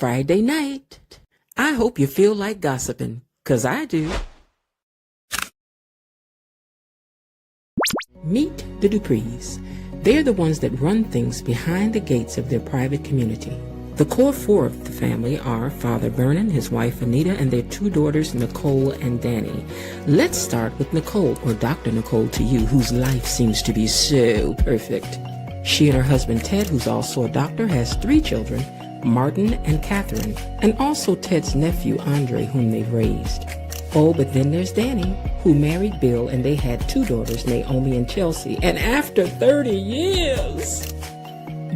Friday night. I hope you feel like gossiping, 'cause I do. Meet the Duprees. They're the ones that run things behind the gates of their private community. The core four of the family are Father Vernon, his wife Anita, and their two daughters Nicole and Danny. Let's start with Nicole, or Dr. Nicole to you, whose life seems to be so perfect. She and her husband Ted, who's also a doctor, has three children, Martin and Catherine, and also Ted's nephew Andre, whom they've raised. Oh, but then there's Danny, who married Bill, and they had two daughters, Naomi and Chelsea. And after 30 years,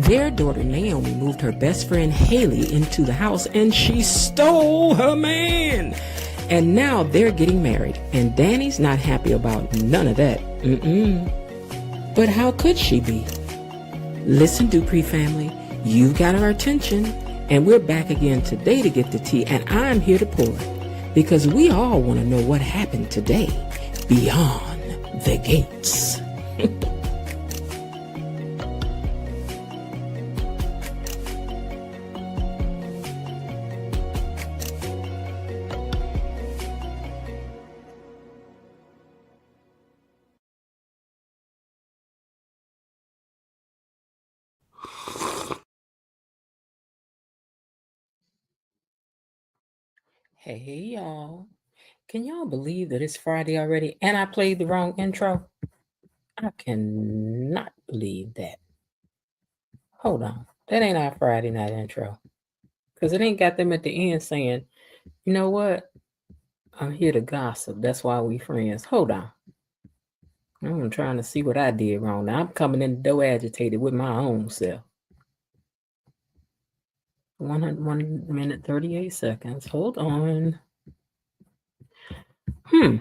their daughter Naomi moved her best friend Haley into the house, and she stole her man. And now they're getting married, and Danny's not happy about none of that. But how could she be? Listen, Dupree family, you've got our attention, and we're back again today to get the tea, and I'm here to pour it. Because we all want to know what happened today beyond the gates. Hey y'all. Can y'all believe that it's Friday already and I played the wrong intro? I cannot believe that. Hold on. That ain't our Friday night intro. Because it ain't got them at the end saying, you know what? I'm here to gossip. That's why we friends. Hold on. I'm trying to see what I did wrong. Now I'm coming in the door agitated with my own self. 1 minute, 38 seconds. Hold on. Now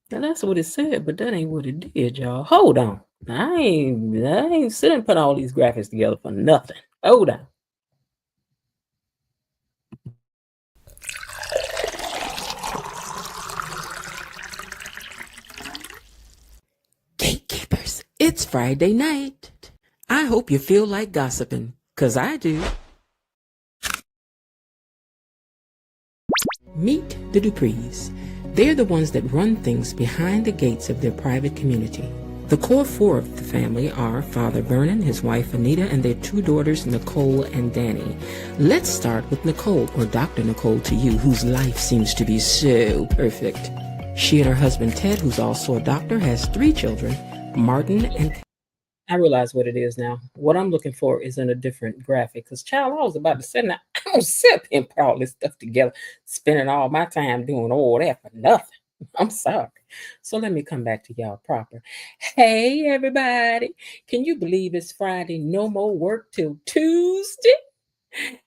that's what it said, but that ain't what it did, y'all. Hold on. I ain't sitting and put all these graphics together for nothing. Hold on. Gatekeepers, it's Friday night. I hope you feel like gossiping, 'cause I do. Meet the Duprees. They're the ones that run things behind the gates of their private community. The core four of the family are Father Vernon, his wife Anita, and their two daughters Nicole and Danny. Let's start with Nicole, or Dr. Nicole to you, whose life seems to be so perfect. She and her husband Ted, who's also a doctor, has three children, Martin and... I realize what it is now. What I'm looking for is in a different graphic. Because, child, I was about to say, now, I don't sit up here and put all this stuff together, spending all my time doing all that for nothing. I'm sorry. So let me come back to y'all proper. Hey, everybody. Can you believe it's Friday? No more work till Tuesday?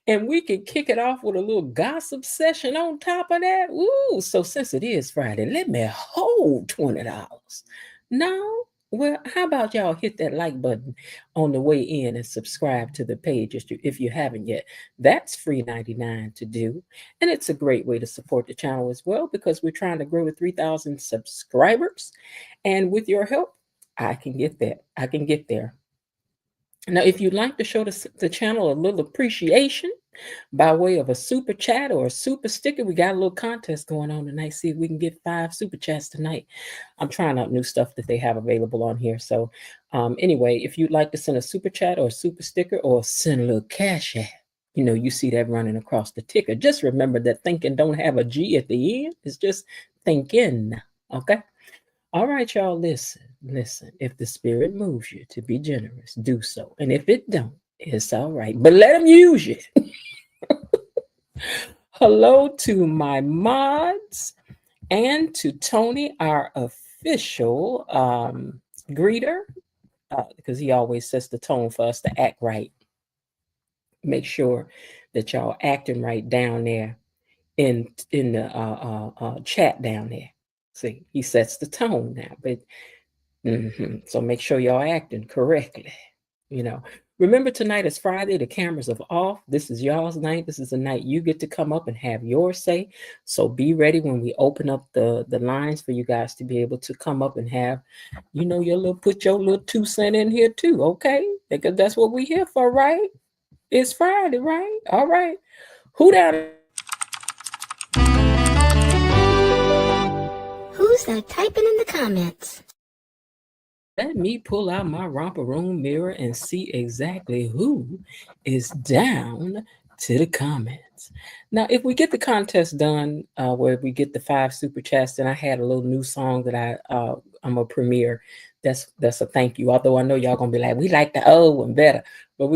And we can kick it off with a little gossip session on top of that. Ooh, so since it is Friday, let me hold $20. No? Well, how about y'all hit that like button on the way in and subscribe to the page if you haven't yet. That's free 99 to do. And it's a great way to support the channel as well, because we're trying to grow to 3,000 subscribers. And with your help, I can get that. I can get there. Now, if you'd like to show the channel a little appreciation by way of a super chat or a super sticker, we got a little contest going on tonight. See if we can get 5 super chats tonight. I'm trying out new stuff that they have available on here. So anyway, if you'd like to send a super chat or a super sticker or send a little cash app, you know, you see that running across the ticker. Just remember that thinking don't have a G at the end. It's just thinking. Okay. All right, y'all, listen. If the spirit moves you to be generous, do so. And if it don't, it's all right. But let them use you. Hello to my mods and to Tony, our official greeter, because he always sets the tone for us to act right. Make sure that y'all acting right down there in the chat down there. See, he sets the tone now, but so make sure y'all acting correctly. You know, remember tonight is Friday. The cameras are off. This is y'all's night. This is the night you get to come up and have your say. So be ready when we open up the lines for you guys to be able to come up and have, you know, put your little 2 cents in here too. Okay, because that's what we here for, right? It's Friday, right? All right. Who down? Who's that typing in the comments? Let me pull out my romper room mirror and see exactly who is down to the comments. Now, if we get the contest done, where we get the 5 super chats, then I had a little new song that I'm a premiere. That's a thank you. Although I know y'all gonna be like, we like the old one better, but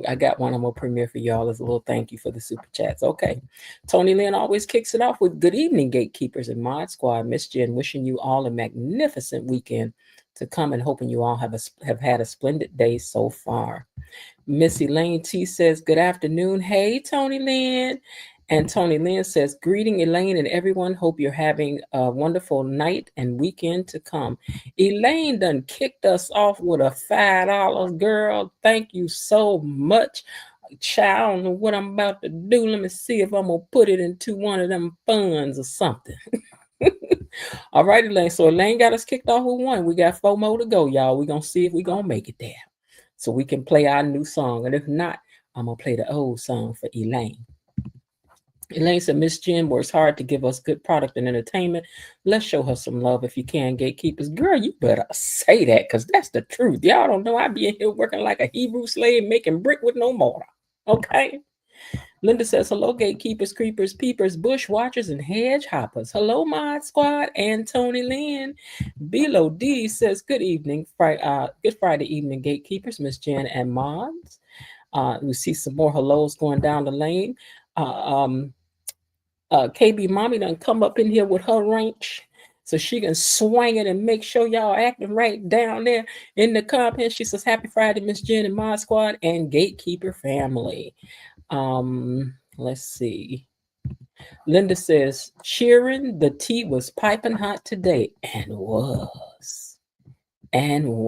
I got one I'm gonna premiere for y'all as a little thank you for the super chats. Okay, Tony Lynn always kicks it off with good evening, gatekeepers and mod squad. Miss Jen, wishing you all a magnificent weekend to come and hoping you all have had a splendid day so far. Miss Elaine T says, good afternoon. Hey, Tony Lynn. And Tony Lynn says, greeting Elaine and everyone. Hope you're having a wonderful night and weekend to come. Elaine done kicked us off with a $5. Girl, thank you so much. Child, I don't know what I'm about to do. Let me see if I'm going to put it into one of them funds or something. All right, Elaine. So Elaine got us kicked off with one. We got 4 more to go, y'all. We're going to see if we're going to make it there. So we can play our new song. And if not, I'm going to play the old song for Elaine. Elaine said, Miss Jen works hard to give us good product and entertainment. Let's show her some love if you can, gatekeepers. Girl, you better say that because that's the truth. Y'all don't know I be in here working like a Hebrew slave making brick with no mortar. Okay? Linda says, hello, gatekeepers, creepers, peepers, bush watchers, and hedge hoppers. Hello, Mod Squad and Tony Lynn. Bilo D says, good evening, good Friday evening, gatekeepers, Miss Jen and Mods. We see some more hellos going down the lane. KB Mommy done come up in here with her wrench so she can swing it and make sure y'all acting right down there in the comments. She says, happy Friday, Miss Jen and Mod Squad and Gatekeeper family. Let's see. Linda says, cheering, the tea was piping hot today. And was. Okay.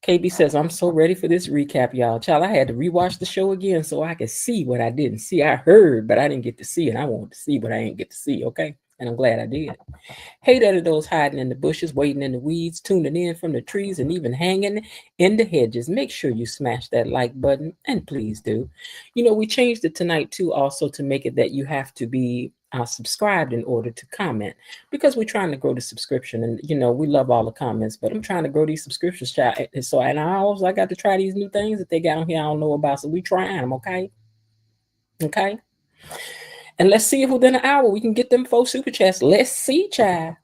KB says, I'm so ready for this recap, y'all. Child, I had to rewatch the show again so I could see what I didn't see. I heard, but I didn't get to see it. I wanted to see what I didn't get to see, okay? And I'm glad I did. Hey there to those hiding in the bushes, waiting in the weeds, tuning in from the trees, and even hanging in the hedges. Make sure you smash that like button, and please do. You know, we changed it tonight, too, also to make it that you have to be subscribed in order to comment because we're trying to grow the subscription. And, you know, we love all the comments, but I'm trying to grow these subscriptions. So, and I got to try these new things that they got on here I don't know about. So we trying them, okay? Okay? And let's see if within an hour we can get them 4 super chats. Let's see, child.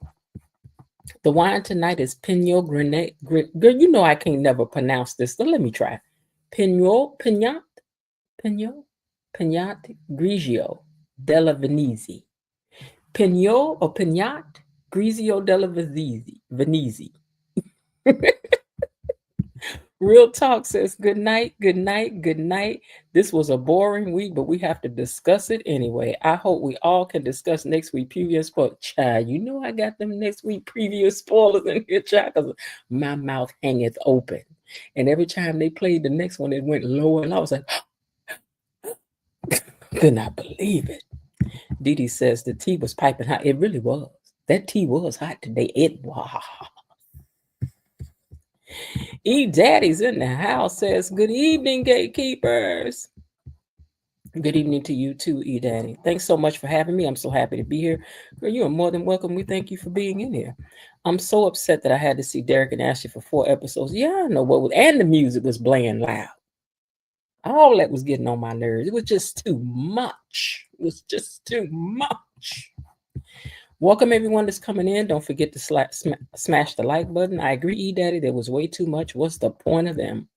The wine tonight is Pinot Grenade. Girl, you know I can't never pronounce this, so let me try. Pinot Grigio della Venezia. Pinot or Pinot Grigio della Venezia. Real Talk says, good night. This was a boring week, but we have to discuss it anyway. I hope we all can discuss next week preview spoilers. Child, you know I got them next week preview spoilers in here, child, because my mouth hangeth open. And every time they played the next one, it went lower, and I was like, could not believe it. Dee says the tea was piping hot. It really was. That tea was hot today. It was. Daddy's in the house says, good evening, gatekeepers. Good evening to you too, Daddy. Thanks so much for having me. I'm so happy to be here. Girl, you are more than welcome. We thank you for being in here. I'm so upset that I had to see Derek and Ashley for 4 episodes. Yeah, I know what was, and the music was blaring loud. All that was getting on my nerves. It was just too much. Welcome everyone that's coming in. Don't forget to smash the like button. I agree, Daddy, there was way too much. What's the point of them?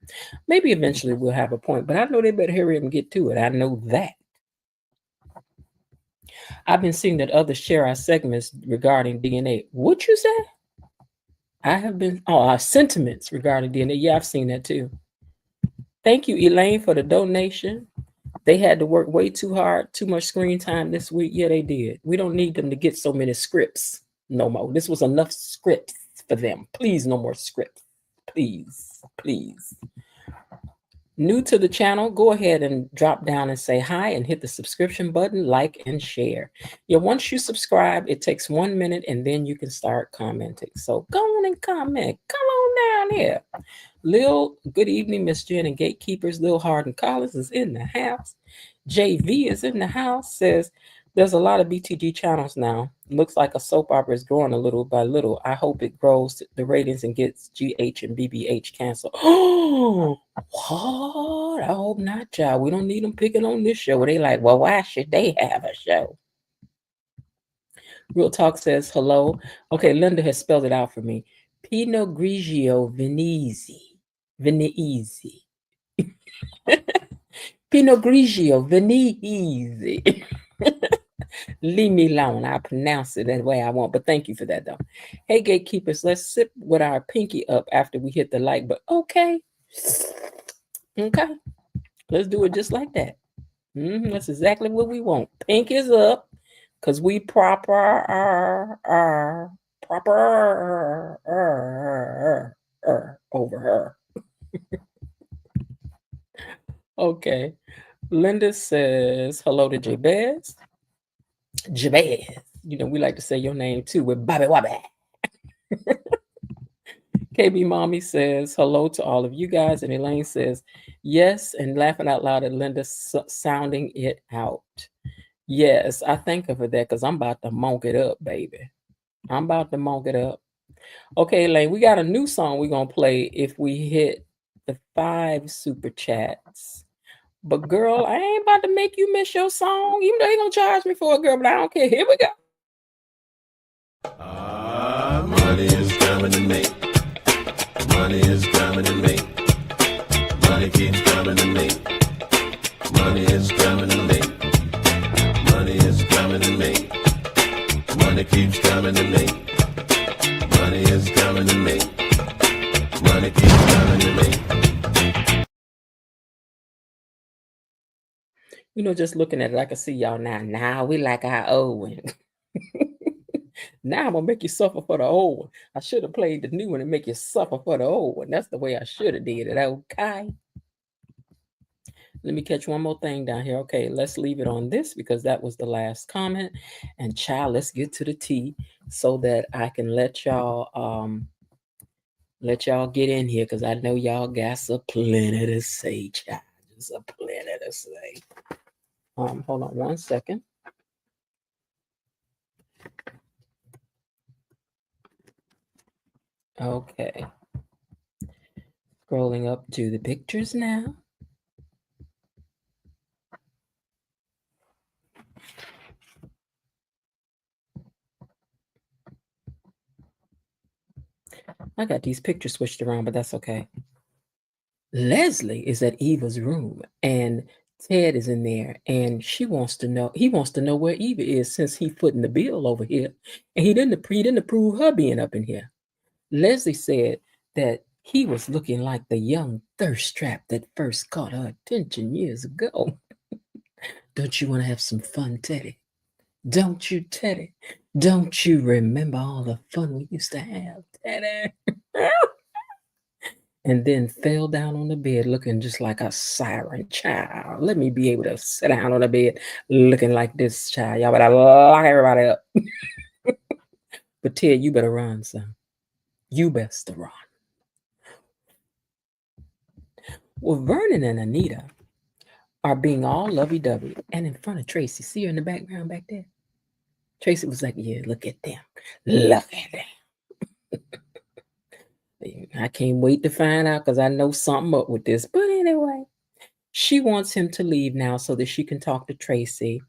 Maybe eventually we'll have a point, but I know they better hurry up and get to it. I know that. I've been seeing that others share our segments regarding DNA. Would you say? I have been, our sentiments regarding DNA. Yeah, I've seen that too. Thank you, Elaine, for the donation. They had to work way too hard, too much screen time this week. Yeah, they did. We don't need them to get so many scripts no more. This was enough scripts for them. Please, no more scripts. Please. New to the channel, go ahead and drop down and say hi and hit the subscription button, like and share. Yeah, once you subscribe, it takes 1 minute and then you can start commenting. So go on and comment. Come on down here. Lil, good evening, Miss Jen and Gatekeepers. Lil Harden Collins is in the house. JV is in the house. Says there's a lot of BTG channels now. Looks like a soap opera is growing a little by little. I hope it grows the ratings and gets GH and BBH canceled. Oh, what? I hope not, child. We don't need them picking on this show. They like, well, why should they have a show? Real Talk says hello. Okay, Linda has spelled it out for me. Pinot Grigio Venezi. Venezi. Pinot Grigio Venezi. Leave me alone. I pronounce it that way I want. But thank you for that, though. Hey, gatekeepers, let's sip with our pinky up after we hit the like button. Okay. Okay. Let's do it just like that. That's exactly what we want. Pink is up because we proper over her. Okay. Linda says hello to Jabez. Jabez. You know, we like to say your name too with Bobby Wobby. KB Mommy says hello to all of you guys. And Elaine says yes. And laughing out loud at Linda sounding it out. Yes, I thank her for that because I'm about to monk it up, baby. I'm about to monk it up. Okay, Elaine, we got a new song we're going to play if we hit the 5 super chats. But girl, I ain't about to make you miss your song. Even though you're going to charge me for it, girl, but I don't care. Here we go. Money is coming to me. Money is coming to me. Money keeps coming to me. Money is coming to me. Money is coming to me. Money keeps coming to me. Money is coming to me. Money keeps coming to me. You know, just looking at it, I can see y'all now. Now we like our old one. Now I'm gonna make you suffer for the old one. I should have played the new one and make you suffer for the old one. That's the way I should have did it. Okay. Let me catch one more thing down here. Okay, let's leave it on this because that was the last comment. And child, let's get to the tea so that I can let y'all get in here because I know y'all got a plenty to say, child. Just a plenty to say. Hold on one second. Okay. Scrolling up to the pictures now. I got these pictures switched around, but that's okay. Leslie is at Eva's room and Ted is in there and he wants to know where Eva is since he footing the bill over here. And he didn't approve her being up in here. Leslie said that he was looking like the young thirst trap that first caught her attention years ago. Don't you want to have some fun, Teddy? Don't you, Teddy? Don't you remember all the fun we used to have, Teddy? And then fell down on the bed looking just like a siren child. Let me be able to sit down on the bed looking like this child. Y'all better lock everybody up. But Ted, you better run, son. You best to run. Well, Vernon and Anita are being all lovey-dovey and in front of Tracy. See her in the background back there? Tracy was like, yeah, look at them. Look at them. I can't wait to find out because I know something up with this. But anyway, she wants him to leave now so that she can talk to Tracy.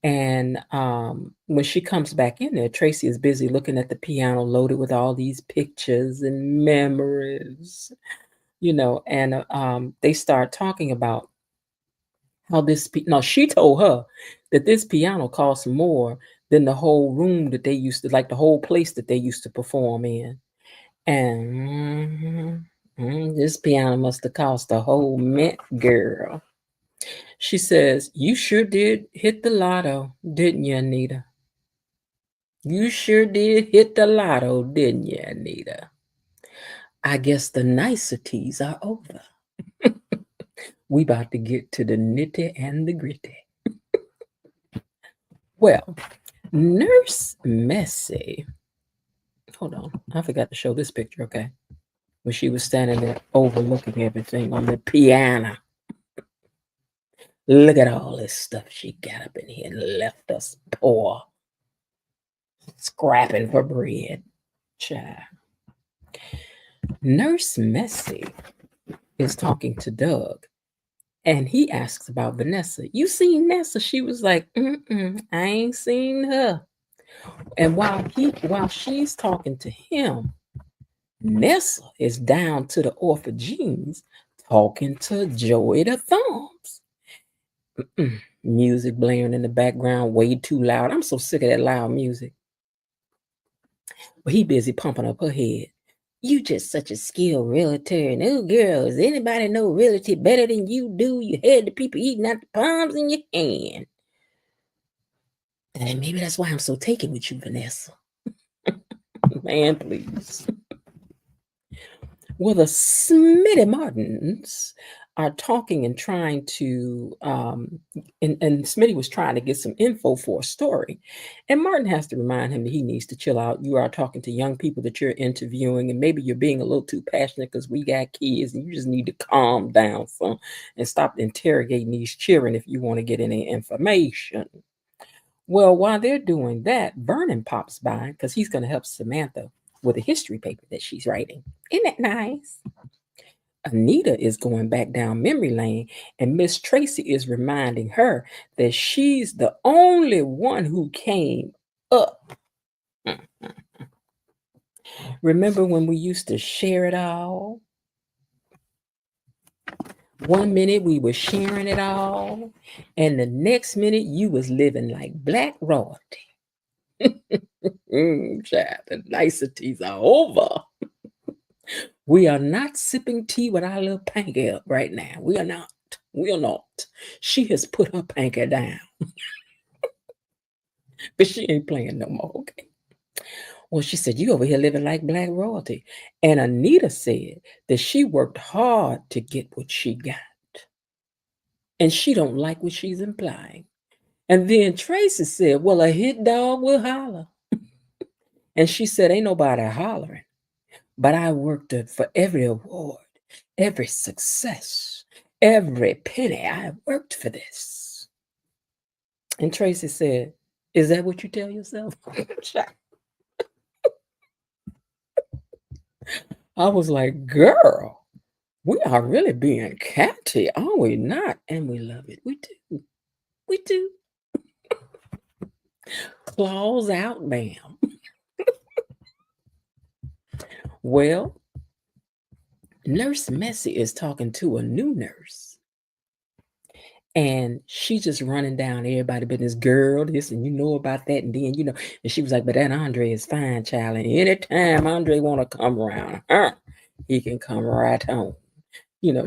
And when she comes back in there, Tracy is busy looking at the piano loaded with all these pictures and memories, you know, and they start talking about how this, she told her that this piano costs more than the whole room that they used to, like the whole place that they used to perform in. And this piano must have cost a whole mint, girl. She says, you sure did hit the lotto, didn't you, Anita? You sure did hit the lotto, didn't you, Anita? I guess the niceties are over. We about to get to the nitty and the gritty. Well, Nurse Messy. Hold on. I forgot to show this picture, okay? when she was standing there overlooking everything on the piano. Look at all this stuff she got up in here and left us poor, scrapping for bread. Child. Nurse Messi is talking to Doug, and he asks about Vanessa. You seen Nessa? She was like, I ain't seen her. And while she's talking to him, Nessa is down to the orphans talking to Joey the Thumbs. Music blaring in the background, way too loud. I'm so sick of that loud music. But he busy pumping up her head. You just such a skilled realtor. And oh, girl, does anybody know realty better than you do? You had the people eating out the palms in your hand. And maybe that's why I'm so taken with you, Vanessa. Man, please. Well, the Smitty Martins are talking and trying to, and Smitty was trying to get some info for a story. And Martin has to remind him that he needs to chill out. You are talking to young people that you're interviewing, and maybe you're being a little too passionate because we got kids, and you just need to calm down some and stop interrogating these children if you want to get any information. Well, while they're doing that, Vernon pops by because he's going to help Samantha with a history paper that she's writing. Isn't that nice? Anita is going back down memory lane, and Miss Tracy is reminding her that she's the only one who came up. Remember when we used to share it all? One minute we were sharing it all, and the next minute you was living like black royalty. Child, the niceties are over. We are not sipping tea with our little panker up right now. We are not. We are not. She has put her panker down. But she ain't playing no more, okay? Well, she said, you over here living like black royalty. And Anita said that she worked hard to get what she got. And she don't like what she's implying. And then Tracy said, well, a hit dog will holler. And she said, ain't nobody hollering. But I worked for every award, every success, every penny. I worked for this. And Tracy said, is that what you tell yourself? I was like, girl, we are really being catty, are we not? And we love it. We do. We do. Claws out, ma'am. Well, Nurse Messi is talking to a new nurse. And she just running down everybody's business, girl, this, and you know about that. And then, and she was like, but that Andre is fine, child. And anytime Andre want to come around, he can come right home.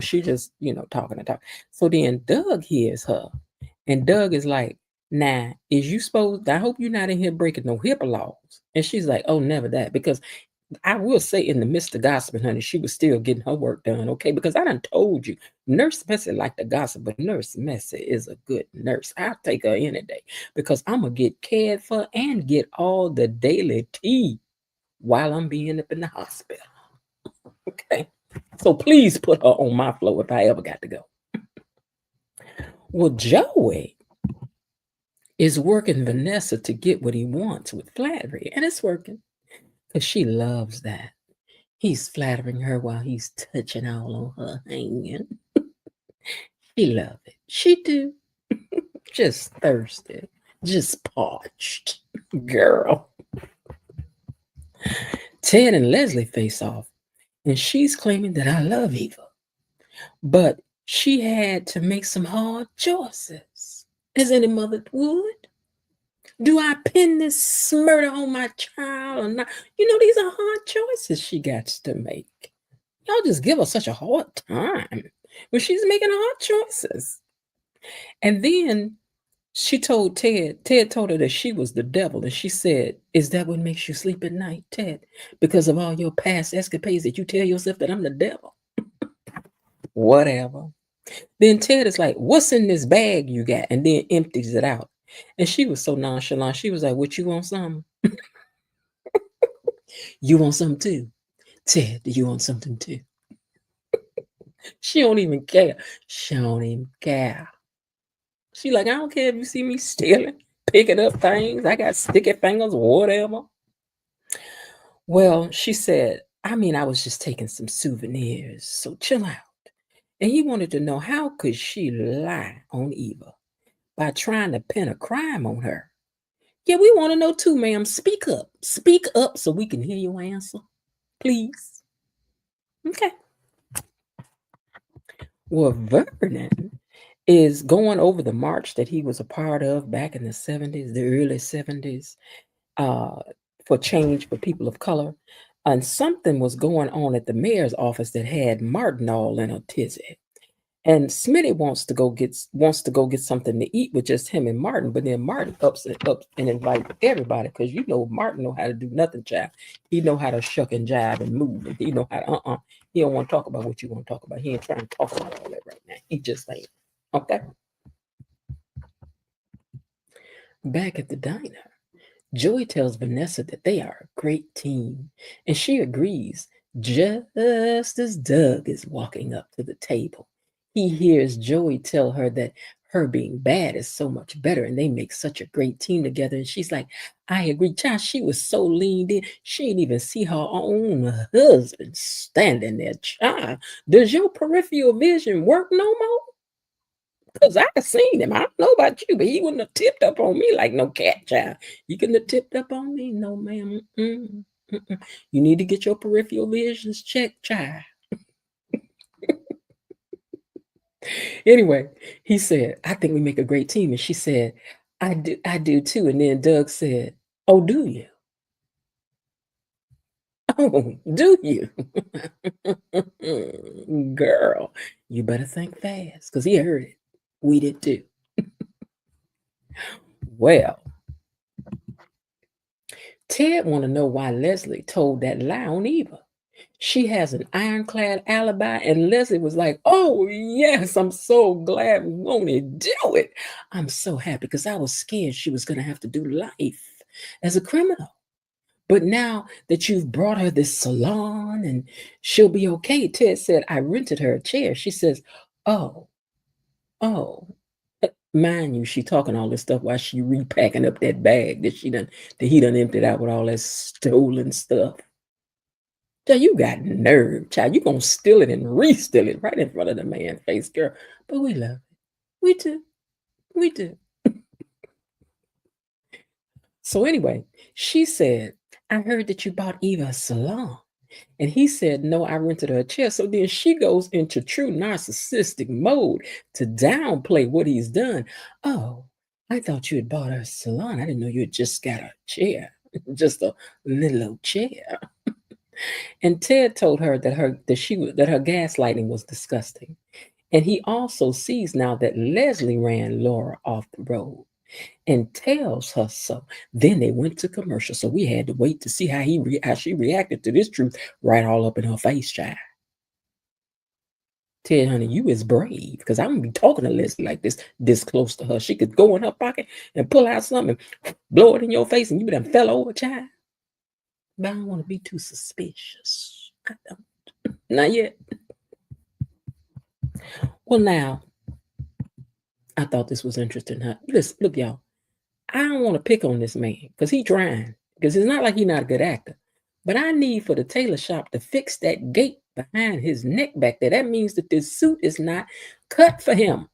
She just, talking and talking. So then Doug hears her. And Doug is like, nah, is you supposed, I hope you're not in here breaking no HIPAA laws. And she's like, oh, never that. Because I will say in the midst of gossiping, honey, she was still getting her work done, okay? Because I done told you, Nurse Messi like to gossip, but Nurse Messi is a good nurse. I'll take her any day because I'm going to get cared for and get all the daily tea while I'm being up in the hospital, okay? So please put her on my floor if I ever got to go. Well, Joey is working Vanessa to get what he wants with flattery, and it's working. Because she loves that. He's flattering her while he's touching all on her hand. She love it. She do. Just thirsty. Just parched. Girl. Ted and Leslie face off. And she's claiming that I love Eva. But she had to make some hard choices. As any mother would. Do I pin this murder on my child or not? These are hard choices she got to make. Y'all just give her such a hard time when she's making hard choices. And then she told Ted told her that she was the devil. And she said, is that what makes you sleep at night, Ted? Because of all your past escapades that you tell yourself that I'm the devil? Whatever. Then Ted is like, what's in this bag you got? And then empties it out. And she was so nonchalant. She was like, what, you want something? You want something too? Ted, do you want something too? She don't even care. She don't even care. She like, I don't care if you see me stealing, picking up things. I got sticky fingers, whatever. Well, she said, I mean, I was just taking some souvenirs, so chill out. And he wanted to know how could she lie on Eva by trying to pin a crime on her. Yeah, we want to know too, ma'am. Speak up. Speak up so we can hear your answer, please. Okay. Well, Vernon is going over the march that he was a part of back in the 70s, the early 70s, uh, for change for people of color. And something was going on at the mayor's office that had Martin all in a tizzy. And Smitty wants to go get something to eat with just him and Martin, but then Martin up and invite everybody because you know Martin know how to do nothing, child. He know how to shuck and jive and move, and he know how to He don't want to talk about what you want to talk about. He ain't trying to talk about all that right now. He just ain't. Okay. Back at the diner, Joey tells Vanessa that they are a great team, and she agrees just as Doug is walking up to the table. He hears Joey tell her that her being bad is so much better and they make such a great team together. And she's like, I agree. Child, she was so leaned in, she didn't even see her own husband standing there. Child, does your peripheral vision work no more? Because I seen him. I don't know about you, but he wouldn't have tipped up on me like no cat child. You couldn't have tipped up on me. No, ma'am. You need to get your peripheral visions checked, child. Anyway, he said, I think we make a great team. And she said, I do too. And then Doug said, oh, do you? Oh, do you? Girl, you better think fast because he heard it. We did too. Well, Ted want to know why Leslie told that lie on Eva. She has an ironclad alibi, and Leslie was like, oh, yes, I'm so glad we won't do it. I'm so happy because I was scared she was going to have to do life as a criminal. But now that you've brought her this salon and she'll be okay, Ted said, I rented her a chair. She says, oh, oh. Mind you, she talking all this stuff while she repacking up that bag that he done emptied out with all that stolen stuff. Child, you got nerve, child. You gonna steal it and re-steal it right in front of the man's face, girl. But we love it. We do. We do. So anyway, she said, I heard that you bought Eva a salon. And he said, no, I rented her a chair. So then she goes into true narcissistic mode to downplay what he's done. Oh, I thought you had bought her a salon. I didn't know you had just got a chair, just a little old chair. And Ted told her that her gaslighting was disgusting. And he also sees now that Leslie ran Laura off the road and tells her so. Then they went to commercial, so we had to wait to see how she reacted to this truth right all up in her face, child. Ted, honey, you is brave because I wouldn't be talking to Leslie like this close to her. She could go in her pocket and pull out something, and blow it in your face, and you done fell over, child. But I don't want to be too suspicious. I don't. Not yet. Well, now, I thought this was interesting. Huh? Listen, look, y'all. I don't want to pick on this man because he's trying. Because it's not like he's not a good actor. But I need for the tailor shop to fix that gate behind his neck back there. That means that this suit is not cut for him.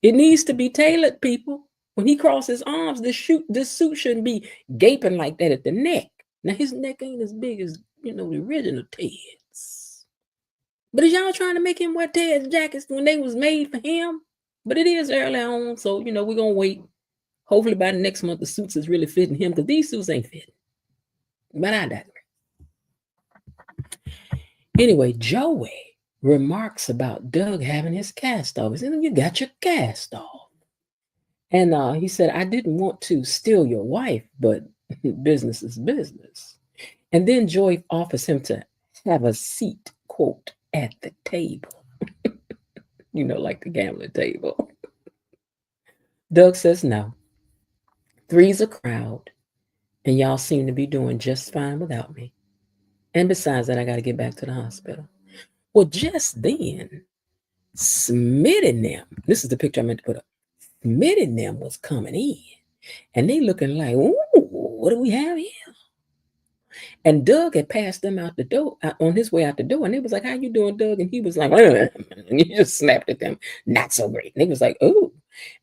It needs to be tailored, people. When he crosses his arms, this suit shouldn't be gaping like that at the neck. Now, his neck ain't as big as, the original Ted's. But is y'all trying to make him wear Ted's jackets when they was made for him? But it is early on, so, we're going to wait. Hopefully by the next month, the suits is really fitting him because these suits ain't fitting. But I digress. Anyway, Joey remarks about Doug having his cast off. He said, you got your cast off. And he said, I didn't want to steal your wife, but business is business. And then Joey offers him to have a seat, quote, at the table. Like the gambling table. Doug says no. Three's a crowd, and y'all seem to be doing just fine without me. And besides that, I got to get back to the hospital. Well, just then, Smith and them, this is the picture I meant to put up. Smith and them was coming in. And they looking like, ooh, what do we have here? And Doug had passed them out the door, on his way out the door. And they was like, how you doing, Doug? And he was like, and he just snapped at them. Not so great. And they was like, ooh.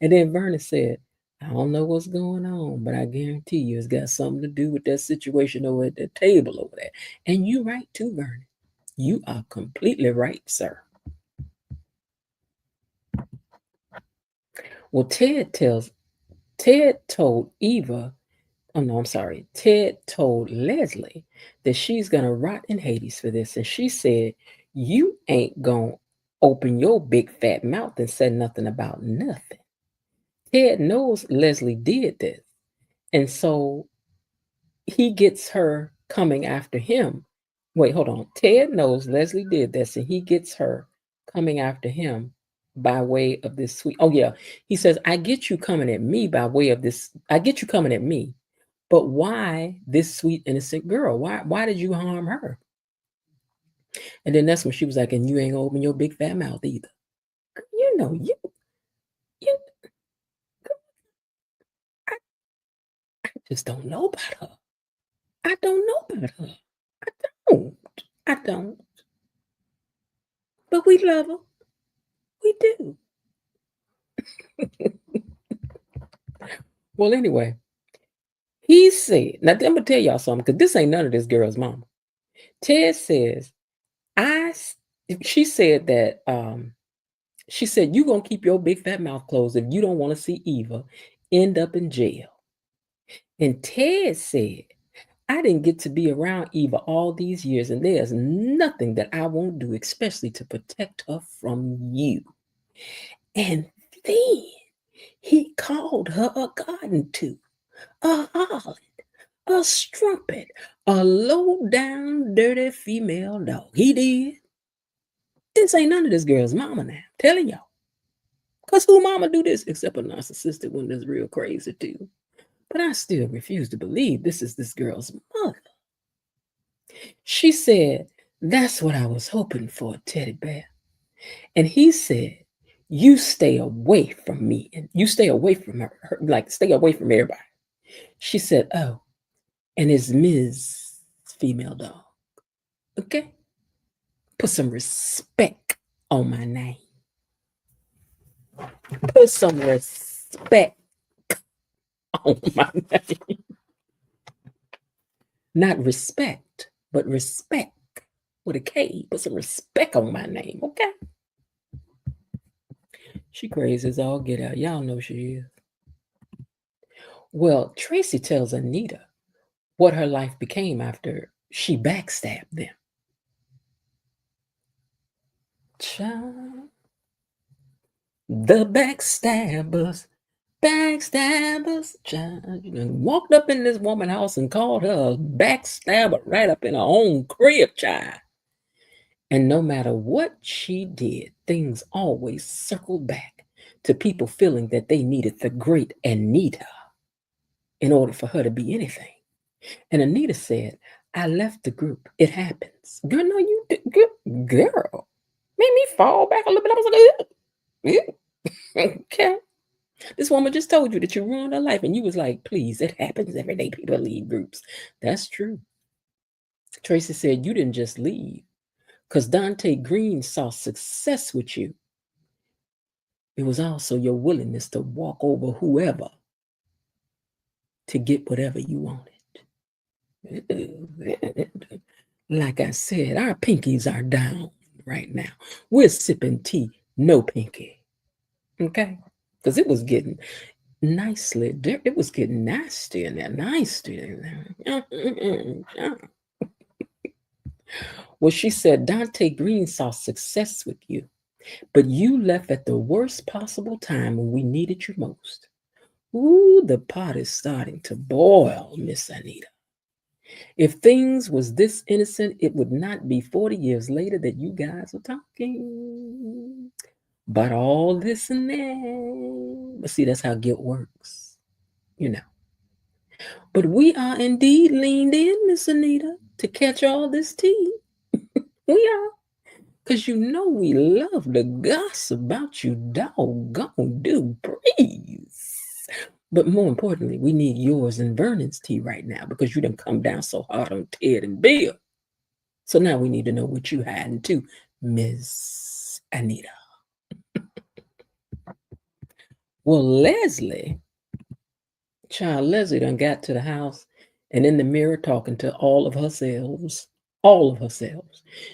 And then Vernon said, I don't know what's going on, but I guarantee you it's got something to do with that situation over at the table over there. And you right too, Vernon. You are completely right, sir. Well, Ted told Eva, oh no, I'm sorry. Ted told Leslie that she's gonna rot in Hades for this. And she said, you ain't gonna open your big fat mouth and say nothing about nothing. Ted knows Leslie did this. And so he gets her coming after him. Wait, hold on. Ted knows Leslie did this, and he gets her coming after him by way of this sweet. Oh, yeah. He says, I get you coming at me by way of this. I get you coming at me. But why this sweet, innocent girl? Why did you harm her? And then that's when she was like, and you ain't gonna open your big fat mouth either. You know, you I just don't know about her. I don't know about her. I don't. I don't. But we love her. We do. Well, anyway, he said, now I'm gonna tell y'all something, because this ain't none of this girl's mama. Ted says, she said that she said, you gonna keep your big fat mouth closed if you don't want to see Eva end up in jail. And Ted said, I didn't get to be around Eva all these years, and there's nothing that I won't do, especially to protect her from you. And then he called her a garden tool, a harlot, a strumpet, a low-down, dirty female dog. He did. This ain't none of this girl's mama now. I'm telling y'all. Because who mama do this? Except a narcissistic one that's real crazy too. But I still refuse to believe this is this girl's mother. She said, that's what I was hoping for, Teddy Bear. And he said, you stay away from me. And you stay away from her, like stay away from everybody. She said, oh, and it's Ms. Female Dog. Okay? Put some respect on my name. Put some respect on my name. Not respect, but respect with a K. Put some respect on my name, okay? She crazy as all get out. Y'all know she is. Well, Tracy tells Anita what her life became after she backstabbed them. Child. The backstabbers, child. You done walked up in this woman's house and called her a backstabber right up in her own crib, child. And no matter what she did, things always circled back to people feeling that they needed the great Anita in order for her to be anything. And Anita said, I left the group. It happens. Girl, no, you did. Girl. Made me fall back a little bit. I was like, okay. This woman just told you that you ruined her life. And you was like, please, it happens every day. People leave groups. That's true. Tracy said, you didn't just leave because Dante Green saw success with you. It was also your willingness to walk over whoever to get whatever you wanted. Like I said, our pinkies are down right now. We're sipping tea, no pinky. Okay? Because it was getting it was getting nasty in there, nasty in there. Well, she said, Dante Green saw success with you, but you left at the worst possible time when we needed you most. Ooh, the pot is starting to boil, Miss Anita. If things was this innocent, it would not be 40 years later that you guys are talking. But all this and that. But see, that's how guilt works, you know. But we are indeed leaned in, Miss Anita. to catch all this tea. We are. Because you know we love to gossip about you doggone Duprees. But more importantly, we need yours and Vernon's tea right now because you done come down so hard on Ted and Bill. So now we need to know what you hiding too, Miss Anita. Well, Leslie done got to the house and in the mirror talking to all of herself. All of herself.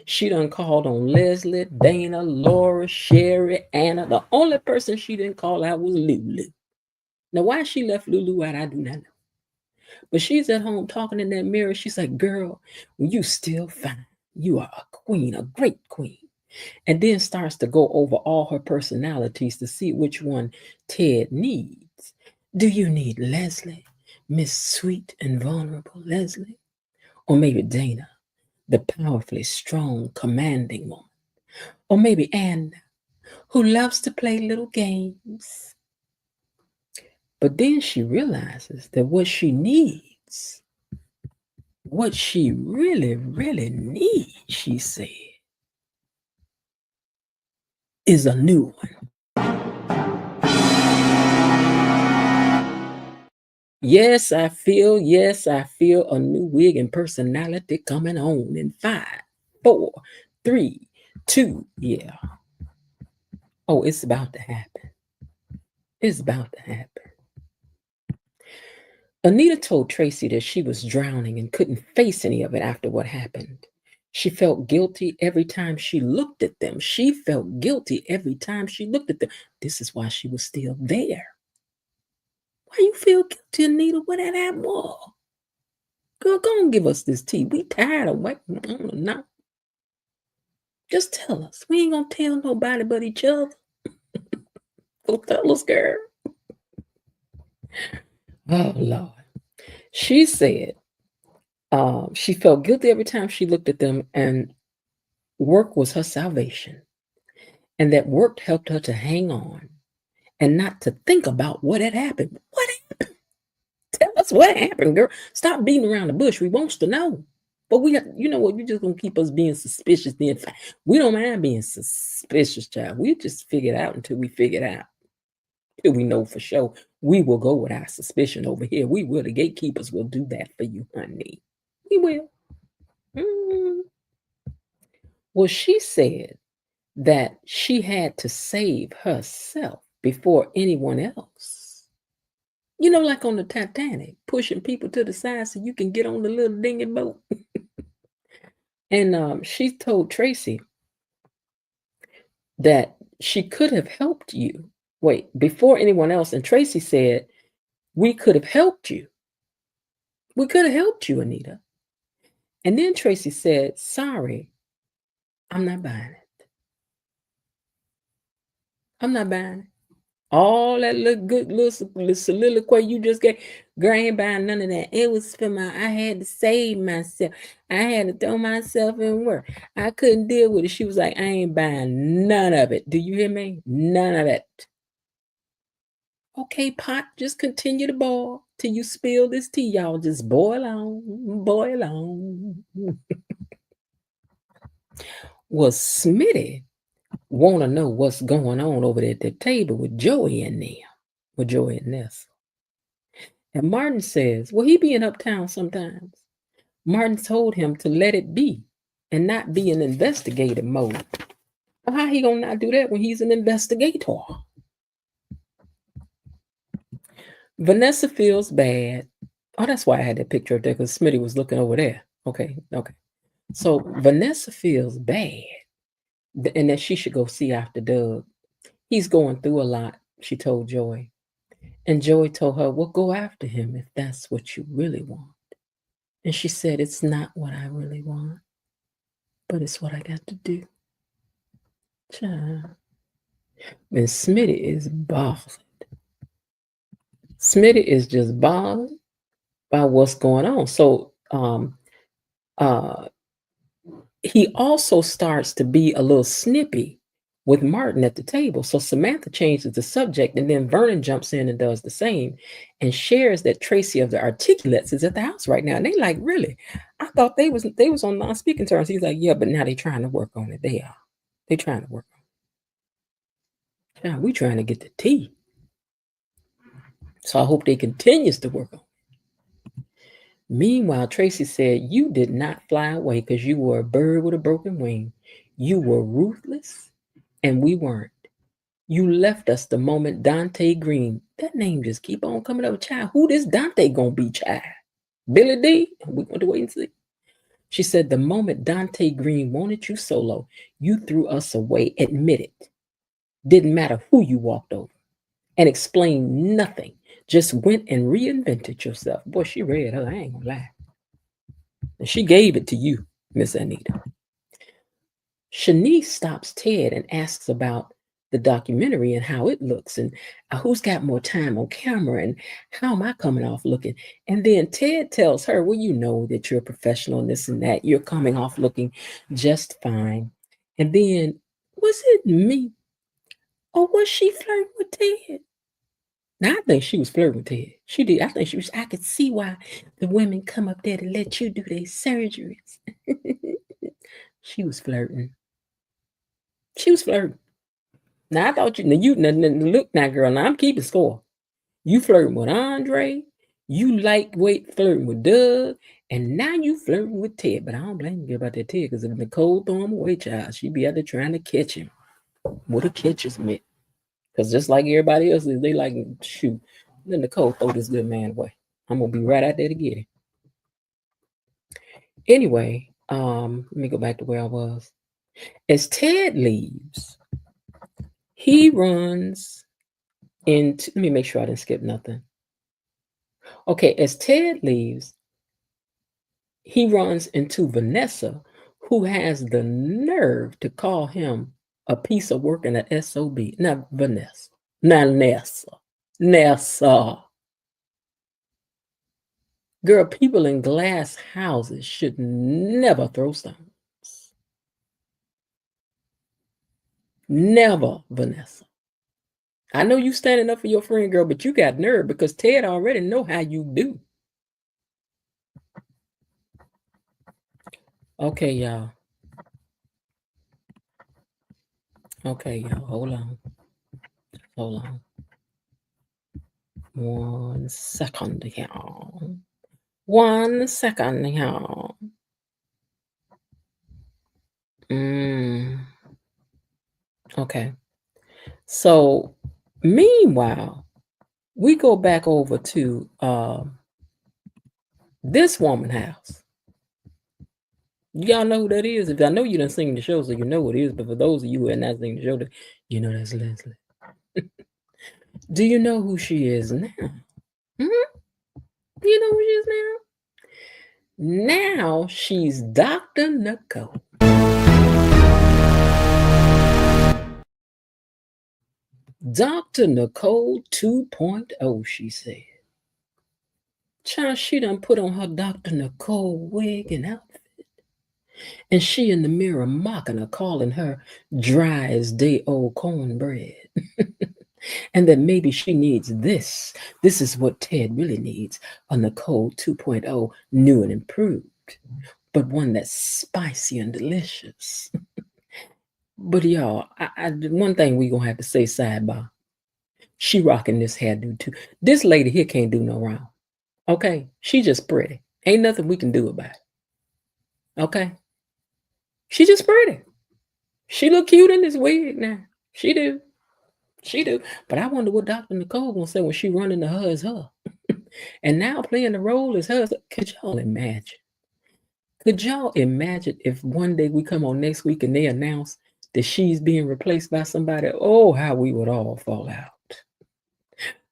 She done called on Leslie, Dana, Laura, Sherry, Anna. The only person she didn't call out was Lulu. Now, why she left Lulu out, I do not know. But she's at home talking in that mirror. She's like, girl, you still fine. You are a queen, a great queen. And then starts to go over all her personalities to see which one Ted needs. Do you need Leslie, Miss Sweet and Vulnerable Leslie? Or maybe Dana, the powerfully strong, commanding woman? Or maybe Anna, who loves to play little games? But then she realizes that what she needs, what she really, really needs, she said, is a new one. Yes, I feel a new wig and personality coming on in 5, 4, 3, 2. Yeah. Oh, it's about to happen. It's about to happen. Anita told Tracy that she was drowning and couldn't face any of it after what happened. She felt guilty every time she looked at them. She felt guilty every time she looked at them. This is why she was still there. Why you feel guilty, Anita? What that happened? Girl, go and give us this tea. We tired of waiting on it now. Just tell us. We ain't gonna tell nobody but each other. Go tell us, girl. Oh, Lord. She said she felt guilty every time she looked at them, and work was her salvation. And that work helped her to hang on and not to think about what had happened. What happened? Tell us what happened, girl. Stop beating around the bush. We wants to know. But we have, you know what, you're just gonna keep us being suspicious. Then we don't mind being suspicious, child. We just figure it out until we figure it out. Till we know for sure. We will go with our suspicion over here. We will. The gatekeepers will do that for you, honey. We will. Well, she said that she had to save herself before anyone else. You know, like on the Titanic, pushing people to the side so you can get on the little dinghy boat. And she told Tracy that she could have helped you. Wait, before anyone else. And Tracy said, we could have helped you. We could have helped you, Anita. And then Tracy said, sorry, I'm not buying it. I'm not buying it. All that little good little soliloquy you just gave, girl, I ain't buying none of that. It was for I had to save myself. I had to throw myself in work. I couldn't deal with it. She was like, I ain't buying none of it. Do you hear me? None of it. Okay, pot, just continue to boil till you spill this tea, y'all. Just boil on, boil on. Well, Smitty want to know what's going on over there at the table with Joey and them, with Joey and Nessa. And Martin says, well, he be in uptown sometimes. Martin told him to let it be and not be in investigative mode. Well, how he gonna not do that when he's an investigator? Vanessa feels bad. Oh, that's why I had that picture up there, because Smitty was looking over there. Okay. So Vanessa feels bad and that she should go see after Doug. He's going through a lot, she told Joey. And Joey told her, well, go after him if that's what you really want. And she said, it's not what I really want, but it's what I got to do. Child. And Smitty is bothered. Smitty is just bothered by what's going on. So he also starts to be a little snippy with Martin at the table. So Samantha changes the subject, and then Vernon jumps in and does the same and shares that Tracy of the Articulates is at the house right now. And they like, really? I thought they was on non-speaking terms. He's like, yeah, but now they trying to work on it. They are. They trying to work on it. Now we trying to get the tea. So I hope they continues to work on it. Meanwhile, Tracy said, you did not fly away because you were a bird with a broken wing. You were ruthless, and we weren't. You left us the moment Dante Green. That name just keep on coming up, child. Who this Dante gonna be, child? Billy D? We want to wait and see. She said, the moment Dante Green wanted you solo, you threw us away. Admit it. Didn't matter who you walked over. And explained nothing. Just went and reinvented yourself. Boy, she read her. I ain't gonna lie. And she gave it to you, Miss Anita. Shanice stops Ted and asks about the documentary and how it looks and who's got more time on camera and how am I coming off looking. And then Ted tells her, well, you know that you're a professional and this and that. You're coming off looking just fine. And then, was it me? Or was she flirting with Ted? Now, I think she was flirting with Ted. She did. I think I could see why the women come up there to let you do their surgeries. She was flirting. She was flirting. Now I thought look now, girl. Now I'm keeping score. You flirting with Andre, you lightweight flirting with Doug, and now you flirting with Ted. But I don't blame you about that Ted, because if Nicole throw him away, child, she be out there trying to catch him. What a catch is meant. Because just like everybody else, they like, shoot, let Nicole throw this good man away. I'm gonna be right out there to get him. Anyway, let me go back to where I was. As Ted leaves, he runs into, let me make sure I didn't skip nothing. Okay, as Ted leaves, he runs into Vanessa, who has the nerve to call him a piece of work and an SOB. Not Vanessa. Not Nessa. Nessa. Girl, people in glass houses should never throw stones. Never, Vanessa. I know you standing up for your friend, girl, but you got nerve because Ted already know how you do. Okay, y'all. Okay, y'all. Hold on. Hold on. 1 second, y'all. 1 second, y'all. Okay. So, meanwhile, we go back over to this woman house. Y'all know who that is? If I know you done seen the show, so you know what it is. But for those of you who have not seen the show, you know that's Leslie. Do you know who she is now? You know who she is now? Now she's Dr. Nicole. Dr. Nicole 2.0, she said. Child, she done put on her Dr. Nicole wig and outfit. And she in the mirror mocking her, calling her dry as day old cornbread. And that maybe she needs this. This is what Ted really needs, a Nicole 2.0, new and improved, but one that's spicy and delicious. But y'all, one thing we gonna have to say sidebar. She rocking this hairdo too. This lady here can't do no wrong. Okay? She just pretty. Ain't nothing we can do about it. Okay? She just pretty. She look cute in this wig now. She do. She do. But I wonder what Dr. Nicole gonna say when she run into her as her. And now playing the role as her. Could y'all imagine? Could y'all imagine if one day we come on next week and they announce that she's being replaced by somebody? Oh, how we would all fall out.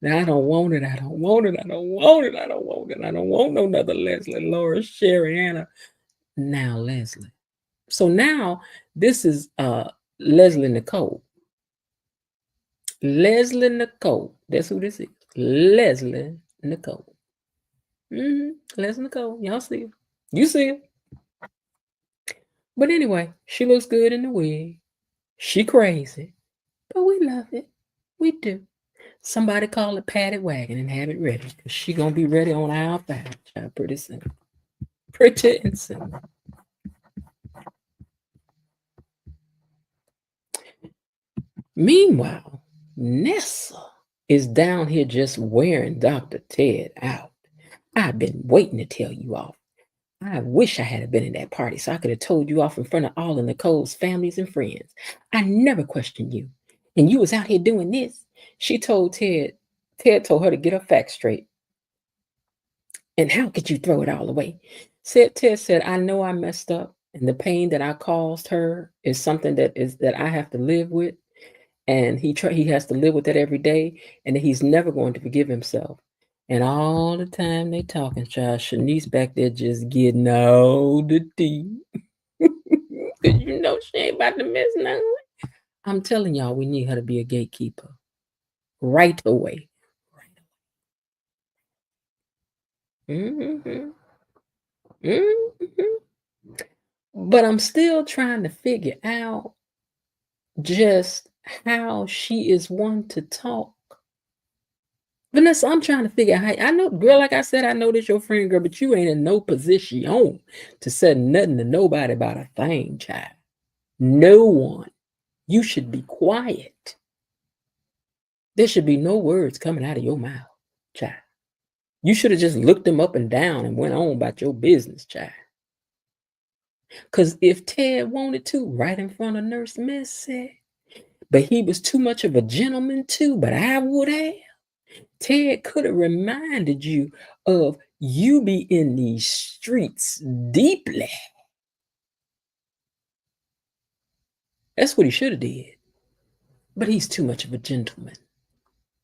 Now, I don't want it. I don't want it. I don't want it. I don't want it. I don't want no another Leslie, Laura, Sherry, Anna. Now, Leslie. So now this is Leslie Nicole. Leslie Nicole. That's who this is. Leslie Nicole. Leslie Nicole. Y'all see it. You see it. But anyway, she looks good in the wig. She crazy, but we love it. We do. Somebody call a padded wagon and have it ready, because she gonna be ready on our side, child, pretty soon. Pretty and soon. Meanwhile, Nessa is down here just wearing Dr. Ted out. I've been waiting to tell you off. I wish I had been in that party so I could have told you off in front of all of Nicole's families and friends. I never questioned you. And you was out here doing this. She told Ted. Ted told her to get her facts straight. And how could you throw it all away? Ted said, I know I messed up, and the pain that I caused her is something that I have to live with. And he has to live with that every day, and he's never going to forgive himself. And all the time they talking, child, Shanice back there just getting all the tea. You know she ain't about to miss nothing. I'm telling y'all, we need her to be a gatekeeper right away. Mm-hmm. Mm-hmm. But I'm still trying to figure out just how she is one to talk. Vanessa, I'm trying to figure out how, I know, girl, like I said, I know this your friend, girl, but you ain't in no position to say nothing to nobody about a thing, child. No one. You should be quiet. There should be no words coming out of your mouth, child. You should have just looked them up and down and went on about your business, child. Because if Ted wanted to, right in front of Nurse Missy, but he was too much of a gentleman too, but I would have. Ted could have reminded you of you be in these streets deeply. That's what he should have did. But he's too much of a gentleman.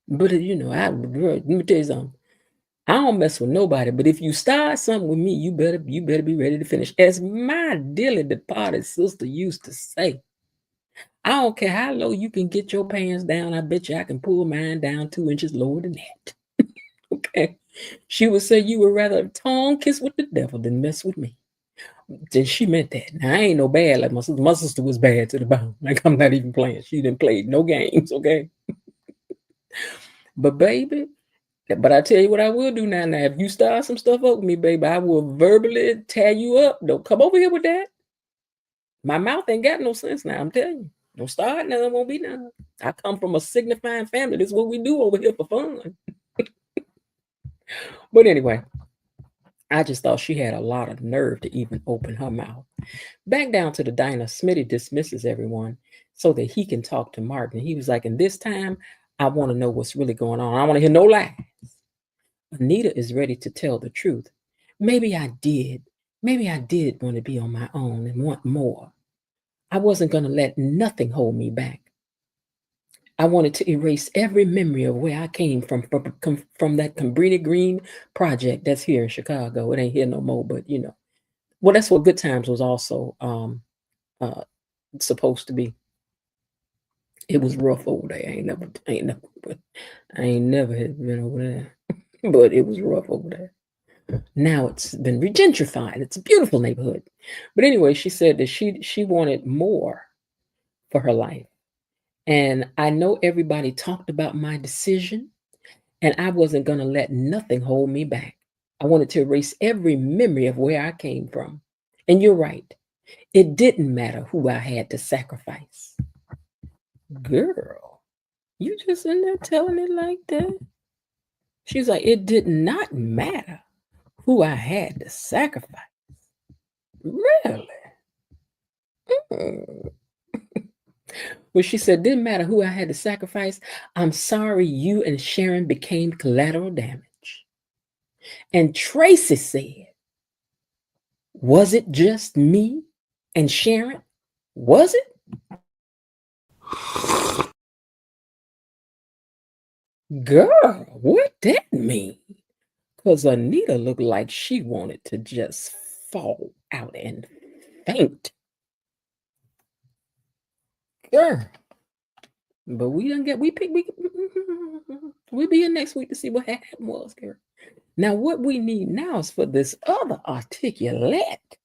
But let me tell you something. I don't mess with nobody, but if you start something with me, you better be ready to finish. As my dearly departed sister used to say, I don't care how low you can get your pants down. I bet you I can pull mine down 2 inches lower than that. Okay. She would say you would rather tongue kiss with the devil than mess with me. Then she meant that. Now, I ain't no bad like my sister. My sister was bad to the bone. Like, I'm not even playing. She didn't play no games, okay? But baby, but I tell you what I will do now. Now, if you start some stuff up with me, baby, I will verbally tear you up. Don't come over here with that. My mouth ain't got no sense now, I'm telling you. Don't start none, won't be none. I come from a signifying family. This is what we do over here for fun. But anyway, I just thought she had a lot of nerve to even open her mouth. Back down to the diner, Smitty dismisses everyone so that he can talk to Martin. He was like, and this time, I want to know what's really going on. I want to hear no lies. Anita is ready to tell the truth. Maybe I did want to be on my own and want more. I wasn't going to let nothing hold me back. I wanted to erase every memory of where I came from that Cabrini Green project that's here in Chicago. It ain't here no more, but well, that's what Good Times was also supposed to be. It was rough over there. I ain't never had been over there, but it was rough over there. Now it's been regentrified. It's a beautiful neighborhood. But anyway, she said that she wanted more for her life. And I know everybody talked about my decision, and I wasn't going to let nothing hold me back. I wanted to erase every memory of where I came from. And you're right. It didn't matter who I had to sacrifice. Girl, you just in there telling it like that? She's like, it did not matter who I had to sacrifice. Really? Mm. Well, she said, didn't matter who I had to sacrifice. I'm sorry you and Sharon became collateral damage. And Tracy said, was it just me and Sharon? Was it? Girl, what that mean? Because Anita looked like she wanted to just fall out and faint. Girl. But we'll be here next week to see what happened was, girl. Now, what we need now is for this other articulate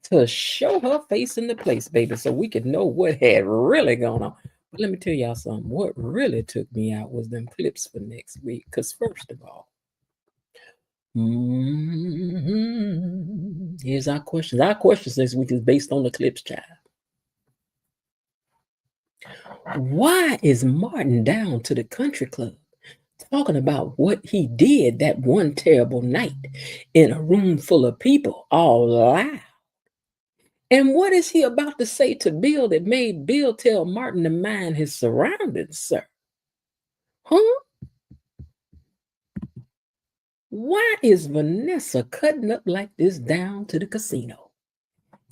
to show her face in the place, baby, so we could know what had really gone on. But let me tell y'all something. What really took me out was them clips for next week. Because first of all, here's our questions. Our questions this week is based on the clips, child. Why is Martin down to the country club talking about what he did that one terrible night in a room full of people all loud? And what is he about to say to Bill that made Bill tell Martin to mind his surroundings, sir? Huh? Why is Vanessa cutting up like this down to the casino?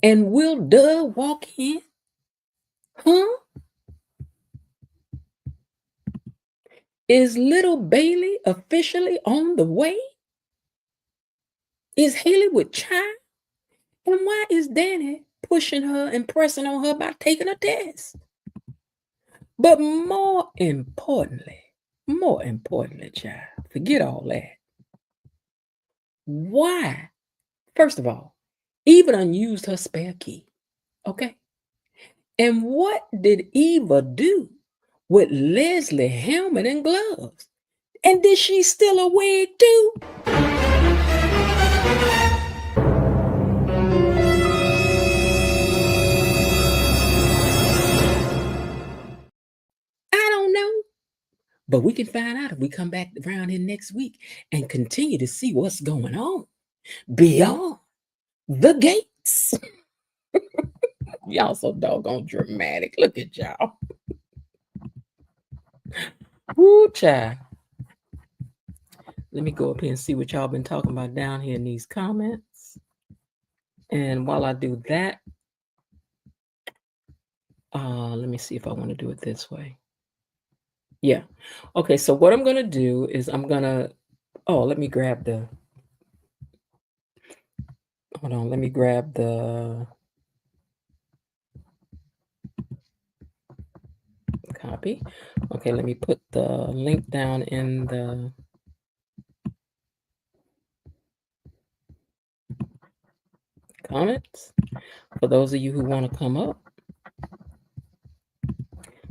And will Doug walk in? Huh? Is little Bailey officially on the way? Is Haley with child? And why is Danny pushing her and pressing on her about taking a test? But more importantly, child, forget all that. Why? First of all, Eva done used her spare key. Okay. And what did Eva do with Leslie helmet and gloves? And did she steal a wig too? I don't know. But we can find out if we come back around here next week and continue to see what's going on beyond the gates. Y'all so doggone dramatic. Look at y'all. Woo, child. Let me go up here and see what y'all been talking about down here in these comments. And while I do that, let me see if I want to do it this way. Yeah. Okay, so what I'm going to do is I'm going to, let me grab the, hold on, let me grab the copy. Okay, let me put the link down in the comments for those of you who want to come up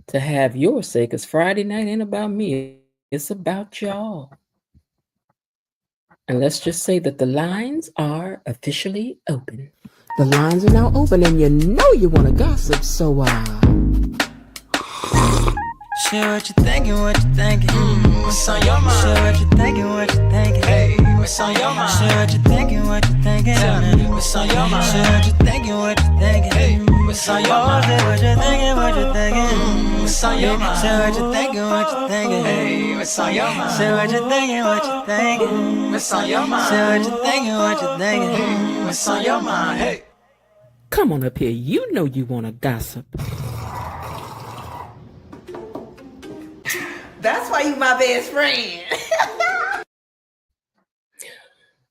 to have your say, because Friday night ain't about me, it's about y'all. And let's just say that the lines are officially open. The lines are now open, and you know you want to gossip, so share what you thinking, what's on your mind? Share what you thinking, hey, what's on your mind? Share what you thinking, what's on your mind? Share what you thinking, hey, what's on your mind? Share what you thinking, what's on your mind? Share what you thinking, hey, what's on your mind? Share what you thinking, what's on your mind? Share what you thinking, hey, what's on your mind? Hey, come on up here. You know you want to gossip. That's why you my best friend.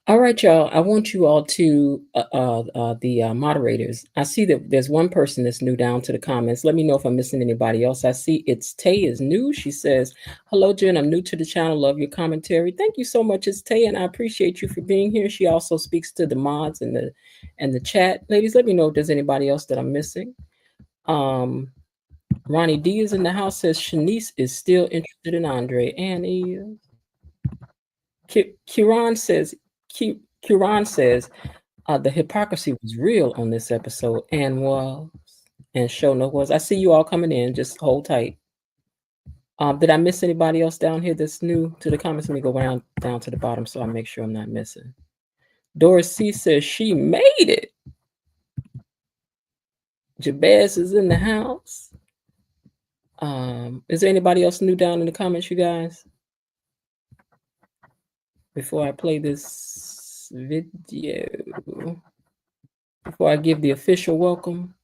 All right, y'all. I want you all to, the moderators. I see that there's one person that's new down to the comments. Let me know if I'm missing anybody else. I see it's Tay is new. She says, hello, Jen. I'm new to the channel. Love your commentary. Thank you so much. It's Tay, and I appreciate you for being here. She also speaks to the mods and the chat. Ladies, let me know if there's anybody else that I'm missing. Ronnie D is in the house, says Shanice is still interested in Andre, and is. Kiran says the hypocrisy was real on this episode and show no was. I see you all coming in. Just hold tight. Did I miss anybody else down here that's new to the comments? Let me go down to the bottom so I make sure I'm not missing. Doris C says she made it. Jabez is in the house. Is there anybody else new down in the comments, you guys? Before I play this video, before I give the official welcome.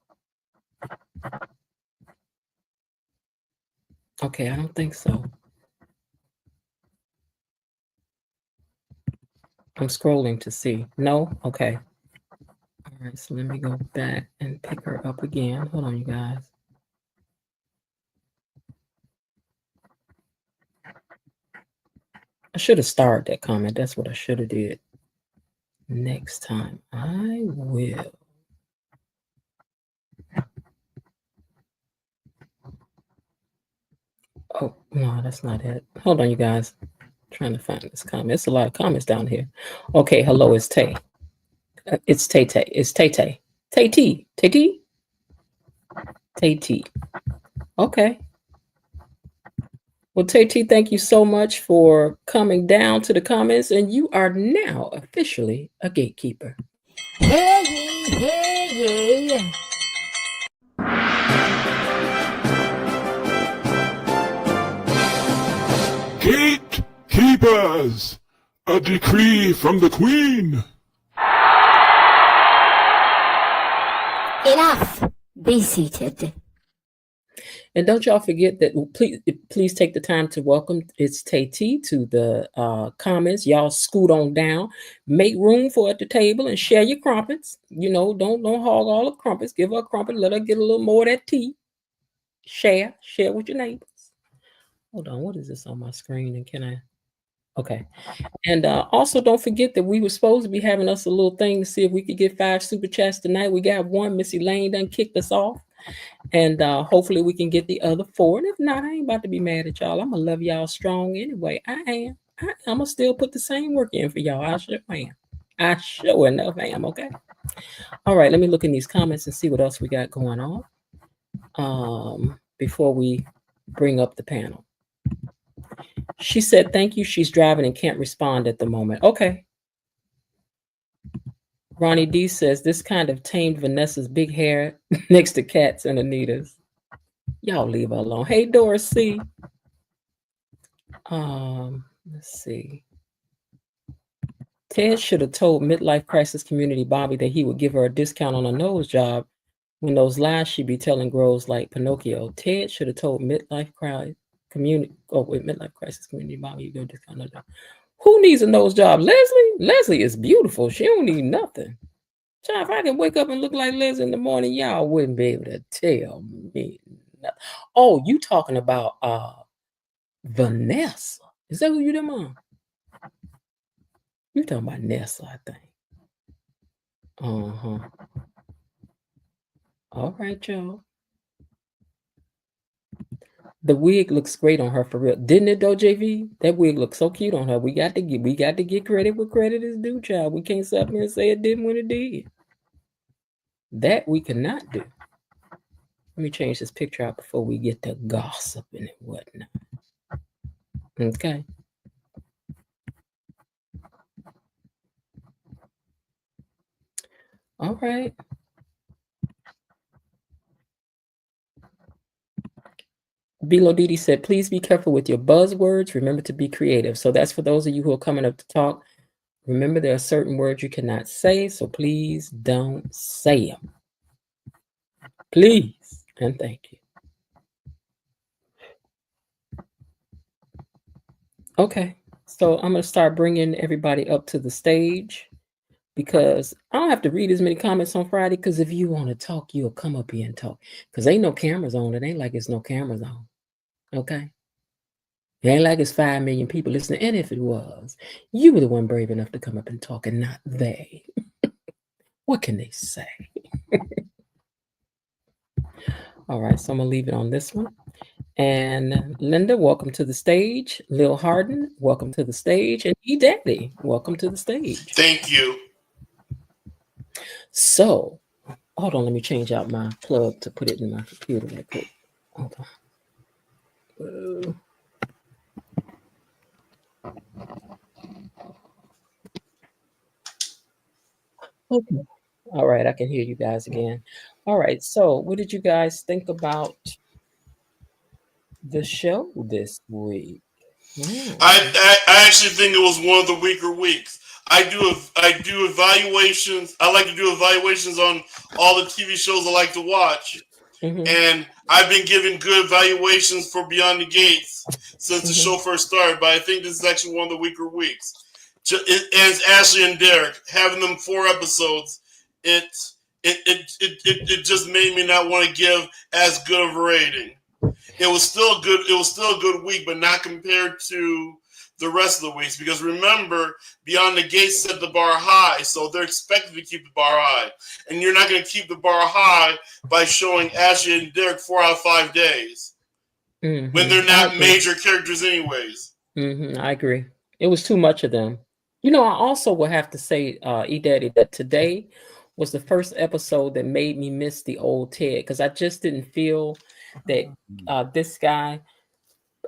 Okay, I don't think so. I'm scrolling to see. No? Okay. All right, so let me go back and pick her up again. Hold on, you guys. I should have starred that comment. That's what I should have did. Next time I will. Oh, no, that's not it. Hold on, you guys. Trying to find this comment. It's a lot of comments down here. Okay, hello, it's Tay. It's Tay Tay. It's Tay Tay. Tay T. Tay T. Tay T. Okay. Well, Tay T, thank you so much for coming down to the comments, and you are now officially a gatekeeper. Hey, hey, Gatekeepers! A decree from the Queen! Enough. Be seated. And don't y'all forget that please take the time to welcome it's Tay T to the comments. Y'all scoot on down, make room for her at the table, and share your crumpets. You know, don't hog all the crumpets. Give her a crumpet, let her get a little more of that tea. Share with your neighbors. Hold on, what is this on my screen? And can I? Okay. And also don't forget that we were supposed to be having us a little thing to see if we could get 5 super chats tonight. We got one. Missy Lane done kicked us off. And hopefully we can get the other 4. And if not, I ain't about to be mad at y'all. I'm going to love y'all strong anyway. I am. I'm going to still put the same work in for y'all. I sure am. I sure enough am, okay? All right, let me look in these comments and see what else we got going on before we bring up the panel. She said, thank you. She's driving and can't respond at the moment. Okay. Ronnie D says, this kind of tamed Vanessa's big hair next to Kat's and Anita's. Y'all leave her alone. Hey, Doris C. Let's see. Ted should have told Midlife Crisis Community Bobby that he would give her a discount on a nose job when those lies she'd be telling grows like Pinocchio. Ted should have told Midlife Crisis Community Bobby you go discount on a job. Who needs a nose job? Leslie? Leslie is beautiful. She don't need nothing. Child, if I can wake up and look like Leslie in the morning, y'all wouldn't be able to tell me nothing. Oh, you talking about Vanessa. Is that who you them on? You talking about Nessa, I think. Uh-huh. All right, y'all. The wig looks great on her for real. Didn't it though, JV? That wig looks so cute on her. We got to get credit where credit is due, child. We can't sit up here and say it didn't when it did. That we cannot do. Let me change this picture out before we get to gossiping and whatnot. Okay. All right. Bilo Didi said, please be careful with your buzzwords. Remember to be creative. So that's for those of you who are coming up to talk. Remember, there are certain words you cannot say, so please don't say them. Please and thank you. Okay, so I'm going to start bringing everybody up to the stage because I don't have to read as many comments on Friday because if you want to talk, you'll come up here and talk because ain't no cameras on. It ain't like it's no cameras on. Okay? It ain't like it's 5 million people listening. And if it was, you were the one brave enough to come up and talk and not they. What can they say? All right, so I'm going to leave it on this one. And Linda, welcome to the stage. Lil Harden, welcome to the stage. And E-Daddy, welcome to the stage. Thank you. So, hold on, let me change out my plug to put it in my computer real quick. Hold on. Okay. All right, I can hear you guys again. All right, so what did you guys think about the show this week? I actually think it was one of the weaker weeks. I do evaluations. I like to do evaluations on all the TV shows I like to watch, and I've been giving good evaluations for Beyond the Gates since the show first started. But I think this is actually one of the weaker weeks. As Ashley and Derek having them 4 episodes, it just made me not want to give as good of a rating. It was still good. It was still a good week, but not compared to the rest of the weeks. Because remember, Beyond the Gates set the bar high, so they're expected to keep the bar high. And you're not going to keep the bar high by showing Ashley and Derek 4 out of 5 days. when they're I not agree. major characters anyways. I agree. It was too much of them. You know, I also will have to say, E-Daddy, that today was the first episode that made me miss the old Ted, because I just didn't feel that this guy,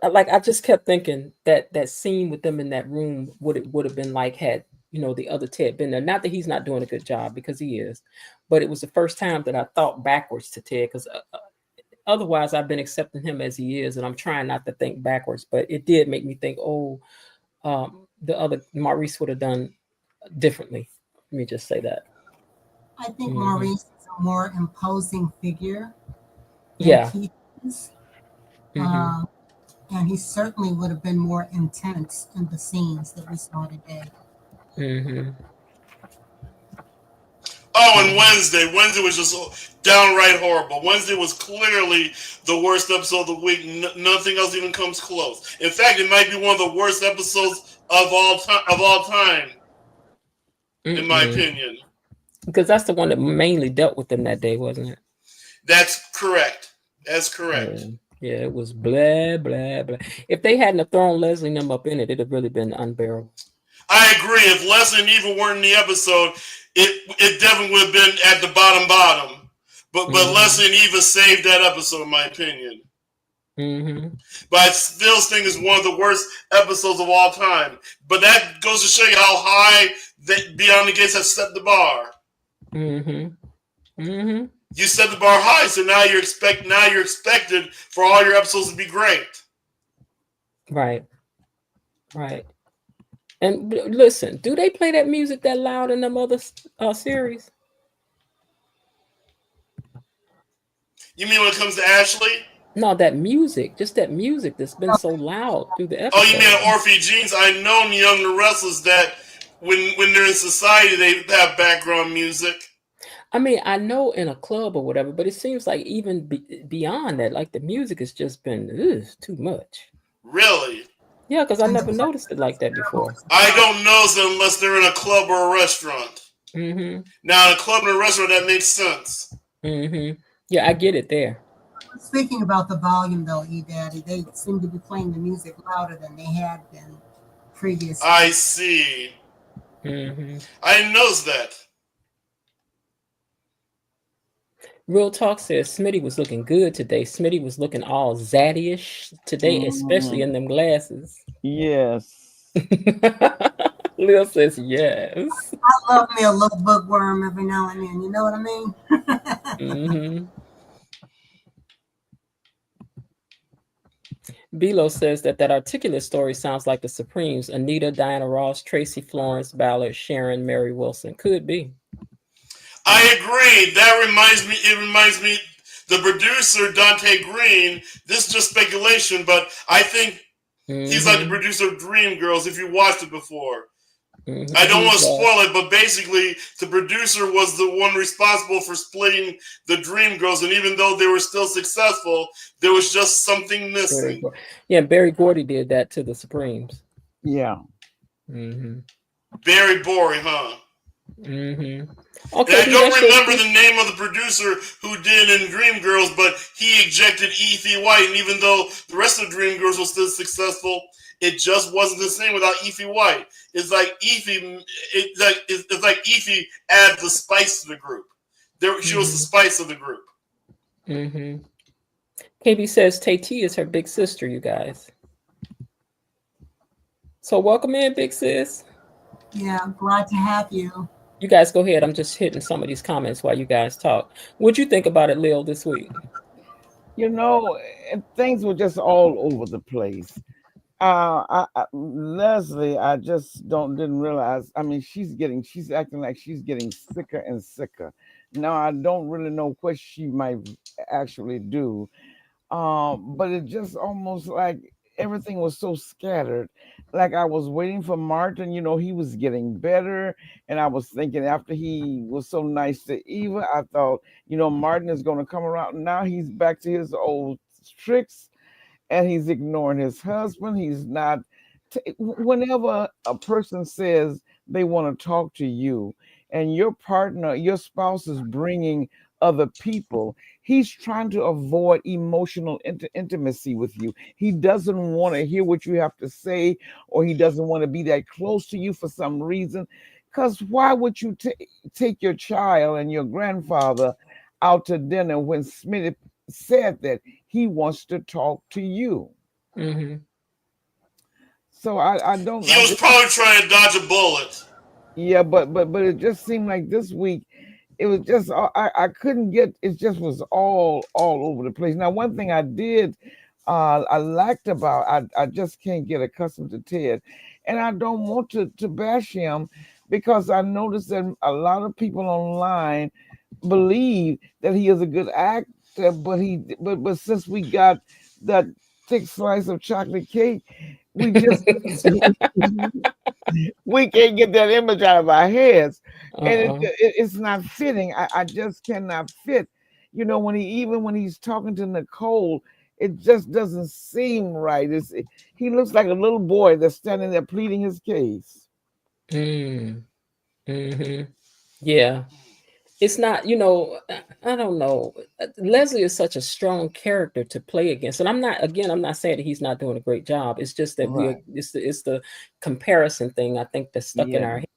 like, I just kept thinking that that scene with them in that room would have been like had, you know, the other Ted been there. Not that he's not doing a good job, because he is, but it was the first time that I thought backwards to Ted, because otherwise I've been accepting him as he is, and I'm trying not to think backwards. But it did make me think, oh, the other Maurice would have done differently. Let me just say that. I think Maurice is a more imposing figure than Yeah. Keith is. And he certainly would have been more intense in the scenes that we saw today. Oh, and Wednesday was just downright horrible. Wednesday was clearly the worst episode of the week. Nothing else even comes close. In fact, it might be one of the worst episodes of all time, in my opinion. Because that's the one that mainly dealt with them that day, wasn't it? That's correct. That's correct. Yeah, it was blah, blah, blah. If they hadn't have thrown Leslie and them up in it, it'd have really been unbearable. I agree. If Leslie and Eva weren't in the episode, it definitely would have been at the bottom. But Leslie and Eva saved that episode, in my opinion. But I still think it's one of the worst episodes of all time. But that goes to show you how high Beyond the Gates has set the bar. You set the bar high, so now you're expected for all your episodes to be great. Right. And listen, do they play that music that loud in them other series? You mean when it comes to Ashley? No, that music, just that music that's been so loud through the episode. Oh, you mean Orphe Jeans? I know in Young and the Restless that when they're in society, they have background music. I mean, I know in a club or whatever, but it seems like even beyond that, like the music has just been too much. Really? Yeah, because I never noticed it like that before. I don't notice it unless they're in a club or a restaurant. Now, in a club or a restaurant, that makes sense. Yeah, I get it there. Speaking about the volume, though, E-Daddy, they seem to be playing the music louder than they had been previously. I see. I didn't notice that. Real Talk says Smitty was looking good today. Smitty was looking all zaddy-ish today, especially in them glasses. Yes. Lil says yes. I love me a little bookworm every now and then. You know what I mean? Bilo says that articulate story sounds like the Supremes: Anita, Diana Ross, Tracy Florence, Ballard, Sharon, Mary Wilson. Could be. I agree. It reminds me, the producer, Dante Green, this is just speculation, but I think he's like the producer of Dreamgirls, if you watched it before. I don't want to spoil it, but basically, the producer was the one responsible for splitting the Dreamgirls, and even though they were still successful, there was just something missing. Yeah, Barry Gordy did that to the Supremes. Yeah. Barry Bory, huh? Okay, and I don't remember the name of the producer who did in Dreamgirls, but he ejected Effie White, and even though the rest of Dreamgirls was still successful, it just wasn't the same without Effie White. It's like Effie added the spice to the group. She was the spice of the group. KB says Tay-T is her big sister, you guys. So welcome in, big sis. Yeah, I'm glad to have you. You guys go ahead. I'm just hitting some of these comments while you guys talk. What'd you think about it, Lil, this week? You know, things were just all over the place. Leslie, I just didn't realize. I mean, she's acting like she's getting sicker and sicker. Now, I don't really know what she might actually do. But it just almost like everything was so scattered. Like I was waiting for Martin, he was getting better. And I was thinking after he was so nice to Eva, I thought, Martin is going to come around. Now he's back to his old tricks and he's ignoring his husband. He's not. Whenever a person says they want to talk to you and your partner, your spouse is bringing other people. He's trying to avoid emotional intimacy with you. He doesn't want to hear what you have to say, or he doesn't want to be that close to you for some reason. Because why would you take your child and your grandfather out to dinner when Smitty said that he wants to talk to you? Mm-hmm. So I don't. He was probably trying to dodge a bullet. Yeah, but it just seemed like this week it was just I couldn't get, it just was all over the place. Now, one thing I did I liked about, I just can't get accustomed to Ted, and I don't want to bash him, because I noticed that a lot of people online believe that he is a good actor, but since we got that thick slice of chocolate cake, we just we can't get that image out of our heads, and it's not fitting. I just cannot fit. You know, when he's talking to Nicole, it just doesn't seem right. He looks like a little boy that's standing there pleading his case. Mm-hmm. Yeah. It's not, I don't know. Leslie is such a strong character to play against, and I'm not saying that he's not doing a great job. It's just that Right. it's the comparison thing, I think, that's stuck in our heads.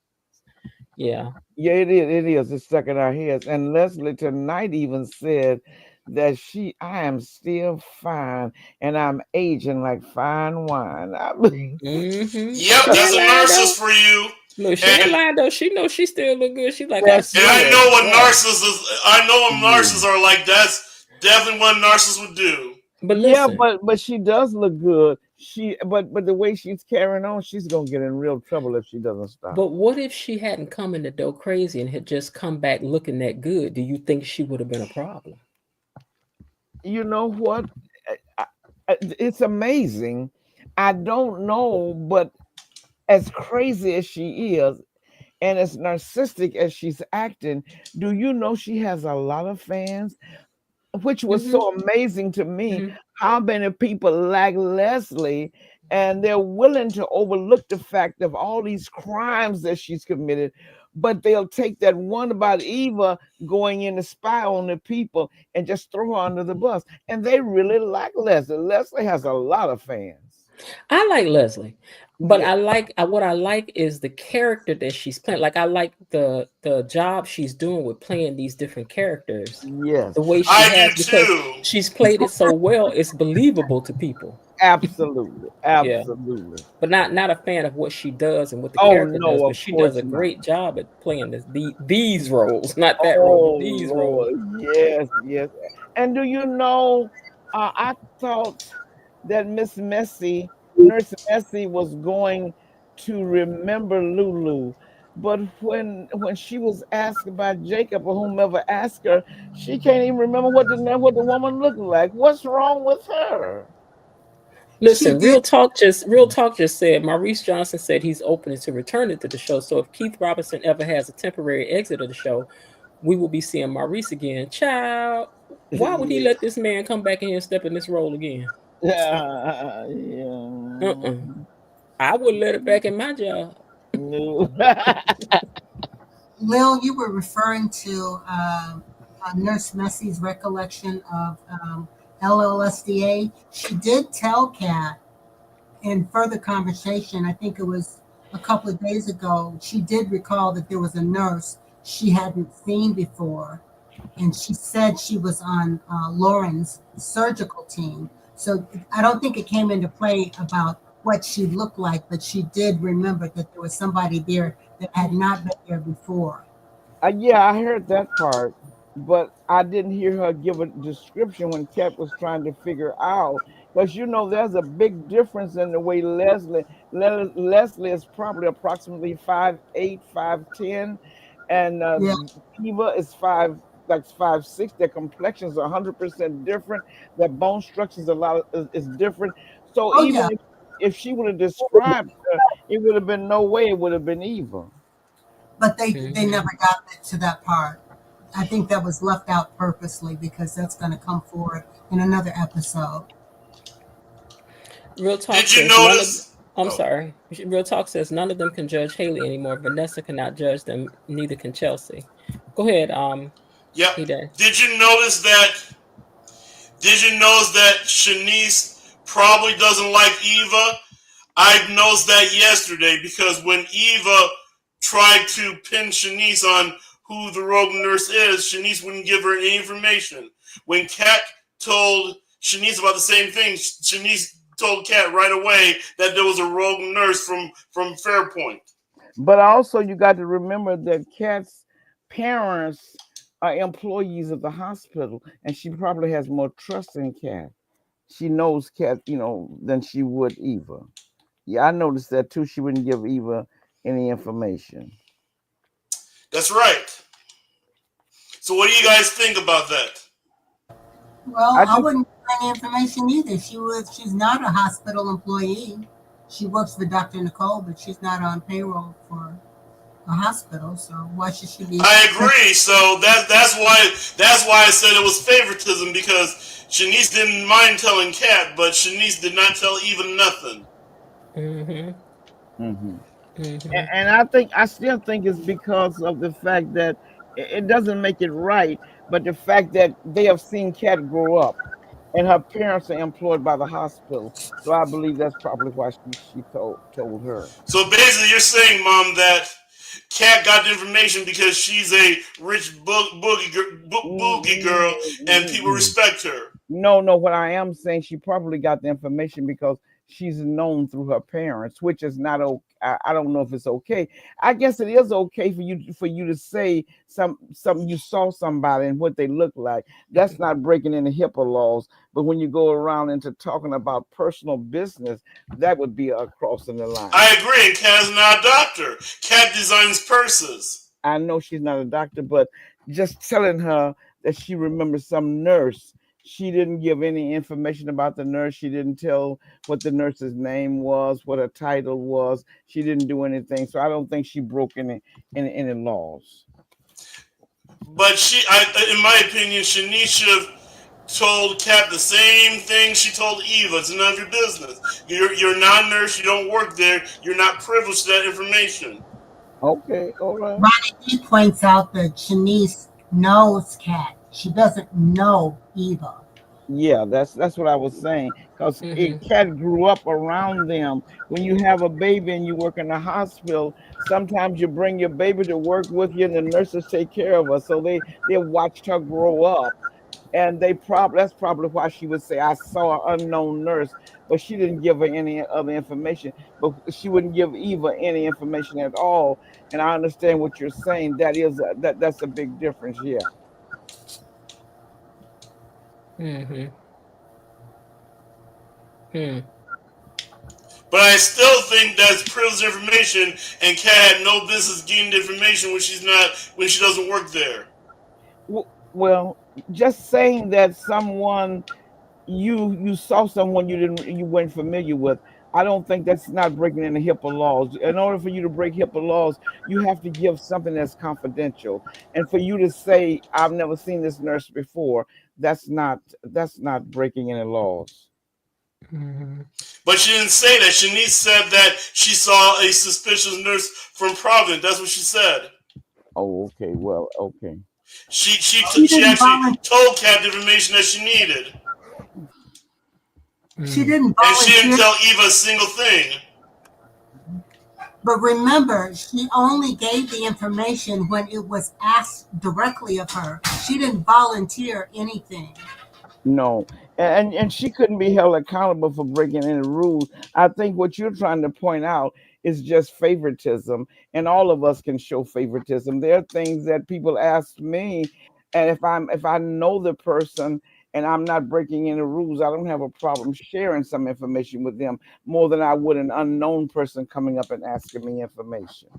Yeah. Yeah, it is. It's stuck in our heads. And Leslie tonight even said that I am still fine, and I'm aging like fine wine. I mean, Yep, that's a narcissist for you. Look, she ain't lying though. She knows she still look good. She like, and I know what narcissists are like. That's definitely what narcissists would do. But yeah, but she does look good. But the way she's carrying on, she's gonna get in real trouble if she doesn't stop. But what if she hadn't come in the door crazy and had just come back looking that good? Do you think she would have been a problem? You know what? It's amazing. I don't know, but as crazy as she is, and as narcissistic as she's acting, do you know she has a lot of fans? Which was so amazing to me. How many people like Leslie, and they're willing to overlook the fact of all these crimes that she's committed, but they'll take that one about Eva going in to spy on the people and just throw her under the bus. And they really like Leslie. Leslie has a lot of fans. I like Leslie, but I like what I like is the character that she's playing. Like, I like the job she's doing with playing these different characters. Yes, the way she has, because she's played it so well, it's believable to people. Absolutely. Yeah. But not a fan of what she does and what the character does. But she does a great job at playing these roles, not that role, these roles. Yes. And do you know? I thought that Nurse Messi was going to remember Lulu, but when she was asked about Jacob or whomever asked her, she can't even remember what the woman looked like. What's wrong with her? Listen, Real Talk just said, Maurice Johnson said he's open to returning to the show. So if Keith Robinson ever has a temporary exit of the show, we will be seeing Maurice again. Child, why would he let this man come back in here and step in this role again? Yeah. I wouldn't let it back in my job. Lil, you were referring to Nurse Messi's recollection of LLSDA. She did tell Kat in further conversation, I think it was a couple of days ago, she did recall that there was a nurse she hadn't seen before, and she said she was on Lauren's surgical team. So I don't think it came into play about what she looked like, but she did remember that there was somebody there that had not been there before. Yeah, I heard that part, but I didn't hear her give a description when Kat was trying to figure out, because there's a big difference in the way Leslie is probably approximately 5'8", 5'10", and Eva is 5'6". Their complexions are 100% different. Their bone structure is different. So if she would have described her, it would have been no way it would have been Eva. But they never got to that part. I think that was left out purposely because that's going to come forward in another episode. Real Talk Did you notice? I'm sorry. Real Talk says none of them can judge Haley anymore. Vanessa cannot judge them. Neither can Chelsea. Go ahead. Yep. He does. Did you notice that? Did you notice that Shanice probably doesn't like Eva? I noticed that yesterday because when Eva tried to pin Shanice on who the rogue nurse is, Shanice wouldn't give her any information. When Kat told Shanice about the same thing, Shanice told Kat right away that there was a rogue nurse from Fairpoint. But also, you got to remember that Kat's parents are employees of the hospital, and she probably has more trust in Kat. She knows Kat, than she would Eva. Yeah, I noticed that too. She wouldn't give Eva any information. That's right. So what do you guys think about that? Well, I I just, wouldn't give any information either. She's not a hospital employee. She works for Dr. Nicole, but she's not on payroll for a hospital. So why should she be? I agree. So that's why I said it was favoritism because Shanice didn't mind telling Kat, but Shanice did not tell Eva nothing. Mm-hmm. hmm Mm-hmm. and I still think it's because of the fact that it doesn't make it right, but the fact that they have seen Kat grow up, and her parents are employed by the hospital. So I believe that's probably why she told her. So basically, you're saying, Mom, that Kat got the information because she's a rich boogie girl, and people Mm-mm. respect her. No, no. What I am saying, she probably got the information because she's known through her parents, which is not okay. I don't know if it's okay. I guess it is okay for you to say some you saw somebody and what they look like. That's not breaking any HIPAA laws. But when you go around into talking about personal business, that would be a crossing the line. I agree. And Kat's not a doctor. Kat designs purses. I know she's not a doctor, but just telling her that she remembers some nurse. She didn't give any information about the nurse. She didn't tell what the nurse's name was, what her title was. She didn't do anything. So I don't think she broke any laws. But in my opinion, Shanice should have told Kat the same thing she told Eva. It's none of your business. You're not a nurse. You don't work there. You're not privileged to that information. Okay, all right. Ronnie D points out that Shanice knows Kat. She doesn't know Eva. Yeah, that's what I was saying. Because Mm-hmm. Cat grew up around them. When you have a baby and you work in a hospital, sometimes you bring your baby to work with you, and the nurses take care of her. So they watched her grow up, and that's probably why she would say, "I saw an unknown nurse," but she didn't give her any other information. But she wouldn't give Eva any information at all. And I understand what you're saying. That's a big difference. Yeah. Mm-hmm. Hmm. But I still think that's privileged information, and Kat had no business getting the information when she doesn't work there. Well, just saying that someone you saw someone you weren't familiar with. I don't think that's not breaking any HIPAA laws. In order for you to break HIPAA laws, you have to give something that's confidential. And for you to say, "I've never seen this nurse before," that's not breaking any laws. Mm-hmm. But she didn't say that. Shanice said that she saw a suspicious nurse from Providence. That's what she said. Oh, okay. Well, okay. She She didn't actually volunteer. told Kat the information that she needed, She Mm-hmm. didn't and she didn't volunteer. tell Eva a single thing. But remember, she only gave the information when it was asked directly of her. She didn't volunteer anything. No, and she couldn't be held accountable for breaking any rules. I think what you're trying to point out is just favoritism, and all of us can show favoritism. There are things that people ask me, and if I know the person and I'm not breaking any rules, I don't have a problem sharing some information with them more than I would an unknown person coming up and asking me information.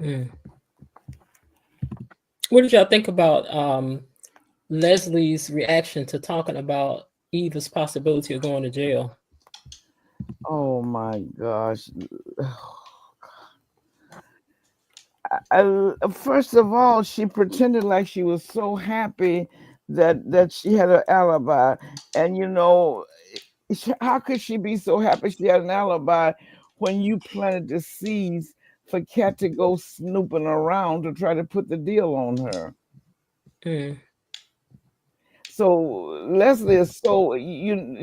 Mm. What did y'all think about Leslie's reaction to talking about Eva's possibility of going to jail? Oh my gosh. First of all, she pretended like she was so happy that she had an alibi, and how could she be so happy she had an alibi when you planted the seeds for Cat to go snooping around to try to put the deal on her? Mm. So Leslie is so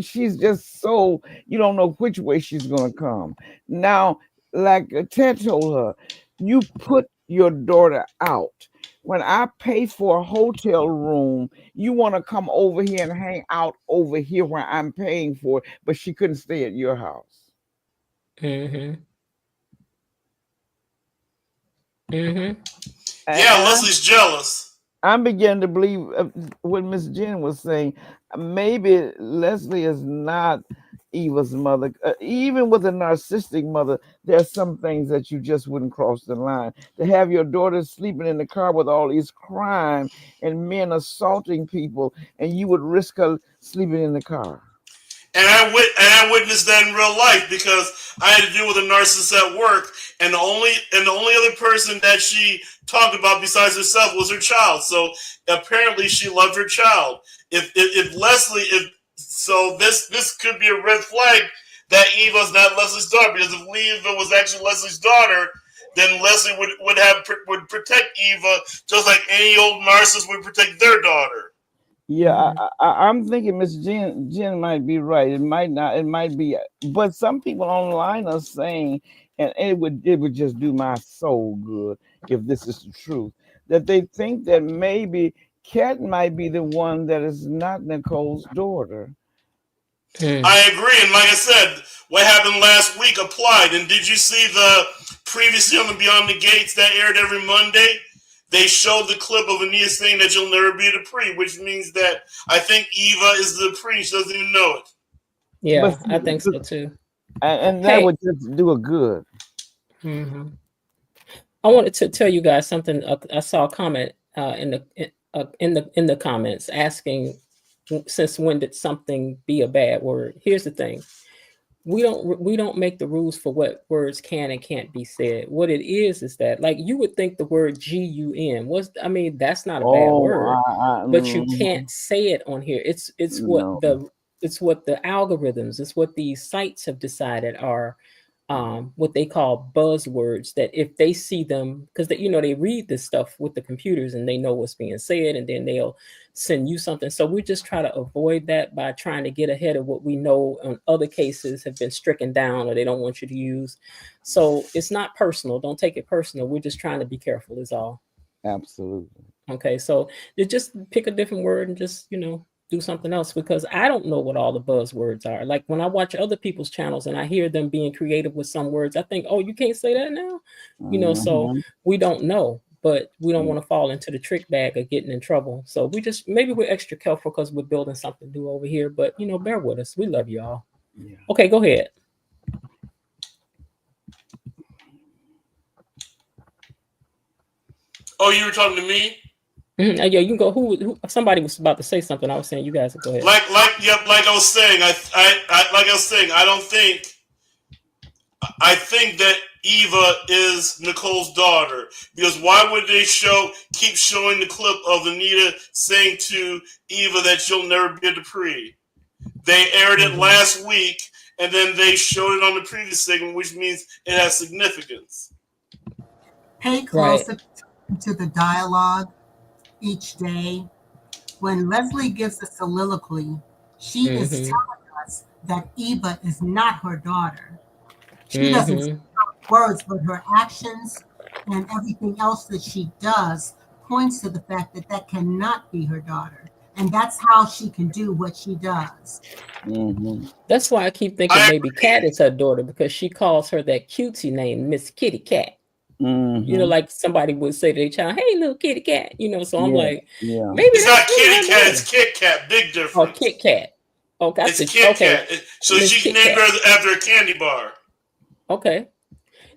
she's just so you don't know which way she's gonna come. Now, like Ted told her, you put your daughter out. When I pay for a hotel room, you want to come over here and hang out over here where I'm paying for it, but she couldn't stay at your house. Mm-hmm. Mm-hmm. Yeah, And Leslie's jealous. I'm beginning to believe what Miss Jen was saying. Maybe Leslie is not Eva's mother. Even with a narcissistic mother, there's some things that you just wouldn't cross the line. To have your daughter sleeping in the car with all these crime and men assaulting people, and you would risk her sleeping in the car. And I witnessed that in real life because I had to deal with a narcissist at work, and the only other person that she talked about besides herself was her child. So apparently she loved her child. If Leslie if so this could be a red flag that Eva's not Leslie's daughter, because if Eva was actually Leslie's daughter, then Leslie would protect Eva just like any old narcissist would protect their daughter. Yeah, Mm-hmm. I'm thinking Miss Jen might be right. It might not. It might be, but some people online are saying, and it would just do my soul good if this is the truth, that they think that maybe Kat might be the one that is not Nicole's daughter. Mm. I agree, and like I said, what happened last week applied. And did you see the previously on the Beyond the Gates that aired every Monday? They showed the clip of Anita saying that you'll never be a Dupree, which means that I think Eva is the Dupree. She doesn't even know it. But Yeah, I see, think so too. and that Hey, would just do a good. hmm I wanted to tell you guys something. I saw a comment in the comments asking, since when did something be a bad word? Here's the thing: we don't make the rules for what words can and can't be said. What it is that, like, you would think the word gun was, I mean, that's not a bad Oh, word, but you mhm, can't say it on here. no, It's what the algorithms, it's what these sites have decided are what they call buzzwords, that if they see them, because they read this stuff with the computers and they know what's being said, and then they'll send you something. So we just try to avoid that by trying to get ahead of what we know on other cases have been stricken down or they don't want you to use. So it's not personal. Don't take it personal. We're just trying to be careful is all. absolutely. Okay, so you just pick a different word and just, do something else, because I don't know what all the buzzwords are. Like when I watch other people's channels and I hear them being creative with some words, I think, oh, you can't say that now. So Mhm. we don't know, but we don't want to fall into the trick bag of getting in trouble. So maybe we're extra careful because we're building something new over here, but bear with us. We love y'all. Yeah. Okay, go ahead. Oh, you were talking to me? Yeah, you can go. Who? Somebody was about to say something. I was saying you guys go ahead. Yep, like I was saying, like I was saying, I think that Eva is Nicole's daughter, because why would they keep showing the clip of Anita saying to Eva that she'll never be a Dupree? They aired it Mhm. last week, and then they showed it on the previous segment, which means it has significance. Pay Right. close attention to the dialogue each day. When Leslie gives a soliloquy, she is Mm-hmm. telling us that Eva is not her daughter. She doesn't say Mm-hmm. words, but her actions and everything else that she does points to the fact that that cannot be her daughter. And that's how she can do what she does. Mhm. That's why I keep thinking I maybe Cat is her daughter, because she calls her that cutesy name, Miss Kitty Cat. Mhm. Like somebody would say to their child, "Hey, little kitty cat." So I'm Yeah. like, Yeah. maybe It's that's not really Kitty her Cat, daughter. it's Kit Kat. Big Or difference. Kit Kat. Okay, I It's said, Kit okay, Kat. So Miss she can Kit name Kat. her after a candy bar. Okay.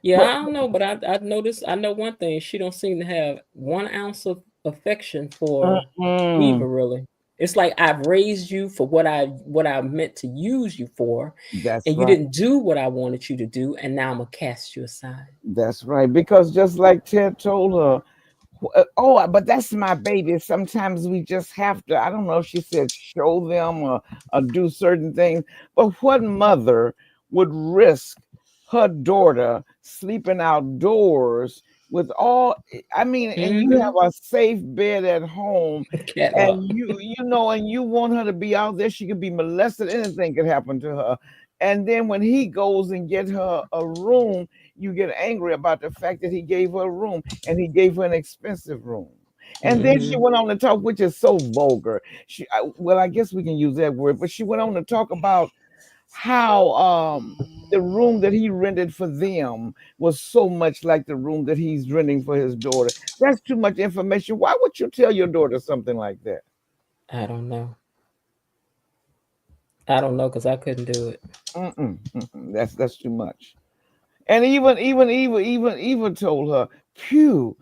Yeah, But I don't know, but I noticed. I know one thing. She don't seem to have 1 ounce of affection for Eva. mm, Really, it's like I've raised you for what I meant to use you for, that's and you right. didn't do what I wanted you to do, and now I'm gonna cast you aside. That's right. Because just like Ted told her, oh, but that's my baby. Sometimes we just have to, I don't know if she said show them or do certain things. But what mother would risk her daughter sleeping outdoors with all, I mean, and you have a safe bed at home, Cat up. and you know, and you want her to be out there, she could be molested, anything could happen to her. And then when he goes and get her a room, you get angry about the fact that he gave her a room, and he gave her an expensive room. And then she went on to talk, which is so vulgar. Well, I guess we can use that word, but she went on to talk about how the room that he rented for them was so much like the room that he's renting for his daughter. That's too much information. Why would you tell your daughter something like that? I don't know. I don't know because I couldn't do it. That's too much. And even told her, "Phew,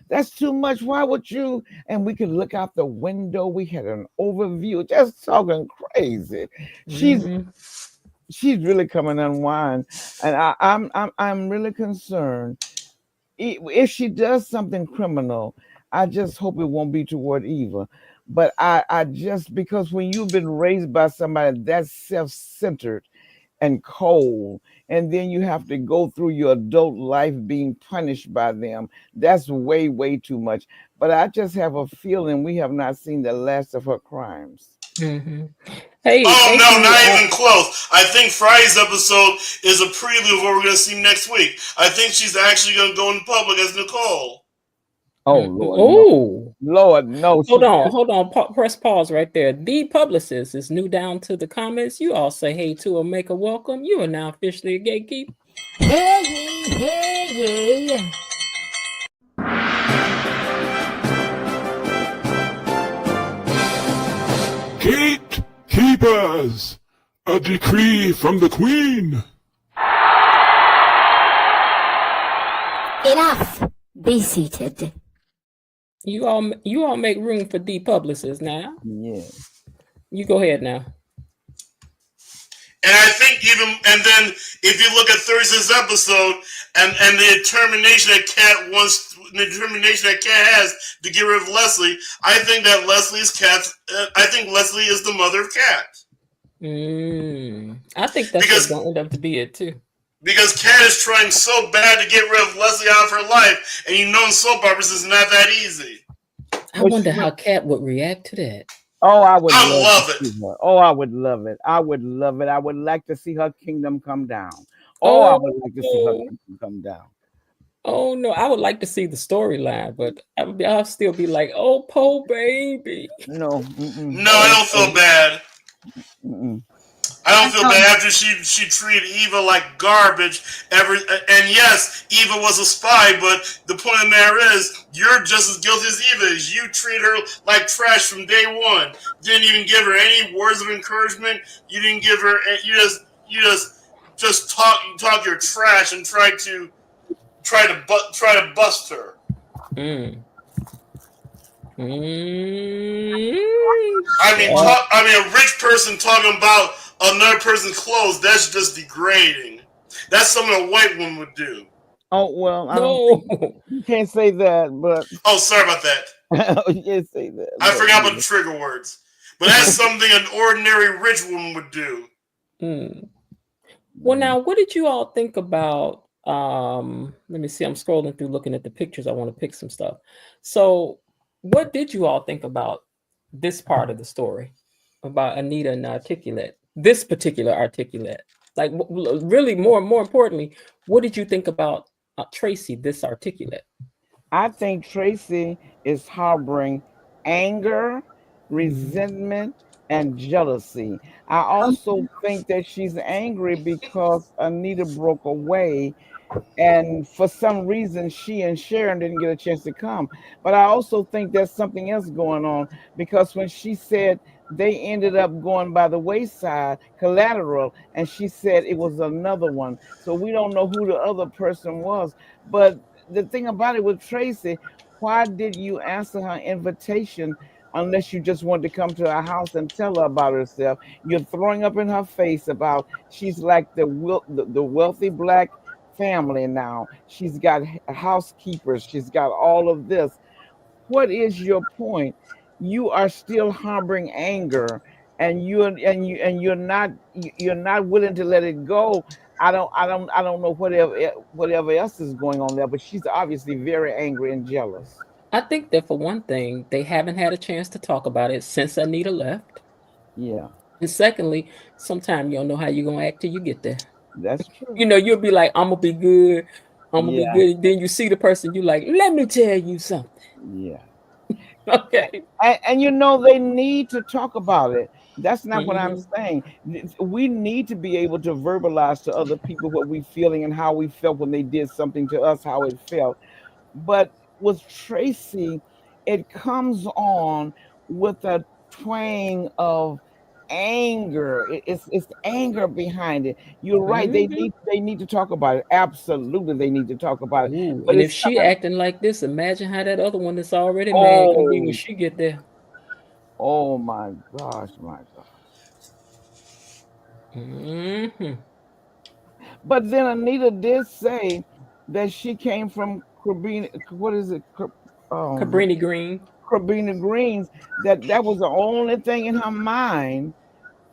that's too much. Why would you?" And we could look out the window. We had an overview, just talking crazy. She's she's really coming unwind, and I'm really concerned. If she does something criminal, I just hope it won't be toward Eva. But I just, because when you've been raised by somebody that's self-centered and cold, and then you have to go through your adult life being punished by them, that's way too much. But I just have a feeling we have not seen the last of her crimes. Hey, Oh thank no, you. not even close. I think Friday's episode is a prelude of what we're going to see next week. I think she's actually going to go in public as Nicole. Oh Lord, no. Oh, Lord, no. hold on. Press pause right there. The publicist is new down to the comments. You all say hey to her, make her welcome. You are now officially a gatekeeper. Hey ye, hey ye. Gatekeepers, a decree from the Queen. Enough. Be seated. You all make room for the publicist now. Yeah. You go ahead now. And I think and then if you look at Thursday's episode and the determination that Kat has to get rid of Leslie, I think that Leslie is the mother of Kat. I think that's what's going to end up to be it too. Because Kat is trying so bad to get rid of Leslie out of her life, and you know in soap operas it's not that easy. I wonder how Kat would react to that. Oh, I would love it. Oh, I would love it. I would love it. I would like to see her kingdom come down. I would like to see her kingdom come down. Oh no, I would like to see the storyline, but I'll still be like, "Oh, po baby." No, no, I don't feel bad. I don't feel bad after she treated Eva like garbage. And yes, Eva was a spy, but the point of the matter is, you're just as guilty as Eva is. You treat her like trash from day one. Didn't even give her any words of encouragement. You didn't give her. You just talk your trash and try to bust her. I mean, a rich person talking about another person's clothes, that's just degrading. That's something a white woman would do. Oh, well, you can't say that, but... Oh, sorry about that. You can't say that. I forgot about the trigger words. But that's something an ordinary rich woman would do. Well, now, what did you all think about... let me see, I'm scrolling through looking at the pictures. I want to pick some stuff. So, what did you all think about this part of the story? About Anita and Articulate? This particular Articulate? Like, really, more importantly, what did you think about Tracy, this Articulate? I think Tracy is harboring anger, resentment, and jealousy. I also think that she's angry because Anita broke away, and for some reason she and Sharon didn't get a chance to come. But I also think there's something else going on, because when she said they ended up going by the wayside, Collateral, and she said it was another one. So we don't know who the other person was. But the thing about it with Tracy, why did you answer her invitation unless you just wanted to come to her house and tell her about herself? You're throwing up in her face about she's like the wealthy Black family now. She's got housekeepers. She's got all of this. What is your point? You are still harboring anger, and you're not willing to let it go. I don't know whatever else is going on there, but she's obviously very angry and jealous. I think that for one thing, they haven't had a chance to talk about it since Anita left. Yeah, And secondly, sometimes you don't know how you're gonna act till you get there. that's true. You know, you'll be like, I'm gonna be good, I'm gonna be Yeah, good. Then you see the person, you like, let me tell you something. yeah. Okay. And you know they need to talk about it. That's not what I'm Hmm. saying. We need to be able to verbalize to other people what we feeling and how we felt when they did something to us, how it felt. But with Tracy, it comes on with a twang of anger. It's anger behind it. You're right. Hmm. They need to talk about it. Absolutely, they need to talk about it. Ooh, But and if it's she coming. acting like this, imagine how that other one that's already mad gonna be when Oh, she get there. oh my gosh, my gosh. Hmm. But then Anita did say that she came from Cabrini. What is it? Um, Cabrini Green. Cabrini Greens. That was the only thing in her mind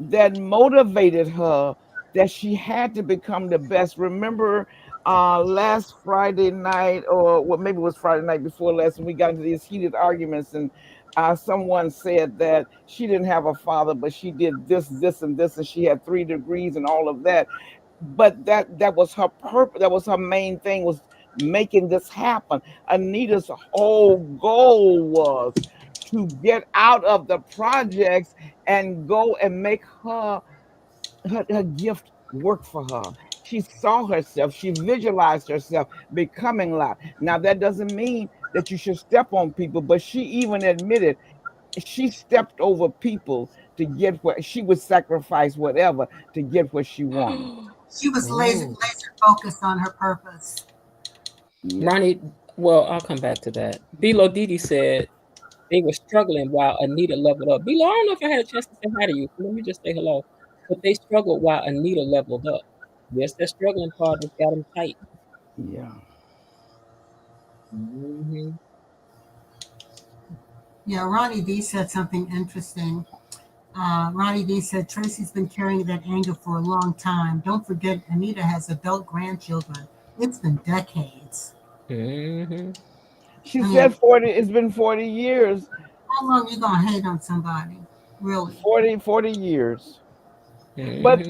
that motivated her, that she had to become the best. Remember last Friday night, or what, maybe it was Friday night before last, when we got into these heated arguments, and someone said that she didn't have a father, but she did this and this, and she had 3 degrees and all of that. But that was her purpose. That was her main thing, was making this happen. Anita's whole goal was to get out of the projects and go and make her gift work for her. She saw herself, she visualized herself becoming loud. Now that doesn't mean that you should step on people, but she even admitted she stepped over people to get what she would sacrifice, whatever, to get what she wanted. She was Oh, laser focused on her purpose. Yeah, Ronnie. Well, I'll come back to that. Bilo Didi said they were struggling while Anita leveled up. Bilo, I don't know if I had a chance to say hi to you, so let me just say hello. But they struggled while Anita leveled up. Yes, that struggling part has got them tight. yeah. Hmm. Yeah, Ronnie D said something interesting. Ronnie D said Tracy's been carrying that anger for a long time. Don't forget, Anita has adult grandchildren. It's been decades. Hmm. She I said mean, 40, it's been 40 years. how long you gonna hate on somebody? Really? 40 years. Hmm. But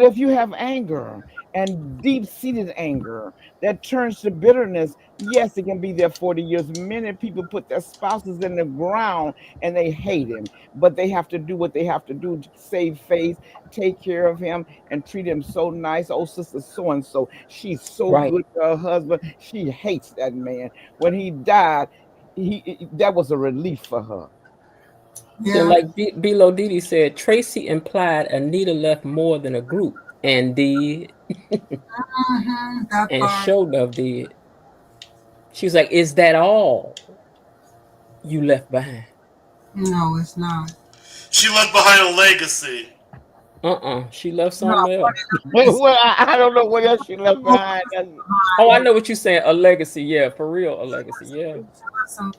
if you have anger and deep-seated anger that turns to bitterness, yes, it can be there 40 years. Many people put their spouses in the ground and they hate him, but they have to do what they have to do to save face, take care of him, and treat him so nice. Oh, sister so and so, she's so Right. good to her husband. She hates that man. When he died, that was a relief for her. And Yeah. like Bilo Didi said, Tracy implied Anita left more than a group, and did, That and part. Show Love did. She was like, "Is that all you left behind?" No, it's not. She left behind a legacy. She left No, something else. Well, I don't know what else she left behind. Oh, I know what you're saying. A legacy, yeah, for real, a legacy, yeah.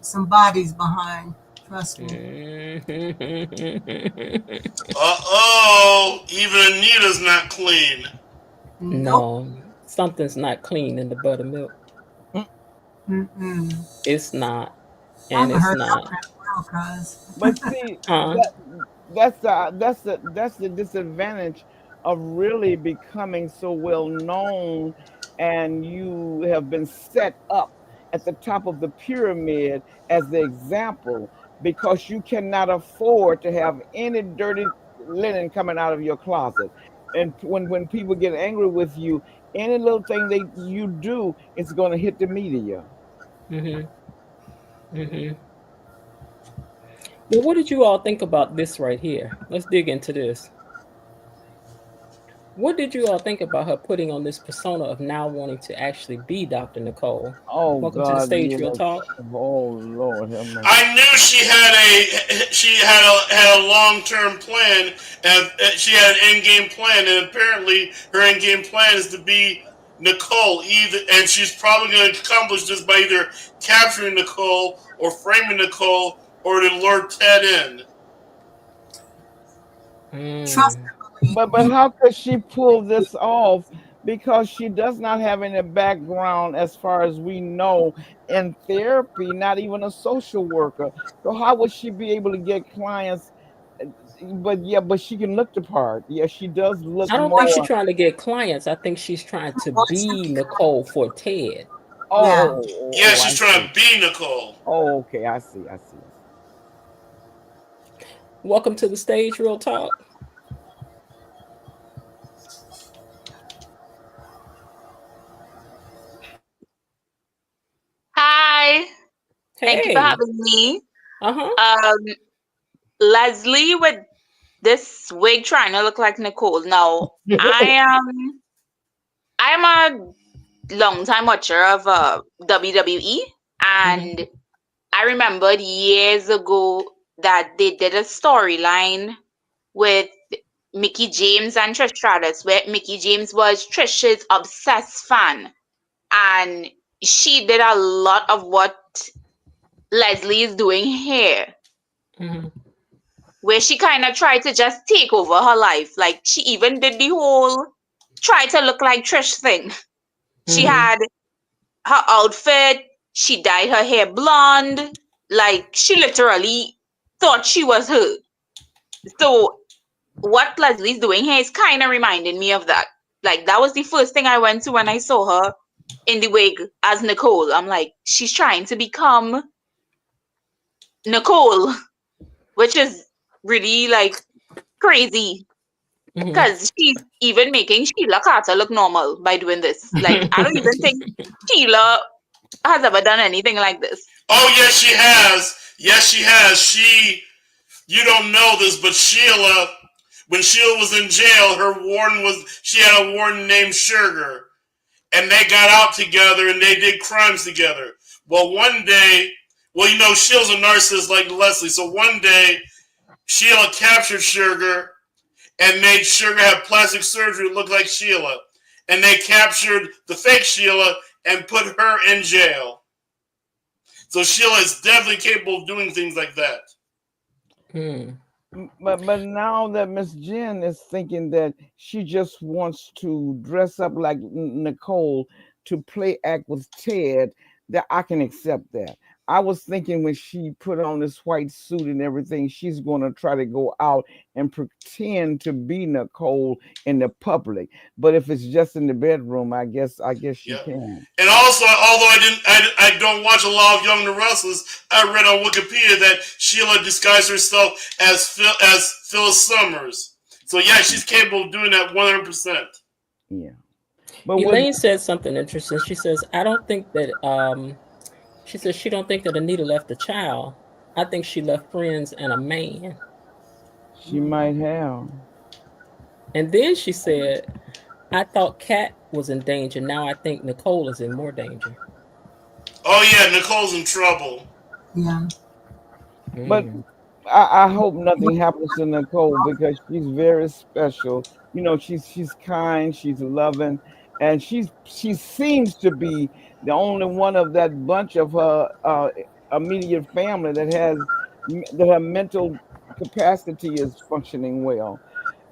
some bodies behind. Trust me. Even Anita's not clean. Nope. No, something's not clean in the buttermilk. Mm-mm. It's not, I'm and gonna it's hurt not. something as well, cause But see, Huh? that's the disadvantage of really becoming so well known, and you have been set up at the top of the pyramid as the example, because you cannot afford to have any dirty linen coming out of your closet. And when people get angry with you, any little thing you do is going to hit the media. Mm-hmm. Mm-hmm. Well, what did you all think about this right here? Let's dig into this. What did you all think about her putting on this persona of now wanting to actually be Dr. Nicole? Oh Welcome to the God, stage, Real yes. Talk. Oh Lord, have mercy. I knew she had a long term plan, and she had an end game plan, and apparently her end game plan is to be Nicole. And she's probably going to accomplish this by either capturing Nicole or framing Nicole or to lure Ted in. trust Mm. and believe But how could she pull this off because she does not have any background as far as we know in therapy, not even a social worker. So how would she be able to get clients? Uh, But yeah, but she can look the part. Yeah, she does look I don't think she's more. trying to get clients. I think she's trying to be Nicole for Ted. Yeah. Yeah, I she's trying see. to be Nicole. Oh, okay, I see. Welcome to the stage, Real Talk. Hi, thank you for Hey. having me. Uh-huh. Um, Leslie with this wig trying to look like Nicole. Now, I am a long time watcher of WWE, Mhm. and I remembered years ago that they did a storyline with Mickey James and Trish Stratus, where Mickey James was Trish's obsessed fan, and she did a lot of what Leslie is doing here, Mhm. where she kind of tried to just take over her life. Like she even did the whole try to look like Trish thing. She Mhm. had her outfit, she dyed her hair blonde, like she literally thought she was her. So what Leslie's doing here is kind of reminding me of that. Like that was the first thing I went to when I saw her in the wig as Nicole. I'm like, she's trying to become Nicole, which is really like crazy Mhm. because she's even making Sheila Carter look normal by doing this. Like, I don't even think Sheila has ever done anything like this. Oh yes, she has. Yes, she has. You don't know this, but Sheila, when Sheila was in jail, she had a warden named Sugar, and they got out together and they did crimes together. Well, one day, Sheila's a narcissist like Leslie, so one day Sheila captured Sugar and made Sugar have plastic surgery to look like Sheila, and they captured the fake Sheila and put her in jail. So Sheila is definitely capable of doing things like that. Hmm. But now that Miss Jen is thinking that she just wants to dress up like Nicole to play act with Ted, that I can accept that. I was thinking when she put on this white suit and everything, she's going to try to go out and pretend to be Nicole in the public. But if it's just in the bedroom, I guess she Yeah. can. And also, although I don't watch a lot of Young and the Restless, I read on Wikipedia that Sheila disguised herself as Phyllis Summers. So yeah, she's capable of doing that 100%. Yeah. But what Elaine said something interesting. She says, I don't think that she says she don't think that Anita left a child. I think she left friends and a man. she might have. And then she said, I thought Kat was in danger. Now I think Nicole is in more danger. Oh yeah, Nicole's in trouble. Yeah. But Mm. I hope nothing happens to Nicole because she's very special. She's kind, she's loving, and she seems to be the only one of that bunch of her immediate family that her mental capacity is functioning well.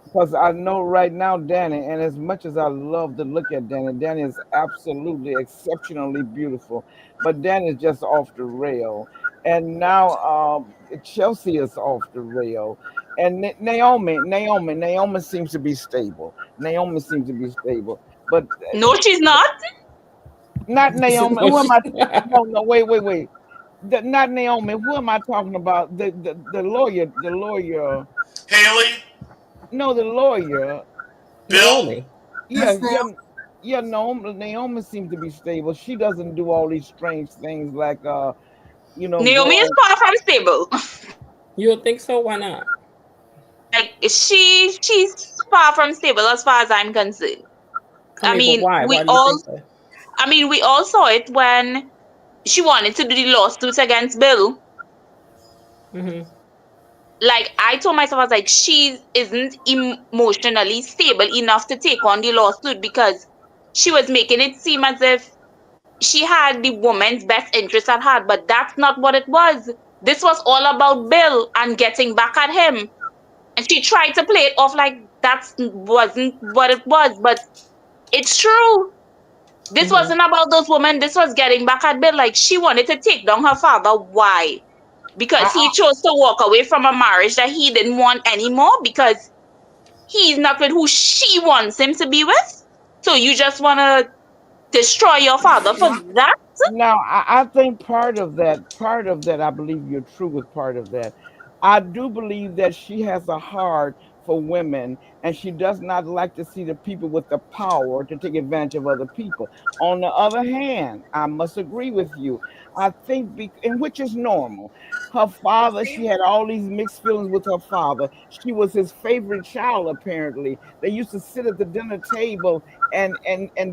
Because I know right now, Danny, and as much as I love to look at Danny, Danny is absolutely exceptionally beautiful. But Danny is just off the rail. And now Chelsea is off the rail. And Naomi seems to be stable. Naomi seems to be stable. But No, she's not. not She said, Naomi. no, Who am she- I? No, no, wait. Not Naomi. Who am I talking about? The lawyer. The lawyer. Haley, No, the lawyer. Bill. Naomi. Yeah, Yes, ma'am. yeah, yeah. Naomi seems to be stable. She doesn't do all these strange things like go Naomi is on. far from stable. You don't think so? Why not? Like she's far from stable as far as I'm concerned. I mean, but why? Why do you think so? We all saw it when she wanted to do the lawsuits against Bill. Mm-hmm. Like I told myself, I was like, she isn't emotionally stable enough to take on the lawsuit because she was making it seem as if she had the woman's best interest at heart, but that's not what it was. This was all about Bill and getting back at him. And she tried to play it off like that wasn't what it was. But It's true. This wasn't about those women. This was getting back at Bill. Like, she wanted to take down her father. Why? Because he chose to walk away from a marriage that he didn't want anymore because he's not with who she wants him to be with. So you just want to destroy your father for that? Now, I think part of that, I believe you're true with part of that. I do believe that she has a heart for women and she does not like to see the people with the power to take advantage of other people. On the other hand, I must agree with you. I think, and which is normal. Her father, she had all these mixed feelings with her father. She was his favorite child, apparently. They used to sit at the dinner table and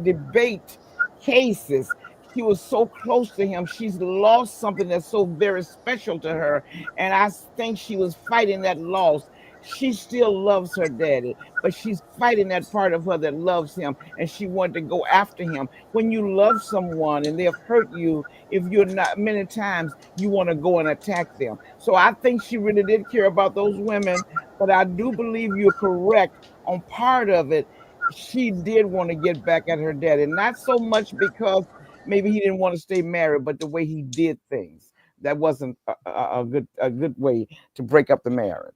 debate cases. She was so close to him. She's lost something that's so very special to her. And I think she was fighting that loss. She still loves her daddy, but she's fighting that part of her that loves him. And she wanted to go after him. When you love someone and they have hurt you, if you're not, many times you want to go and attack them. So I think she really did care about those women. But I do believe you're correct on part of it. She did want to get back at her daddy, not so much because maybe he didn't want to stay married, but the way he did things, that wasn't a good way to break up the marriage.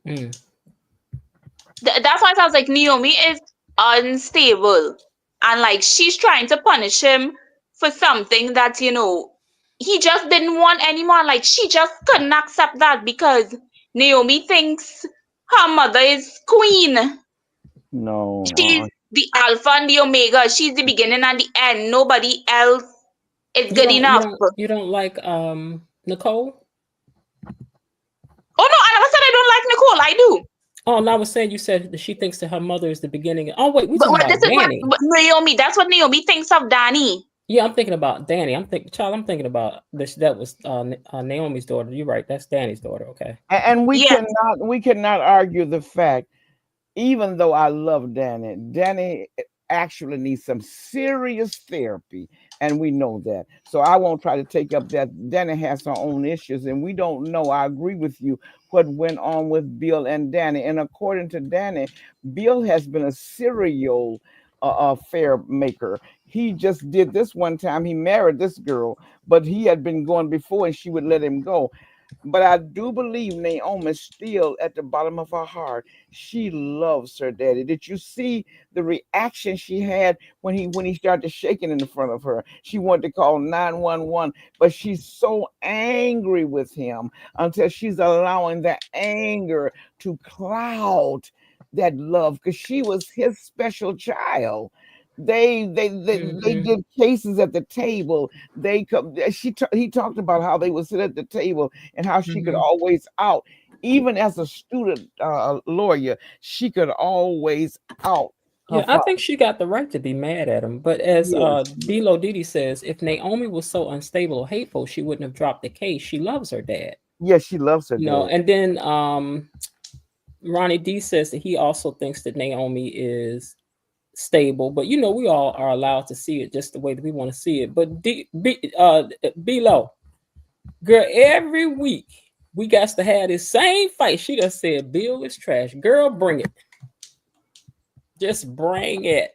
That's why I was like, Naomi is unstable. And like, she's trying to punish him for something that, he just didn't want anymore. Like, she just couldn't accept that because Naomi thinks her mother is queen. No, She's the alpha and the omega. She's the beginning and the end. Nobody else is You good don't you enough. don't you don't like Nicole? Oh no, I never said I don't like Nicole. I do. Oh, and I was saying you said that she thinks that her mother is the beginning. Oh wait, we But talking what about this is what Danny. but Naomi, that's what Naomi thinks of Danny. Yeah, I'm thinking about Danny. I'm thinking about this. That was Naomi's daughter. You're right. That's Danny's daughter. Okay. and Yes. we cannot argue the fact, even though I love Danny, Danny actually needs some serious therapy, and we know that. So I won't try to take up that. Danny has her own issues, and we don't know. I agree with you what went on with Bill and Danny. And according to Danny, Bill has been a serial affair maker. He just did this one time. He married this girl, but he had been going before, and she would let him go. But I do believe Naomi still at the bottom of her heart. She loves her daddy. Did you see the reaction she had when he started shaking in front of her? She wanted to call 911, but she's so angry with him until she's allowing that anger to cloud that love because she was his special child. They did cases at the table. He talked about how they would sit at the table and how she could always out, even as a student lawyer, she could always out her Yeah, I father. think she got the right to be mad at him. But as Yes, D'Lo Didi says, if Naomi was so unstable or hateful, she wouldn't have dropped the case. She loves her dad. yes, she loves her dad. And then Ronnie D says that he also thinks that Naomi is stable, but we all are allowed to see it just the way that we want to see it. But below, girl, every week we got to have this same fight. She just said Bill is trash. Girl, bring it. Just bring it.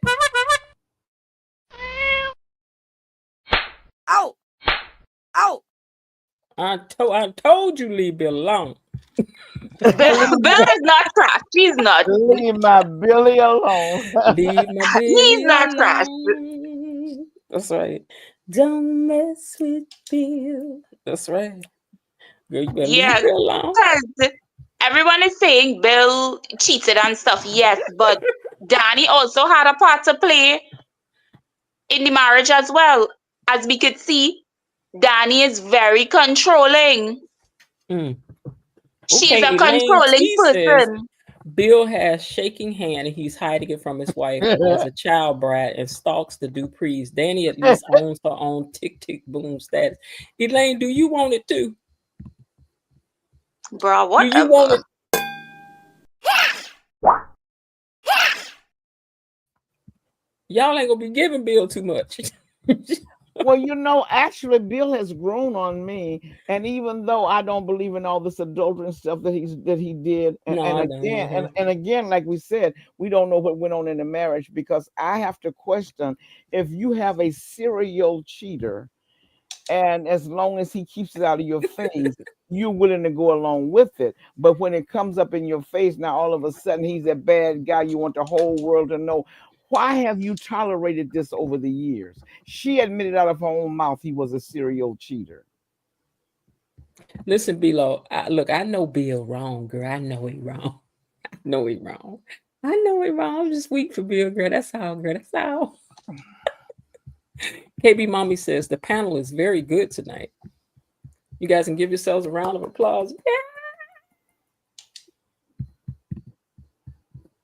Out. Out. I told you leave Bill alone. Bill is not trash. She's not. Leave my Billy alone. Leave my Billy He's not trash. alone. That's right. Don't mess with Bill. That's right. Girl, you better Yeah, leave Bill alone. because everyone is saying Bill cheated and stuff. Yes, but Danny also had a part to play in the marriage as well. As we could see, Danny is very controlling. Mm. She's a Okay, Elaine controlling T says person. Bill has shaking hand and he's hiding it from his wife as a child brat and stalks the Duprees. Danny at least owns her own tick tick boom status. Elaine, do you want it too? Bro, Do you want whatever. it? Y'all ain't gonna be giving Bill too much. Well, actually, Bill has grown on me, and even though I don't believe in all this adultery and stuff that he did, and, No, and I again, don't. and again, like we said, we don't know what went on in the marriage because I have to question if you have a serial cheater, and as long as he keeps it out of your face, you're willing to go along with it. But when it comes up in your face, now all of a sudden he's a bad guy. You want the whole world to know. Why have you tolerated this over the years? She admitted out of her own mouth he was a serial cheater. Listen, Bilo, look, I know Bill wrong, girl. I know he wrong. I know he wrong. I know he wrong. I'm just weak for Bill, girl. That's all, girl. That's all. KB Mommy says the panel is very good tonight. You guys can give yourselves a round of applause. Yeah.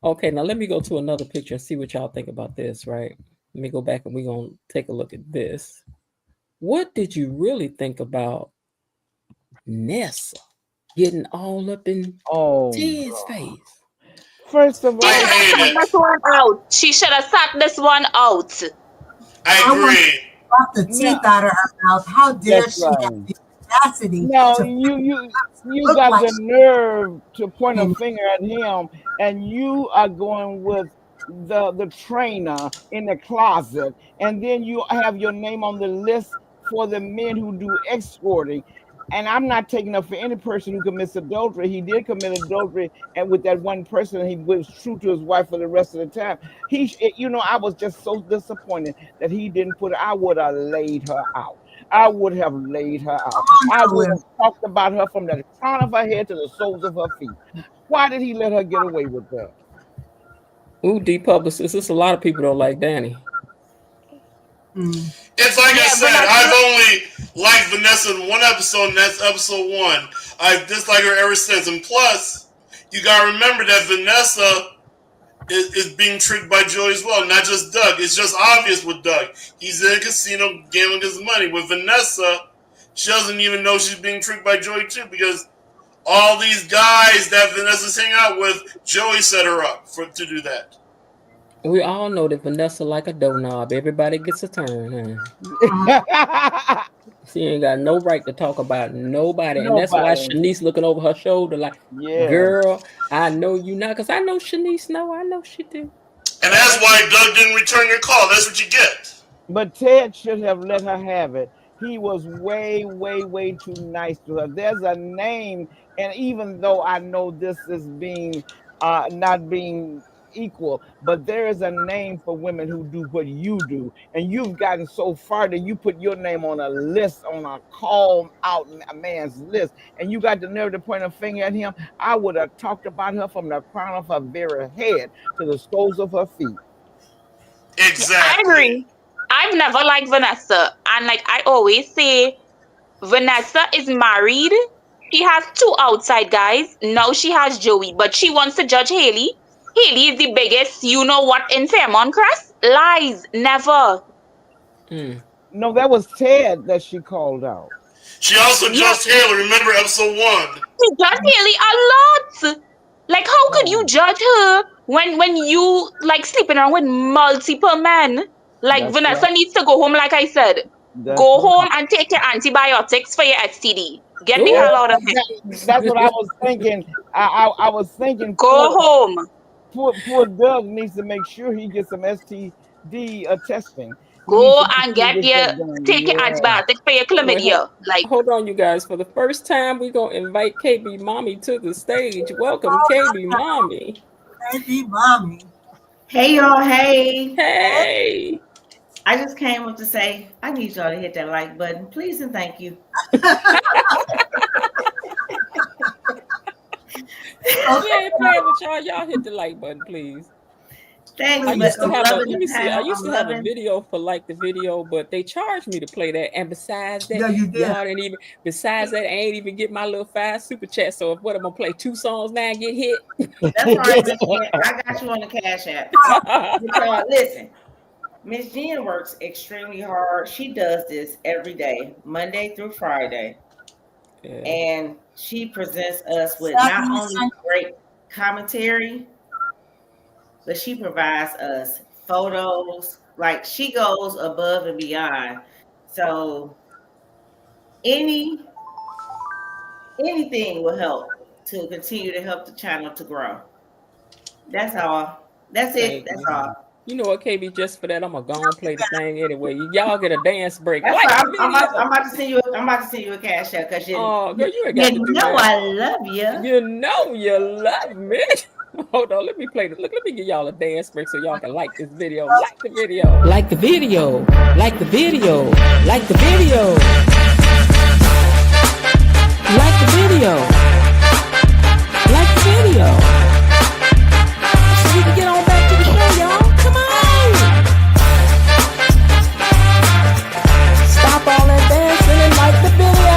Okay, now let me go to another picture and see what y'all think about this, right? Let me go back and we're going to take a look at this. What did you really think about Nessa getting all up in Ted's face? First of all, She should have sat this one out. She should have sat this one out. I agree. Knock the teeth out of her mouth. How dare That's she have right. the audacity No, to you look got like the nerve to point a Mhm. finger at him, and you are going with the trainer in the closet, and then you have your name on the list for the men who do escorting. And I'm not taking up for any person who commits adultery. He did commit adultery, and with that one person, he was true to his wife for the rest of the time. I was just so disappointed that he didn't put. I would have laid her out. I would have laid her out. I would have talked about her from the crown of her head to the soles of her feet. Why did he let her get away with that? Ooh, depublicist. There's a lot of people don't like Danny. It's like I said, I've only liked Vanessa in one episode, and that's episode 1. I've disliked her ever since. And plus, you gotta remember that Vanessa is being tricked by Joey as well, not just Doug. It's just obvious with Doug. He's in a casino gambling his money. With Vanessa, she doesn't even know she's being tricked by Joey too, because all these guys that Vanessa's hanging out with, Joey set her up to do that. We all know that Vanessa like a doorknob. Everybody gets a turn. She ain't got no right to talk about nobody. And that's why Shanice looking over her shoulder like, girl, I know you not. Because I know Shanice know. I know she do. And that's why Doug didn't return your call. That's what you get. But Ted should have let her have it. He was way, way, way too nice to her. There's a name, and even though I know this is being not being equal, but there is a name for women who do what you do, and you've gotten so far that you put your name on a list, on a call out man's list, and you got the nerve to point a finger at him. I would have talked about her from the crown of her very head to the soles of her feet. Exactly. I agree. I've never liked Vanessa, and like I always say, Vanessa is married. She has 2 outside guys. Now she has Joey, but she wants to judge Haley. Haley is the biggest, you know what, in Fairmont Crest? Lies. Never. No, that was Ted that she called out. She also judged Haley. Remember episode 1? She judged Haley a lot. Like, how could you judge her when you like sleeping around with multiple men? Like, That's Vanessa right. needs to go home, like I said. That's Go right. home and take your antibiotics for your STD. Get the hell out of here. That's what I was thinking. I was thinking. Go home. Poor Doug needs to make sure he gets some STD testing. Go and take your antibiotics for your chlamydia. Hold on, you guys. For the first time, we're gonna invite KB Mommy to the stage. Welcome, KB Mommy. KB Mommy. Hey y'all, hey. Hey. I just came up to say I need y'all to hit that like button, please and thank you. Yeah, playing with y'all. Y'all hit the like button, please. Thanks. I used to have a video for like the video, but they charged me to play that. And besides that, you did. Y'all didn't even. Besides that, I ain't even get my little 5 super chat. So if what I'm gonna play 2 songs now and get hit. That's all right, I got you on the Cash App. Listen, Miss Jen works extremely hard. She does this every day, Monday through Friday. Yeah. And she presents us with not only great commentary, but she provides us photos. Like, she goes above and beyond. So anything will help to continue to help the channel to grow. That's all. That's it. Thank That's you. all. You know what, KB? Just for that, I'm gonna go and play the thing anyway. Y'all get a dance break. That's Like why the video. I'm about to send you. I'm about to send you a cash out because Oh, girl, you ain't got to do know that. I love you. You know you love me. Hold on, let me play this. Look, let me give y'all a dance break so y'all can like this video. Like the video. Like the video. Like the video. Like the video. Like the video. Like the video. So we can get on back to the show, y'all. Come on. Stop all that dancing and like the video.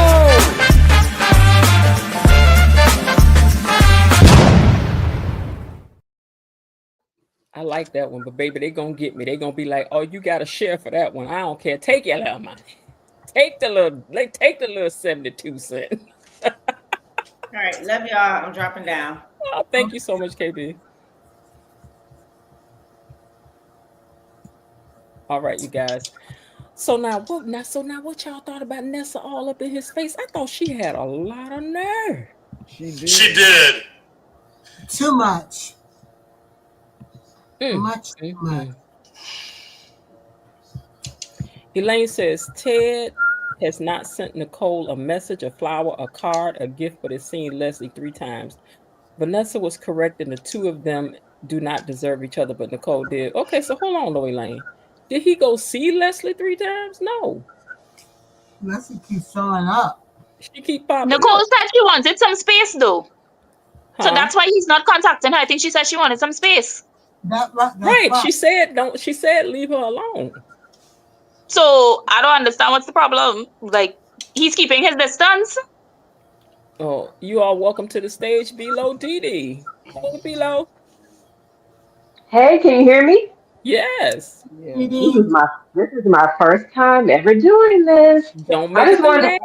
I like that one, but baby, they gonna get me. They gonna be like, "Oh, you got to share for that one." I don't care. Take your little money. Take the little 72 cents. All right, love y'all. I'm dropping down. Oh, thank you so much, KB. All right, you guys. So now what y'all thought about Nessa all up in his face? I thought she had a lot of nerve. She did. Too much. Much too much. Elaine says Ted has not sent Nicole a message, a flower, a card, a gift, but has seen Leslie 3 times. Vanessa was correct, and the two of them do not deserve each other, but Nicole did. Okay, so hold on, though, Elaine. Did he go see Leslie 3 times? No. Leslie keeps showing up. She keep popping Nicole up. said she wanted some space, though. Huh? So that's why he's not contacting her. I think she said she wanted some space. Right. She said don't. She said leave her alone. So I don't understand what's the problem. Like, he's keeping his distance. Oh, you all welcome to the stage, Below Dee. Hey, Below. Hey, can you hear me? Yes. Yeah. This is my first time ever doing this. Don't make it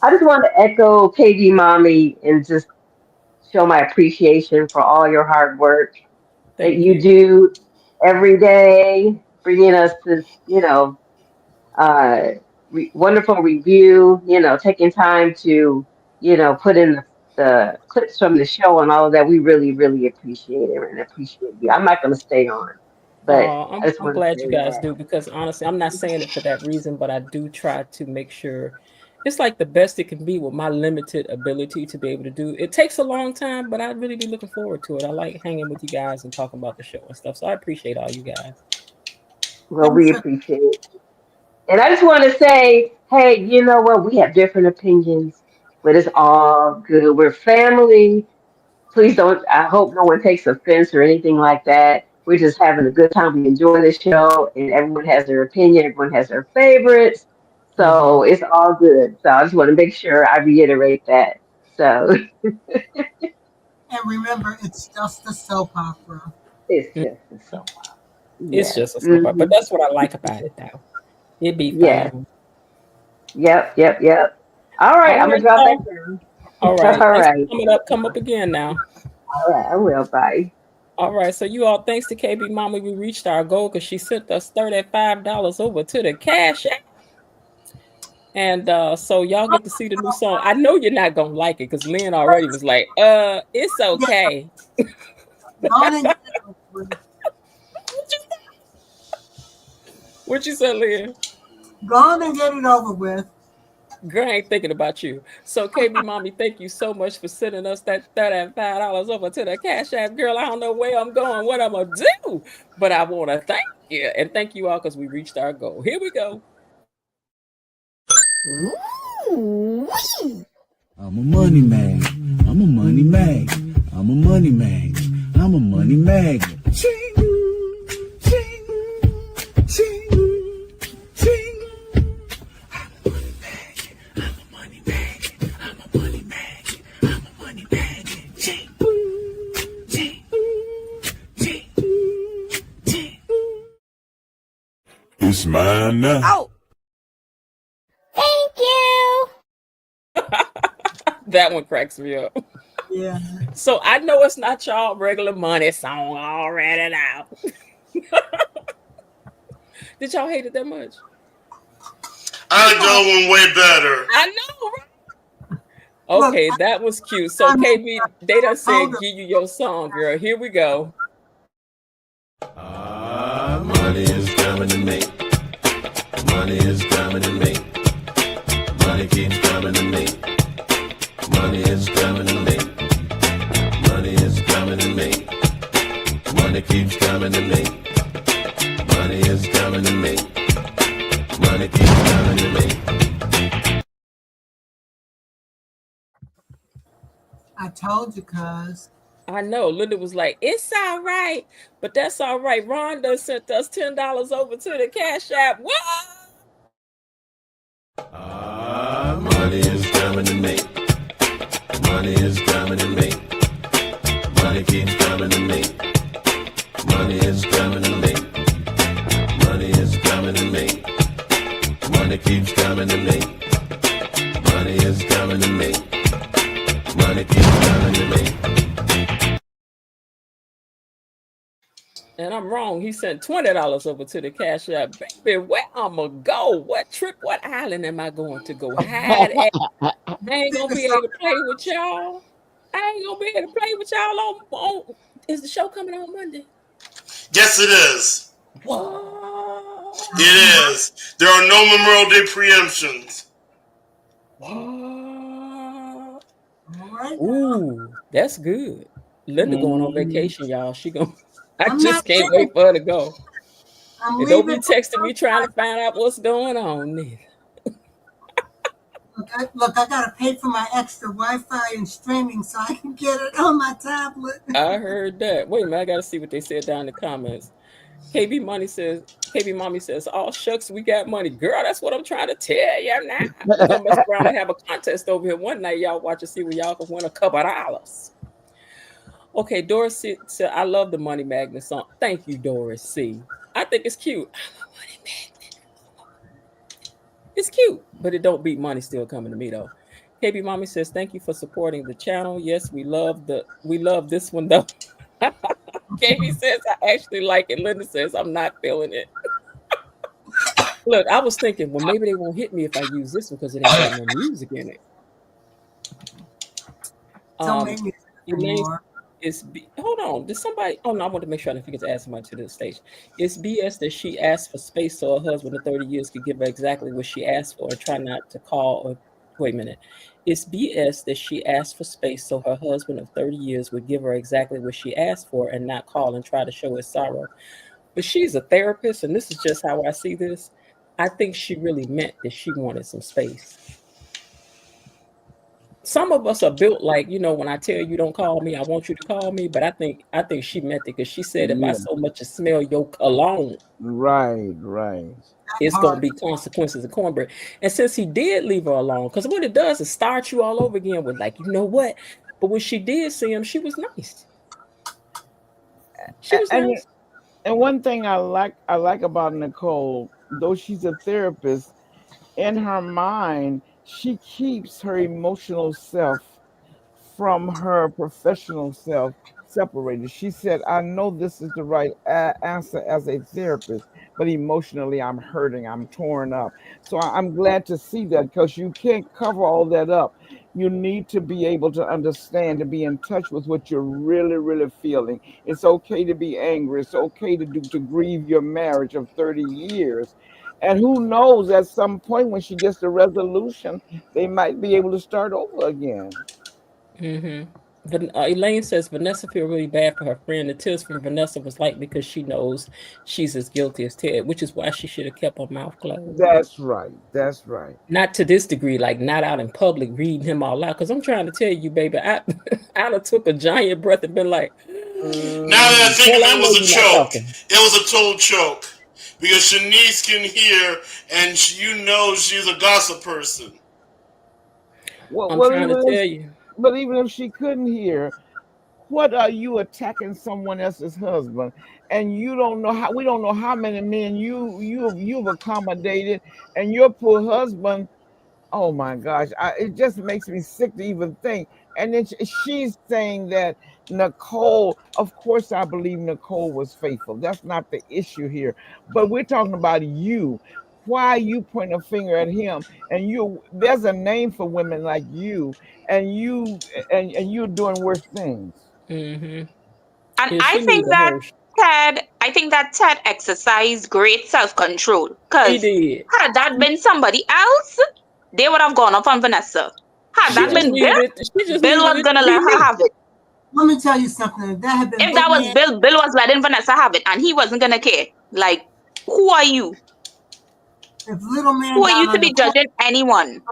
I just wanted to echo KD Mommy and just show my appreciation for all your hard work that you do every day, bringing us this, wonderful review, taking time to, put in the clips from the show and all of that. We really, really appreciate it and appreciate you. I'm not going to stay on, but I just I'm want to glad say you guys that. do, because honestly, I'm not saying it for that reason, but I do try to make sure it's like the best it can be with my limited ability to be able to do. It takes a long time, but I'd really be looking forward to it. I like hanging with you guys and talking about the show and stuff. So I appreciate all you guys. Well, we appreciate it. And I just want to say, hey, you know what? We have different opinions, but it's all good. We're family. Please don't, I hope no one takes offense or anything like that. We're just having a good time. We enjoy the show, and everyone has their opinion. Everyone has their favorites. So it's all good. So I just want to make sure I reiterate that. So And remember, it's just a soap opera. it's just a soap opera. It's just a soap opera, but that's what I like about it, though. It'd be fine. Yep. All right, I'm gonna drop that down. All right. All Thanks right. for coming up. Come up again now. All right, I will. Bye. All right. So you all, thanks to KB Mama, we reached our goal because she sent us $35 over to the Cash App. And so y'all get to see the new song. I know you're not gonna like it because Lynn already was like, it's okay. What you said, Lynn? Go on and get it over with. Girl, I ain't thinking about you. So, KB Mommy, thank you so much for sending us that $35 over to the Cash App. Girl, I don't know where I'm going, what I'm going to do, but I want to thank you. And thank you all because we reached our goal. Here we go. I'm a money man. I'm a money mag. I'm a money mag. I'm a money mag. Ching, ching, ching, ching. I'm a money mag. I'm a money mag. I'm a money mag. I'm a money mag. Ching, ching, ching, ching. It's mine now. Oh. Thank you. That one cracks me up. Yeah. So I know it's not y'all regular money song already now. Did y'all hate it that much? I like the other one way better. I know, right? Okay, that was cute. So KB, they done said give you your song, girl. Here we go. Money is coming to me. Money is coming to me. Money keeps coming to me. Money is coming to me. Money is coming to me. Money keeps coming to me. Money is coming to me. Money keeps coming to me. I told you, cuz. I know. Linda was like, it's all right, but that's all right. Rhonda sent us $10 over to the Cash App. What? Money is coming to me. Money is coming to me. Money keeps coming to me. Money is coming to me. Money is coming to me. Money keeps coming to me. Money is coming to me. Money keeps coming to me. And I'm wrong. He sent $20 over to the Cash App. Baby, where I'ma go? What trip? What island am I going to go hide at? I ain't gonna be able to play with y'all. I ain't gonna be able to play with y'all on. Is the show coming on Monday? Yes, it is. What? It is. There are no Memorial Day preemptions. What? Ooh, that's good. Linda going on vacation, y'all. She gonna. I just can't wait for her to go. And don't be texting me trying to find out what's going on. Look, I gotta pay for my extra Wi-Fi and streaming so I can get it on my tablet. I heard that. Wait a minute, I gotta see what they said down in the comments. KB Mommy says, "Oh shucks, we got money, girl. That's what I'm trying to tell you now. We're gonna mess around and have a contest over here one night. Y'all watch and see where y'all can win a couple of dollars." Okay, Doris said, "I love the Money Magnet song." Thank you, Doris C. I think it's cute. I'm a money magnet. It's cute, but it don't beat money still coming to me though. KB Mommy says, "Thank you for supporting the channel. Yes, we love this one though." KB says, "I actually like it." Linda says, "I'm not feeling it." Look, I was thinking, well, maybe they won't hit me if I use this one because it ain't got no music in it. Elaine, hold on. Did somebody? Oh no, I want to make sure I didn't forget to add somebody to the stage. It's BS that she asked for space so her husband of 30 years could give her exactly what she asked for and try not to call or wait a minute. It's BS that she asked for space so her husband of 30 years would give her exactly what she asked for and not call and try to show his sorrow. But she's a therapist, and this is just how I see this. I think she really meant that she wanted some space. Some of us are built like, when I tell you don't call me, I want you to call me. But I think she meant it because she said if I so much as smell your cologne, right, it's gonna be consequences of cornbread. And since he did leave her alone, because what it does is start you all over again with like, you know what? But when she did see him, she was nice. She was nice. And one thing I like about Nicole, though she's a therapist, in her mind, she keeps her emotional self from her professional self separated. She said, I know this is the right answer as a therapist, but emotionally I'm hurting, I'm torn up. So I'm glad to see that because you can't cover all that up. You need to be able to understand, to be in touch with what you're really, really feeling. It's okay to be angry. It's okay to grieve your marriage of 30 years. And who knows, at some point when she gets the resolution, they might be able to start over again. Elaine says Vanessa feel really bad for her friend. The tears from Vanessa was like because she knows she's as guilty as Ted, which is why she should have kept her mouth closed. That's right. Not to this degree, like not out in public reading him all out. Because I'm trying to tell you, baby, I'd have took a giant breath and been like, now that I think of it, it was a choke. It was a total choke. Because Shanice can hear, and she's a gossip person. I'm trying to tell you. But even if she couldn't hear, what are you attacking someone else's husband? And we don't know how many men you've accommodated, and your poor husband. Oh my gosh, it just makes me sick to even think. And then she's saying that Nicole, of course, I believe Nicole was faithful. That's not the issue here. But we're talking about you. Why are you pointing a finger at him? And there's a name for women like you, and you're doing worse things. Mm-hmm. And Yeah, she need a Hershey. I think that Ted exercised great self-control. He Because did. had that been somebody else, they would have gone up on Vanessa. Had She that Yeah. just been Bill, needed it. She just Bill needed was it gonna to be let her me. have it. Let me tell you something. If that had been If that Little was Man, Bill, Bill was letting Vanessa have it, and he wasn't gonna care. Like, who are you? if Little Man Who are you got to on the be court, judging anyone?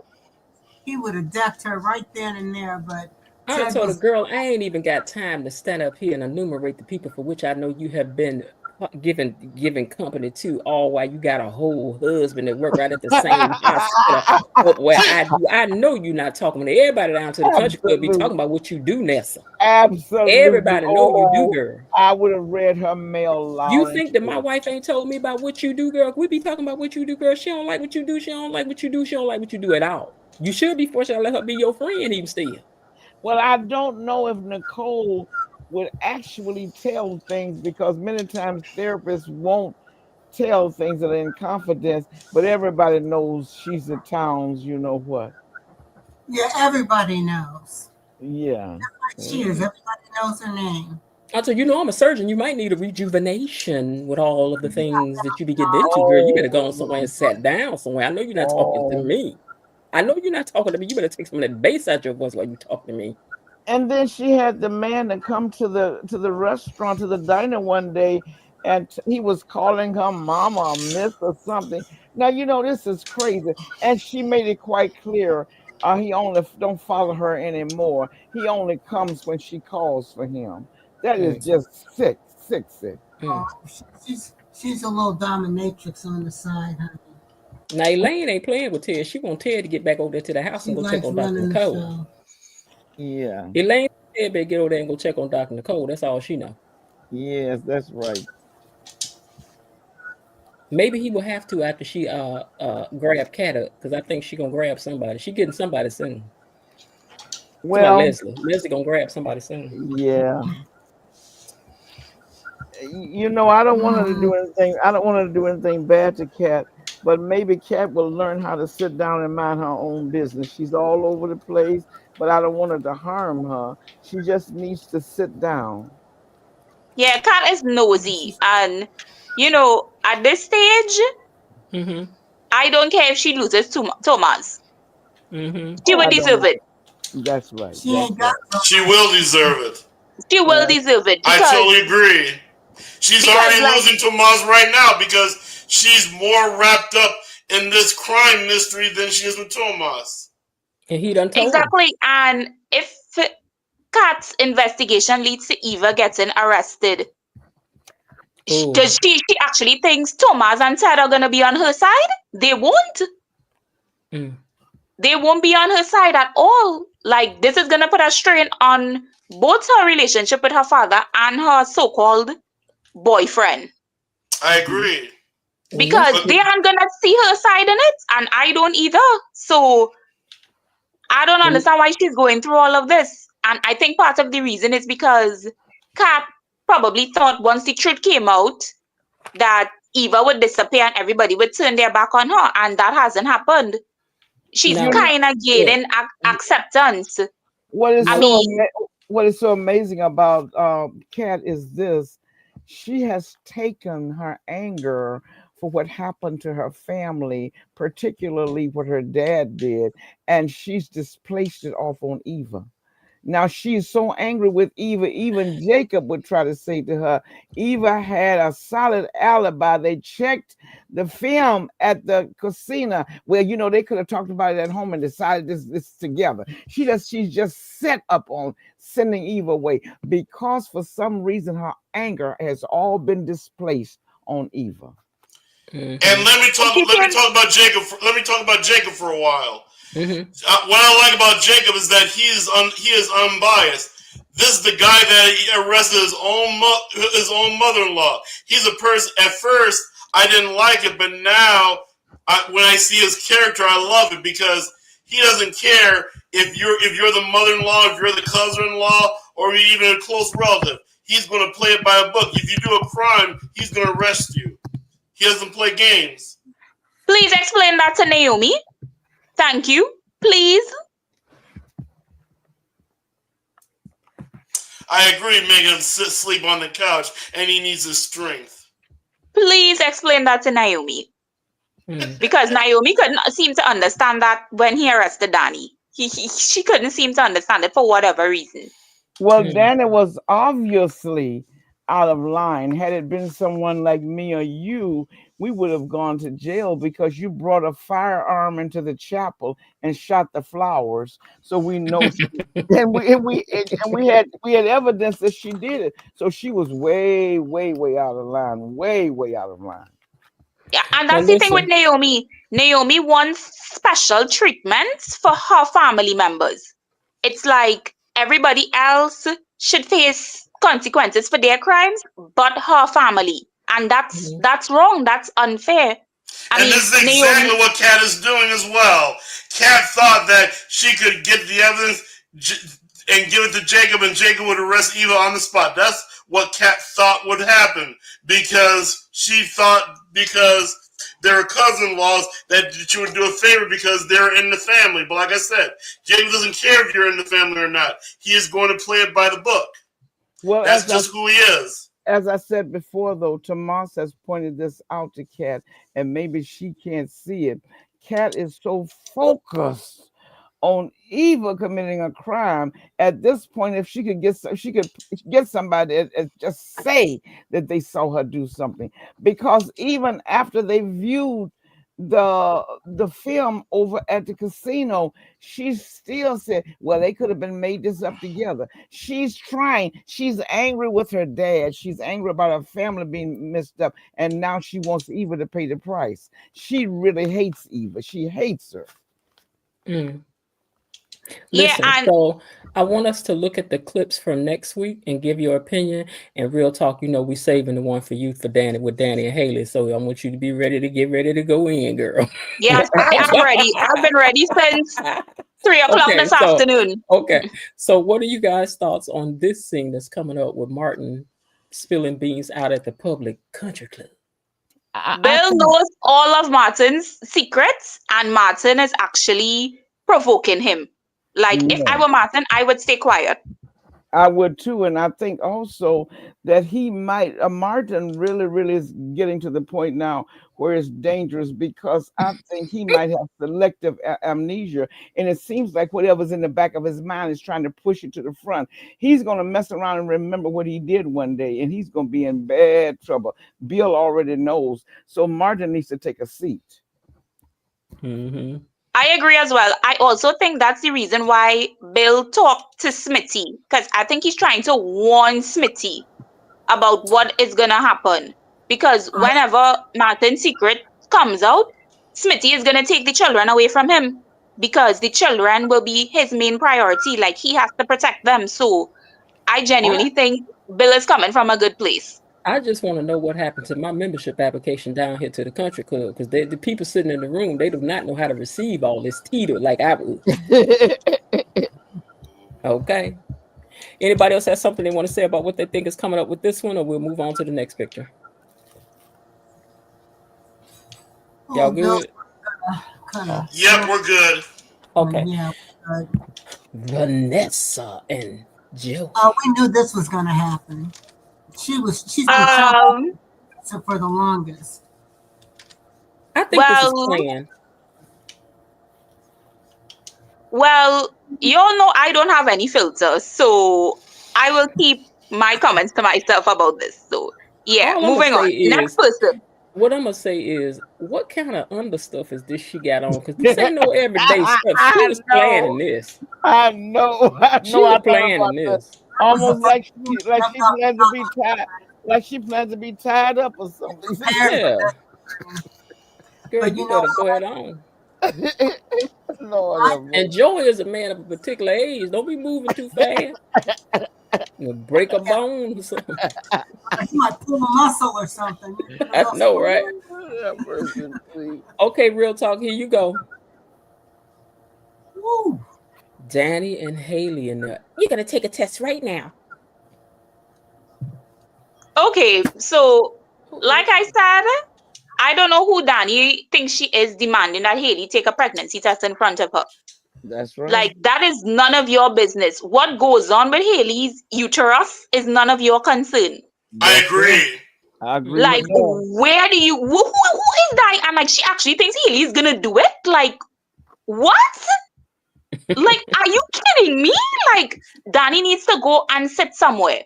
he would have decked her right then and there. But I done Ted told a was, girl I ain't even got time to stand up here and enumerate the people for which I know you have been given company to, all while you got a whole husband that work right at the same hospital up where I do. I know you not talking to everybody down to the country club be Absolutely. talking about what you do, Nessa. Absolutely. Everybody know you do, Oh, girl. I would have read her mail You loud and think that my clear. wife ain't told me about what you do, girl? We be talking about what you do, girl. She don't like what you do. She don't like what you do. She don't like what you do at all. You should be forced to let her be your friend even still. Well, I don't know if Nicole would actually tell things because many times therapists won't tell things that are in confidence, but everybody knows she's the town's, you know what. yeah, everybody knows. Yeah. She is. Mhm. Everybody knows her name. I said, you know, I'm a surgeon. You might need a rejuvenation with all of the things that you be getting into, girl. You better go somewhere and Oh, sit down somewhere. I know you're not talking to oh. me. I know you're not talking to me. You better take some of that bass out your voice while you talk to me. And then she had the man to come to the restaurant, to the diner one day, and he was calling her mama or miss or something. Now you know this is crazy, and she made it quite clear. He only don't follow her anymore. He only comes when she calls for him. That is Mm, just sick, sick, sick. mm. She's a little dominatrix on the side, honey. Now, Elaine ain't playing with Ted. She want Ted to get back over there to the house and She go check likes on Dr. running the Nicole. show. Yeah. Elaine Ted better get over there and go check on Dr. Nicole. That's all she know. Yes, that's right. Maybe he will have to after she grab Cat up, because I think she gonna grab somebody. She getting somebody soon. It's about Well, Leslie. Leslie gonna grab somebody soon. yeah. You know, I don't want her to Hmm. do anything. I don't want her to do anything bad to Kat, but maybe Kat will learn how to sit down and mind her own business. She's all over the place, but I don't want her to harm her. She just needs to sit down. Yeah, Kat is nosy, She's and at this stage, Mm-hmm. I don't care if she loses to Thomas. Mm-hmm. She Oh, would I don't. deserve it. That's right. she That's ain't got right. no She money. will deserve it. She will That's deserve it I because totally agree. She's because already like losing to Maz right now because she's more wrapped up in this crime mystery than she is with Tomas. And he done told her. exactly, and if Kat's investigation leads to Eva getting arrested, Oh. does she actually thinks Thomas and Ted are gonna be on her side? They won't. Mm. They won't be on her side at all. Like, this is gonna put a strain on both her relationship with her father and her so-called boyfriend, I agree. And because that's But they aren't gonna see her side in it, and I don't either. So I don't and, understand why she's going through all of this. And I think part of the reason is because Kat probably thought once the truth came out that Eva would disappear and everybody would turn their back on her, and that hasn't happened. She's you now. know kind of Yeah. gaining acceptance. I Now. mean, what is so amazing about Kat is this: she has taken her anger for what happened to her family, particularly what her dad did, and she's displaced it off on Eva. Now she's so angry with Eva, even Jacob would try to say to her, Eva had a solid alibi. They checked the film at the casino where, you know, they could have talked about it at home and decided this together. She's just set up on sending Eva away because for some reason her anger has all been displaced on Eva. and Mm-hmm. let me and talk. she Let me feels talk about Jacob. Let me talk about Jacob for a while. Mm-hmm. What I like about Jacob is that he is unbiased. This is the guy that arrested his own mother-in-law. He's a person. At first, I didn't like it, but now, when I see his character, I love it because he doesn't care if you're the mother-in-law, if you're the cousin-in-law, or even a close relative. He's going to play it by a book. If you do a crime, he's going to arrest you. He doesn't play games. Please explain that to Naomi. Thank you. Please. I agree, Megan sleep on the couch, and he needs his strength. Please explain that to Naomi. Because Naomi couldn't seem to understand that when he arrested Danny. She couldn't seem to understand it for whatever reason. Well, Danny was obviously out of line. Had it been someone like me or you, we would have gone to jail because you brought a firearm into the chapel and shot the flowers. So we know, and we had evidence that she did it. So she was way out of line, way out of line. Yeah, and that's the thing with Naomi. Naomi wants special treatments for her family members. It's like everybody else should face consequences for their crimes, but her family. And that's wrong. That's unfair. And this is exactly what Kat is doing as well. Kat thought that she could get the evidence and give it to Jacob, and Jacob would arrest Eva on the spot. That's what Kat thought would happen, because she thought because they're cousin-in-laws that she would do a favor because they're in the family. But like I said, Jacob doesn't care if you're in the family or not. He is going to play it by the book. Well, that's just who he is. As I said before, though, Tomas has pointed this out to Kat, and maybe she can't see it. Kat is so focused on Eva committing a crime. At this point, if she could get somebody and just say that they saw her do something, because even after they viewed the film over at the casino, she still said, well, they could have been made this up together. She's angry with her dad. She's angry about her family being messed up, and now she wants Eva to pay the price. She really hates Eva. She hates her. Listen, so I want us to look at the clips from next week and give your opinion. And real talk, we saving the one for you for Danny with Danny and Haley. So I want you to be ready to go in, girl. Yes, I'm ready. I've been ready since 3 o'clock this afternoon. Okay. So what are you guys' thoughts on this scene that's coming up with Martin spilling beans out at the public country club? Bill knows all of Martin's secrets, and Martin is actually provoking him. Like, if I were Martin, I would stay quiet. I would too, and I think also that he might. Martin really is getting to the point now where it's dangerous, because I think he might have selective amnesia, and it seems like whatever's in the back of his mind is trying to push it to the front. He's going to mess around and remember what he did one day, and he's going to be in bad trouble. Bill already knows, so Martin needs to take a seat. I agree as well. I also think that's the reason why Bill talked to Smitty, because I think he's trying to warn Smitty about what is going to happen. Because whenever Martin's secret comes out, Smitty is going to take the children away from him, because the children will be his main priority. Like, he has to protect them. So I genuinely think Bill is coming from a good place. I just want to know what happened to my membership application down here to the country club, because the people sitting in the room, they do not know how to receive all this tea like I would. Okay. Anybody else have something they want to say about what they think is coming up with this one, or we'll move on to the next picture? Y'all good? Yep, we're good. Okay. Yeah. Vanessa and Joe. Oh, we knew this was going to happen. She's been talking for the longest. I think this is planned. Well, you all know I don't have any filters, so I will keep my comments to myself about this. So yeah, moving on. Next person. What I'm gonna say is, what kind of under stuff is this she got on? Because this ain't no everyday stuff. She was planning this. I know. She was planning this. Almost like she plans to be tied, like she plans to be tied up or something. Yeah. Girl, you better go ahead on. Lord, and Joey is a man of a particular age. Don't be moving too fast. You'll break a bone or something. You might pull a muscle or something. I know, right? Okay, real talk. Here you go. Woo. Danny and Haley in there. You're gonna take a test right now. Okay, so like I said, I don't know who Danny thinks she is demanding that Haley take a pregnancy test in front of her. That's right. Like, that is none of your business. What goes on with Haley's uterus is none of your concern. I That's right. agree. I agree Like, with that. where do you, who is Danny? And like, she actually thinks Haley's gonna do it? Like, what? Like, are you kidding me? Like, Danny needs to go and sit somewhere.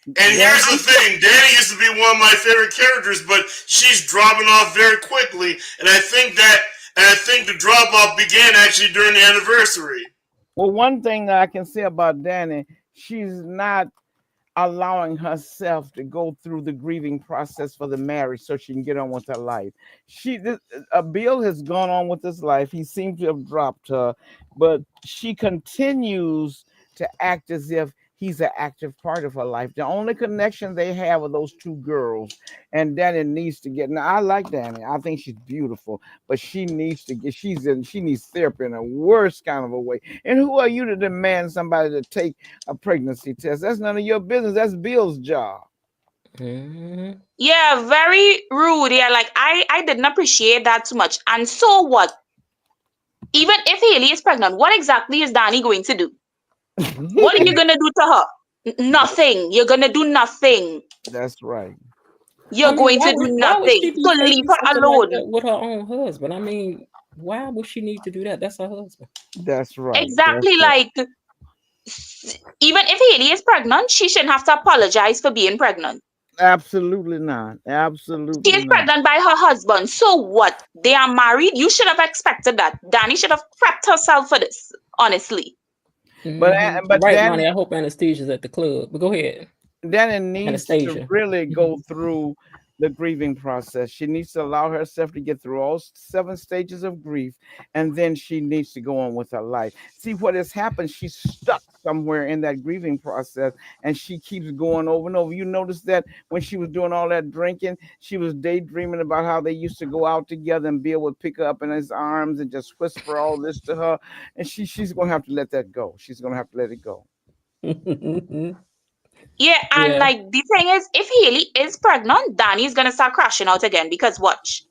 And here's the thing, Danny used to be one of my favorite characters, but she's dropping off very quickly, and I think the drop off began actually during the anniversary. Well, one thing that I can say about Danny, she's not allowing herself to go through the grieving process for the marriage so she can get on with her life. Bill has gone on with his life. He seems to have dropped her, but she continues to act as if he's an active part of her life. The only connection they have are those two girls, and Danny needs to get. Now, I like Danny. I think she's beautiful, but she needs to get. She needs therapy in a worse kind of a way. And who are you to demand somebody to take a pregnancy test? That's none of your business. That's Bill's job. Mm-hmm. Yeah, very rude. Yeah, like I didn't appreciate that too much. And so what? Even if Haley is pregnant, what exactly is Danny going to do? What are you gonna do to her? Nothing. You're gonna do nothing. That's right. You're going to do why would she nothing. be So taking leave her something alone. like that with her own husband? I mean, why would she need to do that? That's her husband. That's right. Exactly. That's right. Like, even if Haley is pregnant, she shouldn't have to apologize for being pregnant. Absolutely not. Absolutely She is not. pregnant by her husband. So what? They are married. You should have expected that. Danny should have prepped herself for this, honestly. But right, Danny, Monty, I hope Anastasia's at the club. But go ahead. Danny needs to Anastasia. really go through the grieving process. She needs to allow herself to get through all 7 stages of grief, and then she needs to go on with her life. See what has happened? She's stuck somewhere in that grieving process, and she keeps going over and over. You notice that when she was doing all that drinking, she was daydreaming about how they used to go out together, and Bill would pick her up in his arms and just whisper all this to her, and she's going to have to let that go. She's going to have to let it go. Yeah, and like the thing is, if Haley is pregnant, Danny's gonna start crashing out again because watch,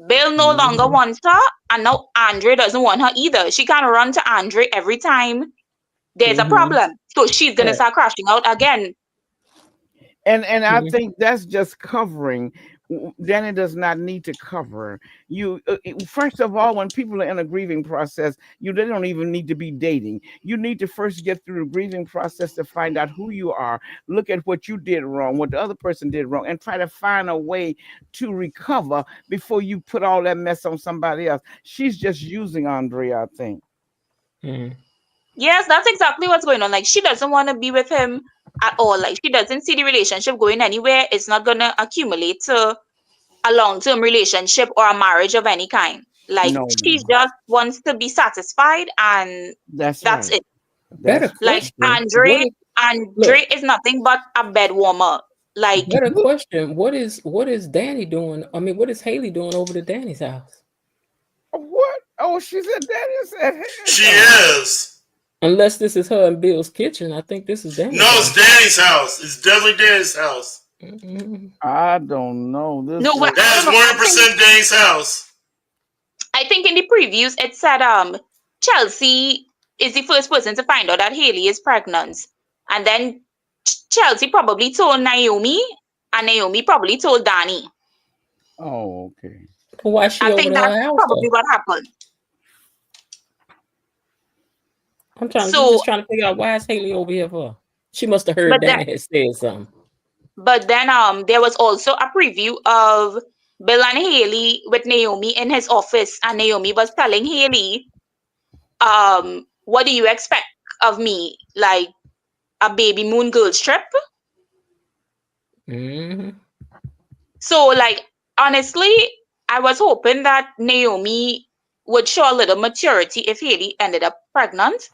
Bill no longer wants her, and now Andre doesn't want her either. She can't run to Andre every time there's a problem, so she's gonna start crashing out again. And I think that's just covering. Danny does not need to cover you. First of all, when people are in a grieving process, they don't even need to be dating. You need to first get through the grieving process to find out who you are, look at what you did wrong, what the other person did wrong, and try to find a way to recover before you put all that mess on somebody else. She's just using Andre, I think. Yes, that's exactly what's going on. Like, she doesn't want to be with him at all. Like, she doesn't see the relationship going anywhere. It's not gonna accumulate to a long-term relationship or a marriage of any kind. Like, she just wants to be satisfied, and that's right. it. Better Like, question. Andre is nothing but a bed warmer. Like, Better question. What is Danny doing? I mean, what is Haley doing over to Danny's house? What? Oh, she's at Danny's. She is. Unless this is her and Bill's kitchen, I think this is Danny's. No, it's Danny's house. It's definitely Danny's house. I don't know. That's 100% Danny's house. I think in the previews it said Chelsea is the first person to find out that Haley is pregnant, and then Chelsea probably told Naomi, and Naomi probably told Danny. Oh, okay. Why she I over think to that's her house? probably what happened. I'm just trying to figure out why is Haley over here for? She must have heard Danny had said something. But then there was also a preview of Bill and Haley with Naomi in his office, and Naomi was telling Haley, what do you expect of me? Like a baby moon girls trip? So, like, honestly, I was hoping that Naomi would show a little maturity if Haley ended up pregnant.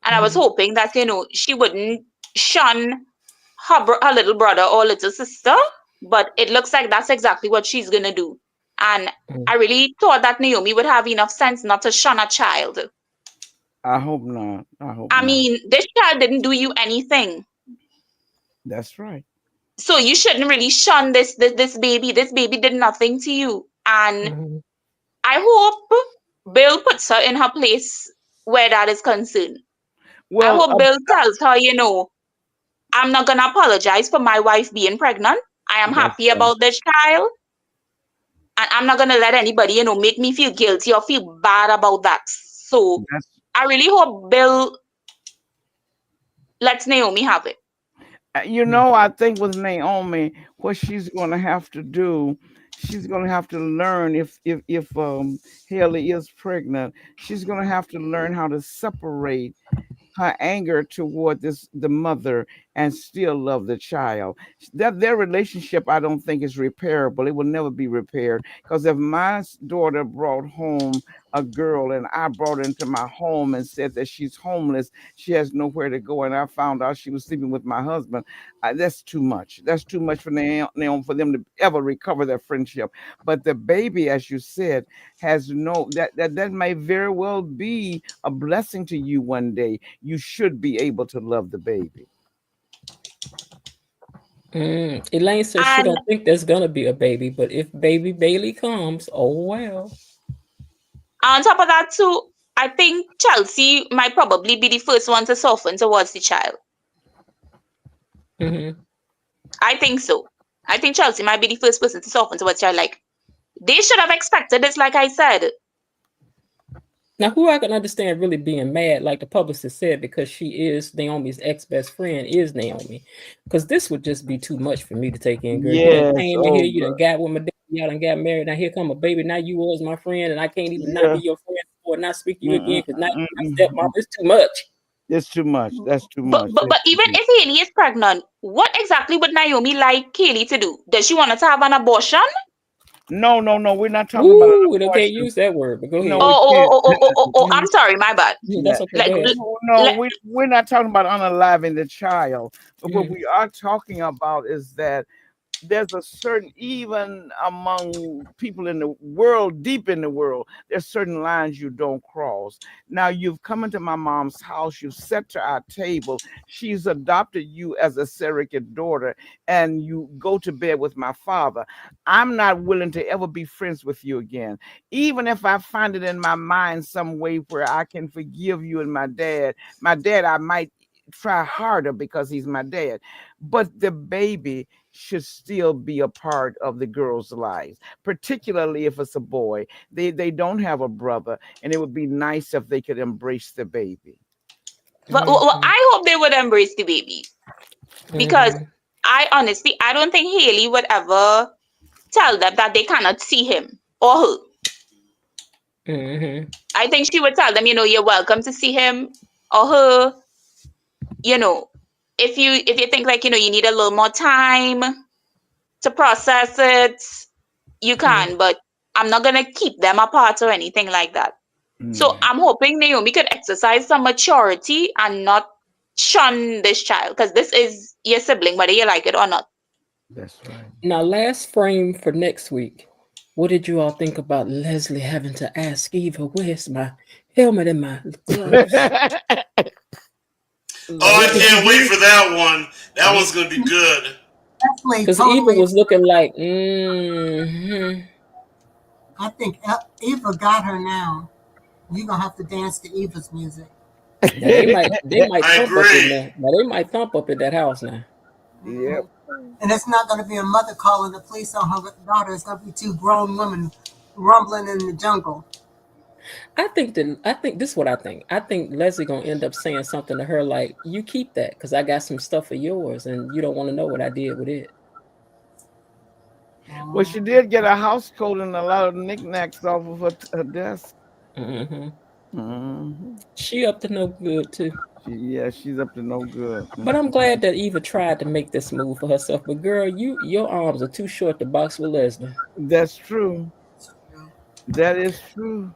And I was hoping that, she wouldn't shun her little brother or little sister. But it looks like that's exactly what she's going to do. And I really thought that Naomi would have enough sense not to shun a child. I hope not. I mean, this child didn't do you anything. That's right. So you shouldn't really shun this baby. This baby did nothing to you. And Mhm. I hope Bill puts her in her place where that is concerned. I Well, hope Bill tells her, I'm not gonna apologize for my wife being pregnant. I am that's happy right. about this child, and I'm not gonna let anybody, make me feel guilty or feel bad about that. So That's I really hope Bill lets Naomi have it. I think with Naomi, what she's going to have to do, she's going to have to learn if Haley is pregnant, she's going to have to learn how to separate her anger toward the mother and still love the child. That their relationship, I don't think, is repairable. It will never be repaired, because if my daughter brought home a girl and I brought her into my home and said that she's homeless, she has nowhere to go, and I found out she was sleeping with my husband, that's too much. That's too much for Naomi, for them to ever recover their friendship. But the baby, as you said, has no that may very well be a blessing to you one day. You should be able to love the baby. Elaine says she And don't think there's gonna be a baby, but if baby Bailey comes, oh well. on top of that, too, I think Chelsea might probably be the first one to soften towards the child. Hmm. I think so. I think Chelsea might be the first person to soften towards the child. Like, they should have expected this, like I said. Now, who I can understand really being mad, like the publicist said, because she is Naomi's ex-best friend, is Naomi. Because this would just be too much for me to take in, girl. You done Yes. came in Oh, here, you done got with my daddy, y'all done got married. Now here come a baby. Now you was my friend, and I can't even not yeah. be your friend or not speak to you again Mm-mm, because now you're my stepmom. mm-mm. It's too much. It's too much. That's too But much. but That's but too even much. if Haley is pregnant, what exactly would Naomi like Kaylee to do? Does she want her to have an abortion? No, no, no. We're not talking about an Ooh, we don't can't abortion. use that word, but go No, ahead. we Oh, can't. oh, oh, oh, oh, oh, oh, oh, I'm sorry, my bad. Yeah. That's okay. Like, Go ahead. No, let, we're not talking about unaliving the child. But what Mhm. we are talking about is that there's a certain, even among people in the world, deep in the world, there's certain lines you don't cross. Now, you've come into my mom's house, you've sat to our table, she's adopted you as a surrogate daughter, and you go to bed with my father. I'm not willing to ever be friends with you again, even if I find it in my mind some way where I can forgive you and my dad. My dad, I might try harder because he's my dad, but the baby should still be a part of the girl's lives, particularly if it's a boy. They don't have a brother, and it would be nice if they could embrace the baby. well, Mhm. I hope they would embrace the baby, because Mhm. I don't think Haley would ever tell them that they cannot see him or her. Mhm. I think she would tell them, you're welcome to see him or her. You know, if you think, like, you need a little more time to process it, you Mhm. can, but I'm not gonna keep them apart or anything like that. So Mm, I'm hoping Naomi could exercise some maturity and not shun this child, because this is your sibling, whether you like it or not. that's right. Now, last frame for next week. What did you all think about Leslie having to ask Eva, "Where's my helmet and my gloves?" Oh, I What did you can't wait do? for that one. That one's gonna be good. Leslie Because Eva totally. was looking like, mm-hmm. I think Eva got her now. You're gonna have to dance to Eva's music. Now they might I thump up in agree. there. Now they might thump up in that house now. Yep. And it's not going to be a mother calling the police on her daughter. It's going to be two grown women rumbling in the jungle. I think this is what I think. I think Leslie gonna end up saying something to her like, "You keep that because I got some stuff of yours, and you don't want to know what I did with it." Well, she did get a house coat and a lot of knickknacks off of her desk. Hmm. Hmm. She up to no good too. Yeah, she's up to no good. But I'm glad that Eva tried to make this move for herself. But girl, your arms are too short to box with Leslie. That's true. That is true.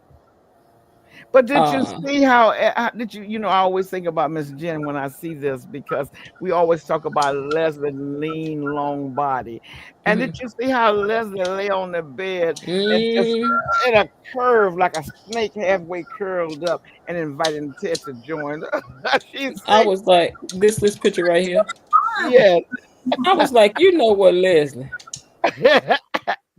But did you Uh, see how did I always think about Miss Jen when I see this, because we always talk about Leslie lean, long body. And did mhm. you see how Leslie lay on the bed and just Mm, in a curve like a snake, halfway curled up, and inviting Ted to join? She's I sick. was like, this picture right here. Yes. I was like, you know what, Leslie?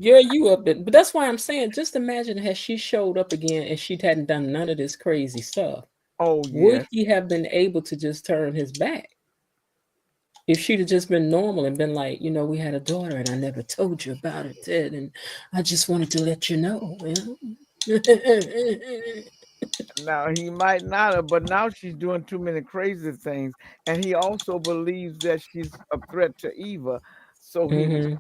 Girl, you up there. But that's why I'm saying, just imagine had she showed up again and she hadn't done none of this crazy stuff. Oh Would yes. he have been able to just turn his back? If she'd have just been normal and been like, we had a daughter and I never told you about it, Ted, and I just wanted to let you know. Now he might not have, but now she's doing too many crazy things, and he also believes that she's a threat to Eva, so Mm-hmm.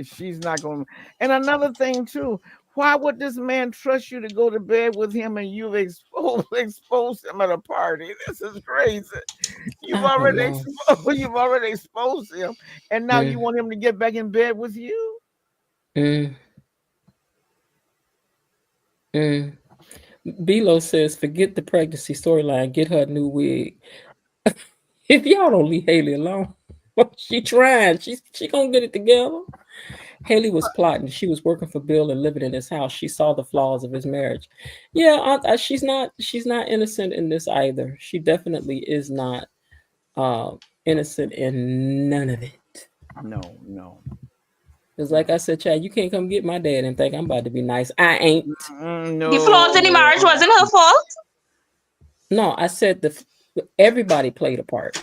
she's not going. And another thing too, why would this man trust you to go to bed with him and you've exposed him at a party? This is crazy. You've I don't already know. exposed, you've already exposed him, and now you Mm, want him to get back in bed with you? mm, mm. Belo says, forget the pregnancy storyline. Get her a new wig. If y'all don't leave Haley alone, she trying. She gonna get it together. Haley was plotting. She was working for Bill and living in his house. She saw the flaws of his marriage. Yeah, she's not. She's not innocent in this either. She definitely is not innocent in none of it. No, no. Because, like I said, Chad, you can't come get my dad and think I'm about to be nice. I ain't. The flaws in the marriage No. wasn't her fault. No, I said everybody played a part.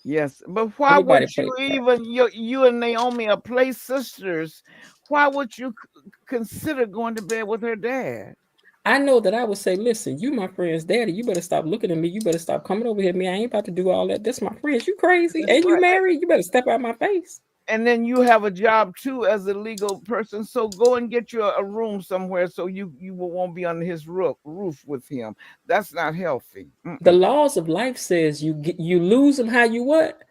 Yes, but why would Everybody you played a part. even you and Naomi are play sisters? Why would you consider going to bed with her dad? I know that I would say, listen, you my friend's daddy. You better stop looking at me. You better stop coming over here. Me, I ain't about to do all that. This my friends. You crazy? That's And you right. married? You better step out my face. And then you have a job too as a legal person, so go and get you a room somewhere so you won't be on his roof with him. That's not healthy. The laws of life says you lose them how you what?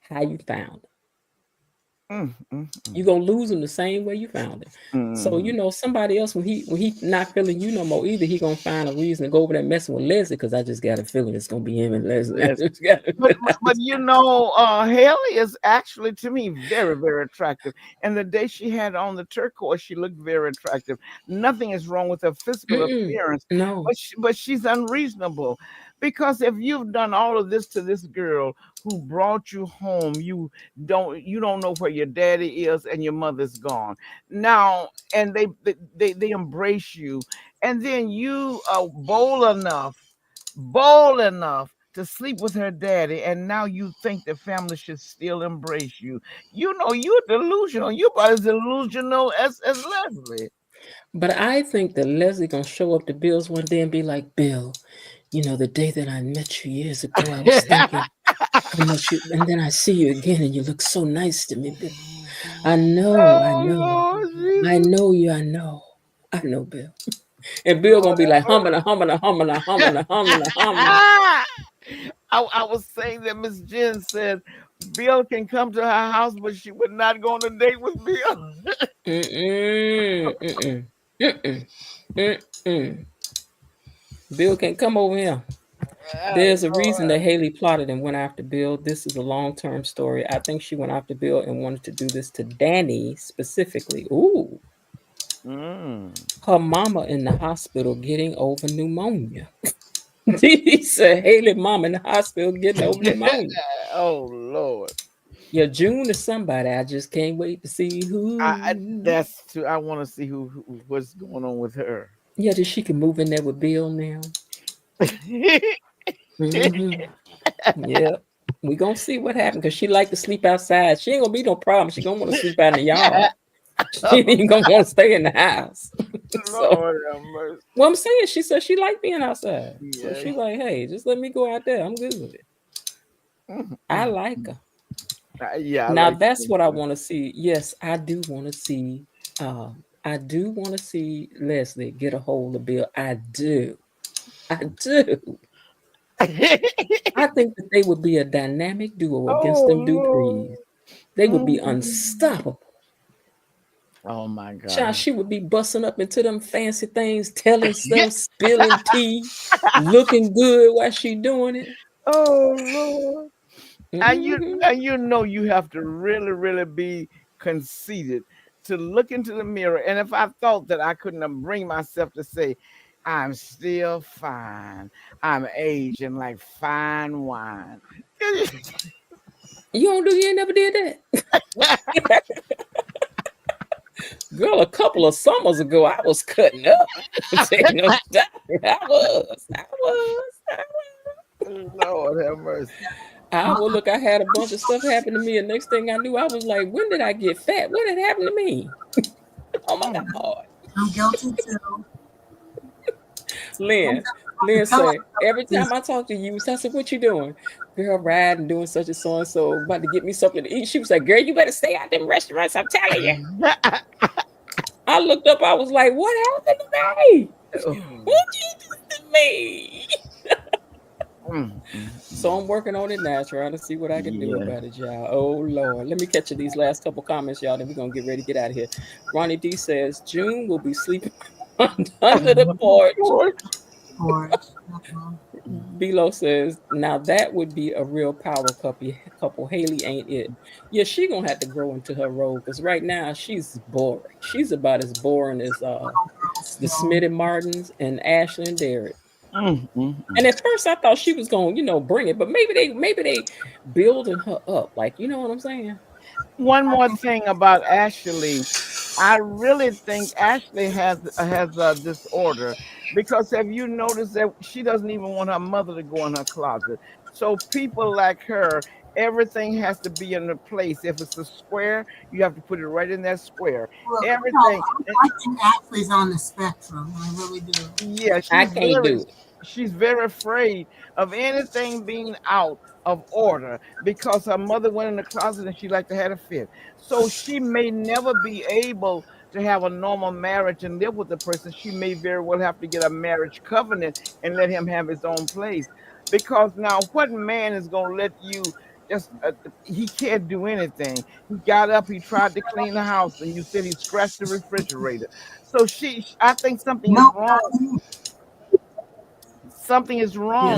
How you found them. You're gonna lose them the same way you found it. So somebody else when he not feeling you no more either, he gonna find a reason to go over there messing with Leslie because I just got a feeling it's gonna be him and Leslie. Yes. But Haley is actually to me very, very attractive. And the day she had on the turquoise, she looked very attractive. Nothing is wrong with her physical appearance, No. but she's unreasonable. Because if you've done all of this to this girl who brought you home, you don't know where your daddy is and your mother's gone. Now, and they embrace you, and then you are bold enough to sleep with her daddy, and now you think the family should still embrace you. You're delusional. You're about as delusional as Leslie. But I think that Leslie gonna show up to Bill's one day and be like, Bill, the day that I met you years ago, I was thinking how much you, and then I see you again and you look so nice to me, Bill. I know, Lord Jesus. I know you, I know, Bill. And Bill gonna be like humming. I was saying that Miss Jen said Bill can come to her house, but she would not go on a date with Bill. Bill can't come over here. There's a reason that Haley plotted and went after Bill. This is a long-term story. I think she went after Bill and wanted to do this to Danny specifically. Ooh. Her mama in the hospital getting over pneumonia. He said Haley mama in the hospital getting over pneumonia. Oh Lord. Yeah, June is somebody. I just can't wait to see who. I want to see what's going on with her. Yeah, that she can move in there with Bill now. Yeah. We gonna see what happens because she like to sleep outside. She ain't gonna be no problem. She gonna want to sleep out in the yard. She ain't gonna want to stay in the house. Lord have mercy. Well, I'm saying she said she like being outside. Yeah. So she's like, hey, just let me go out there. I'm good with it. I like her. Yeah. Now that's what I want to see. Yes, I do want to see. I do want to see Leslie get a hold of Bill. I do. I think that they would be a dynamic duo against them Duprees. They would be unstoppable. Oh my God. Child, she would be busting up into them fancy things, telling stuff, spilling tea, looking good while she doing it. Oh Lord. And you have to really, really be conceited to look into the mirror. And if I thought that I couldn't bring myself to say, I'm still fine, I'm aging like fine wine. You ain't never did that. Girl, a couple of summers ago, I was cutting up. Taking no stop. I was. Lord have mercy. Well, look, I had a bunch of stuff happen to me, and next thing I knew, I was like, when did I get fat? What had happened to me? Oh my God. I'm guilty too. Lynn say, every time I talk to you, I said, what you doing? Girl, riding, doing such and so, about to get me something to eat. She was like, girl, you better stay out them restaurants, I'm telling you. I looked up, I was like, what happened to me? What you did to me? So I'm working on it now, trying to see what I can do about it, y'all. Oh Lord. Let me catch you these last couple comments, y'all. Then we're gonna get ready to get out of here. Ronnie D says June will be sleeping under the porch. Bilo says, now that would be a real power couple. Haley ain't it. Yeah, she gonna have to grow into her role because right now she's boring. She's about as boring as the Smith and Martins and Ashley and Derek. And at first I thought she was gonna, bring it, but maybe they building her up. Like, you know what I'm saying? One more thing about Ashley. I really think Ashley has a disorder because have you noticed that she doesn't even want her mother to go in her closet? So people like her, everything has to be in a place. If it's a square, you have to put it right in that square. Well, Everything. I think Ashley's on the spectrum. I really do. Yeah, she's very afraid of anything being out of order because her mother went in the closet and she liked to have a fit. So she may never be able to have a normal marriage and live with the person. She may very well have to get a marriage covenant and let him have his own place. Because now, what man is going to let you just, he can't do anything. He got up, he tried to clean the house, and you said he scratched the refrigerator. So I think something is wrong. Something is wrong.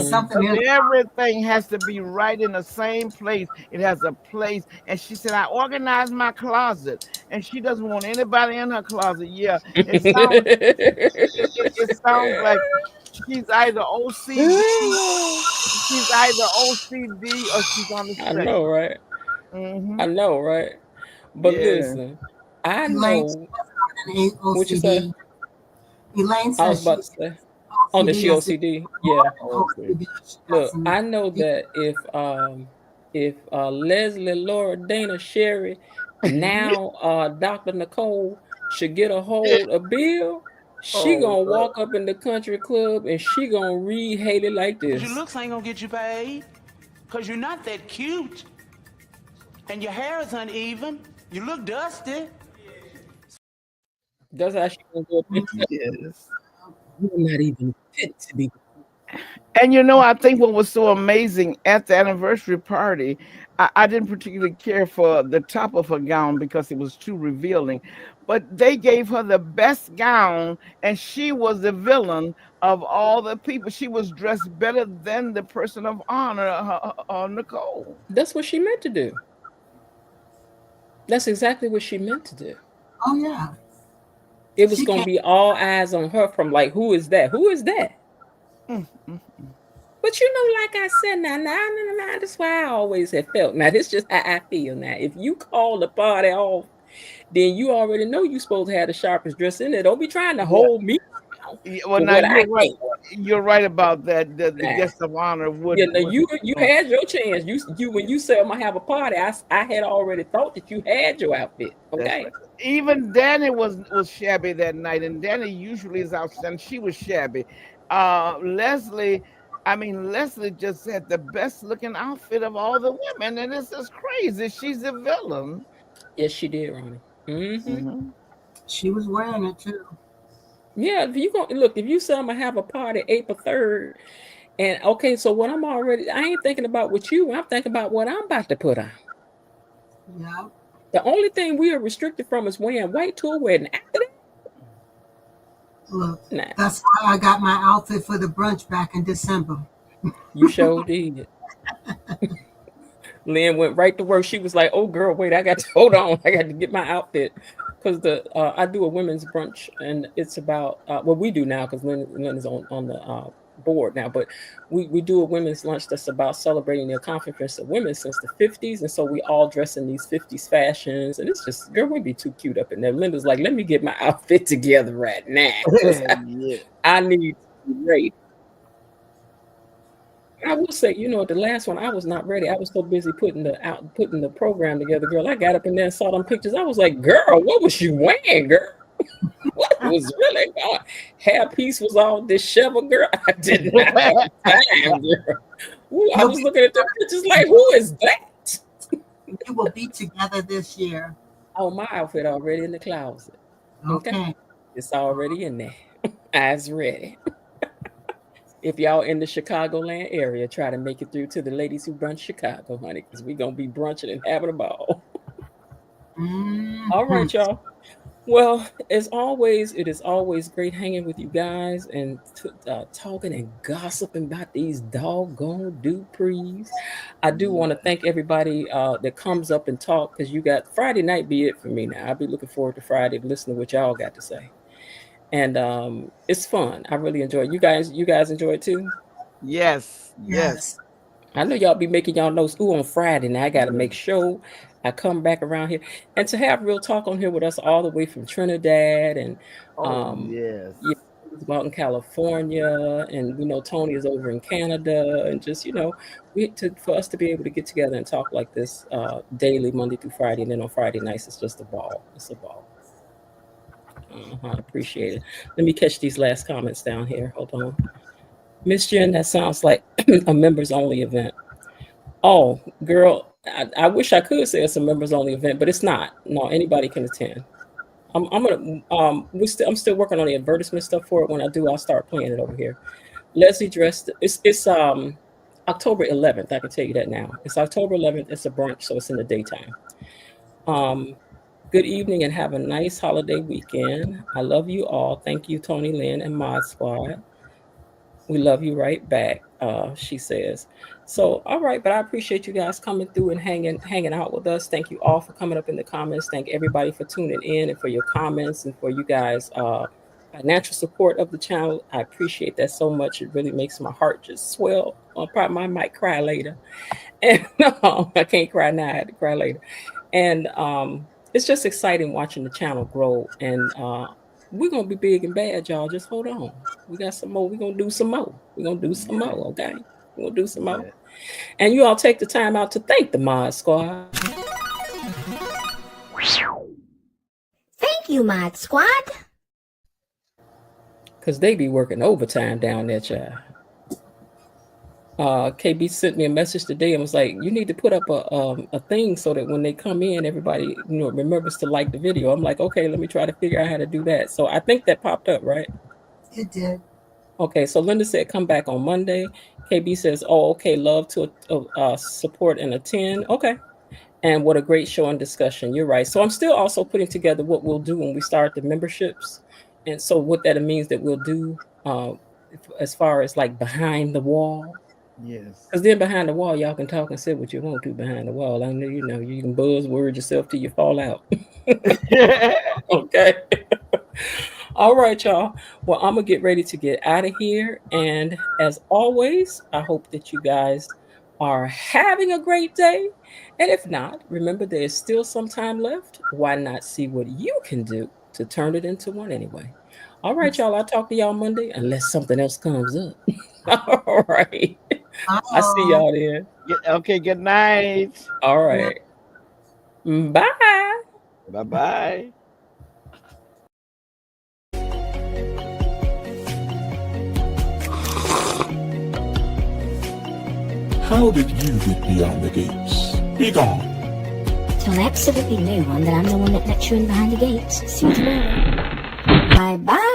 Everything has to be right in the same place. It has a place. And she said, I organized my closet. And she doesn't want anybody in her closet. Yeah. It sounds like she's either OCD, or she's on the spectrum. I know, right? I know, right? But listen, I know what you say. Elaine says I was about to say. Oh, the she OCD? Yeah. Look, I know that if Leslie, Laura, Dana, Sherry, now Dr. Nicole should get a hold of Bill, she gonna walk up in the country club and she gonna read Haley like this. Your looks ain't gonna get you paid, cause you're not that cute, and your hair is uneven. You look dusty. That's how she gonna go. Yes. You're not even fit to be. And I think what was so amazing at the anniversary party, I didn't particularly care for the top of her gown because it was too revealing, but they gave her the best gown and she was the villain of all the people. She was dressed better than the person of honor, Nicole. That's what she meant to do. That's exactly what she meant to do. Oh, yeah. It was going to be all eyes on her from like, who is that? Who is that? But like I said, now, that's why I always have felt. Now, this is just how I feel now. If you call the party off, then you already know you're supposed to have the sharpest dress in there. Don't be trying to hold me. Well, now you're right. You're right about that. The guest of honor would. Yeah, now you had your chance. You when you said I'm gonna have a party, I had already thought that you had your outfit. Okay. Right. Even Danny was shabby that night, and Danny usually is outstanding. She was shabby. Leslie just had the best looking outfit of all the women, and this is crazy. She's a villain. Yes, she did, Ronnie. Mm-hmm. She was wearing it too. Yeah, if you say I'm gonna have a party April 3rd, and okay, so what I ain't thinking about with you, I'm thinking about what I'm about to put on. Yeah. The only thing we are restricted from is wearing white to a wedding. After that, look, that's why I got my outfit for the brunch back in December. You sure did. Lynn went right to work. She was like, "Oh, girl, wait, I got to hold on. I got to get my outfit." Because I do a women's brunch, and it's about what we do now. Because Lynn is on the board now, but we do a women's lunch that's about celebrating the accomplishments of women since the 50s. And so we all dress in these 50s fashions. And it's just, girl, we'd be too cute up in there. Linda's like, let me get my outfit together right now. I need to be ready. I will say, the last one, I was not ready. I was so busy putting the program together, girl. I got up in there and saw them pictures. I was like, girl, what was you wearing, girl? What was really going? Hair piece was all disheveled, girl. I did not have time, girl. Ooh, I was looking at the pictures like, who is that? We will be together this year. Oh, my outfit already in the closet. Okay. It's already in there. Eyes ready. If y'all in the Chicagoland area, try to make it through to the Ladies Who Brunch Chicago, honey, because we're going to be brunching and having a ball. All right, y'all. Well, as always, it is always great hanging with you guys and talking and gossiping about these doggone Duprees. I do want to thank everybody that comes up and talk, because you got Friday night be it for me now. I'll be looking forward to Friday to listen to what y'all got to say. And it's fun. I really enjoy it. You guys enjoy it too? Yes. I know y'all be making y'all notes. Ooh, on Friday now I got to make sure I come back around here and to have real talk on here with us all the way from Trinidad and out in California, and we know Tony is over in Canada, and just for us to be able to get together and talk like this daily, Monday through Friday, and then on Friday nights it's just a ball. It's a ball. I appreciate it. Let me catch these last comments down here. Hold on. Miss Jen, that sounds like a members only event. Oh, girl, I wish I could say it's a members only event, but it's not. No, anybody can attend. I'm still working on the advertisement stuff for it. When I do, I'll start playing it over here. Leslie dressed. It's October 11th. I can tell you that now. It's October 11th. It's a brunch, so it's in the daytime. Good evening and have a nice holiday weekend. I love you all. Thank you, Tony Lynn and Mod Squad. We love you right back, she says. So, all right, but I appreciate you guys coming through and hanging out with us. Thank you all for coming up in the comments. Thank everybody for tuning in and for your comments and for you guys' financial support of the channel. I appreciate that so much. It really makes my heart just swell. I might cry later. And I can't cry now. I had to cry later. And it's just exciting watching the channel grow. And we're going to be big and bad, y'all. Just hold on. We got some more. We're going to do some more. We're going to do some more, okay? We're going to do some more. And you all take the time out to thank the Mod Squad. Thank you, Mod Squad. Because they be working overtime down there, child. KB sent me a message today and was like, you need to put up a thing so that when they come in, everybody remembers to like the video. I'm like, okay, let me try to figure out how to do that. So I think that popped up, right? It did. Okay, so Linda said come back on Monday. KB says, oh, okay, love to support and attend. Okay. And what a great show and discussion. You're right. So I'm still also putting together what we'll do when we start the memberships. And so what that means that we'll do as far as like behind the wall. Yes. Because then behind the wall, y'all can talk and say what you want to behind the wall. I know, you can buzzword yourself till you fall out. Okay. All right, y'all. Well, I'm going to get ready to get out of here. And as always, I hope that you guys are having a great day. And if not, remember there's still some time left. Why not see what you can do to turn it into one anyway? All right, y'all. I'll talk to y'all Monday unless something else comes up. All right. I see y'all then. Okay, good night. All right. Bye. Bye-bye. How did you get beyond the gates? Be gone. Till absolutely no one that I'm the one that let you in behind the gates. See you tomorrow. Bye-bye.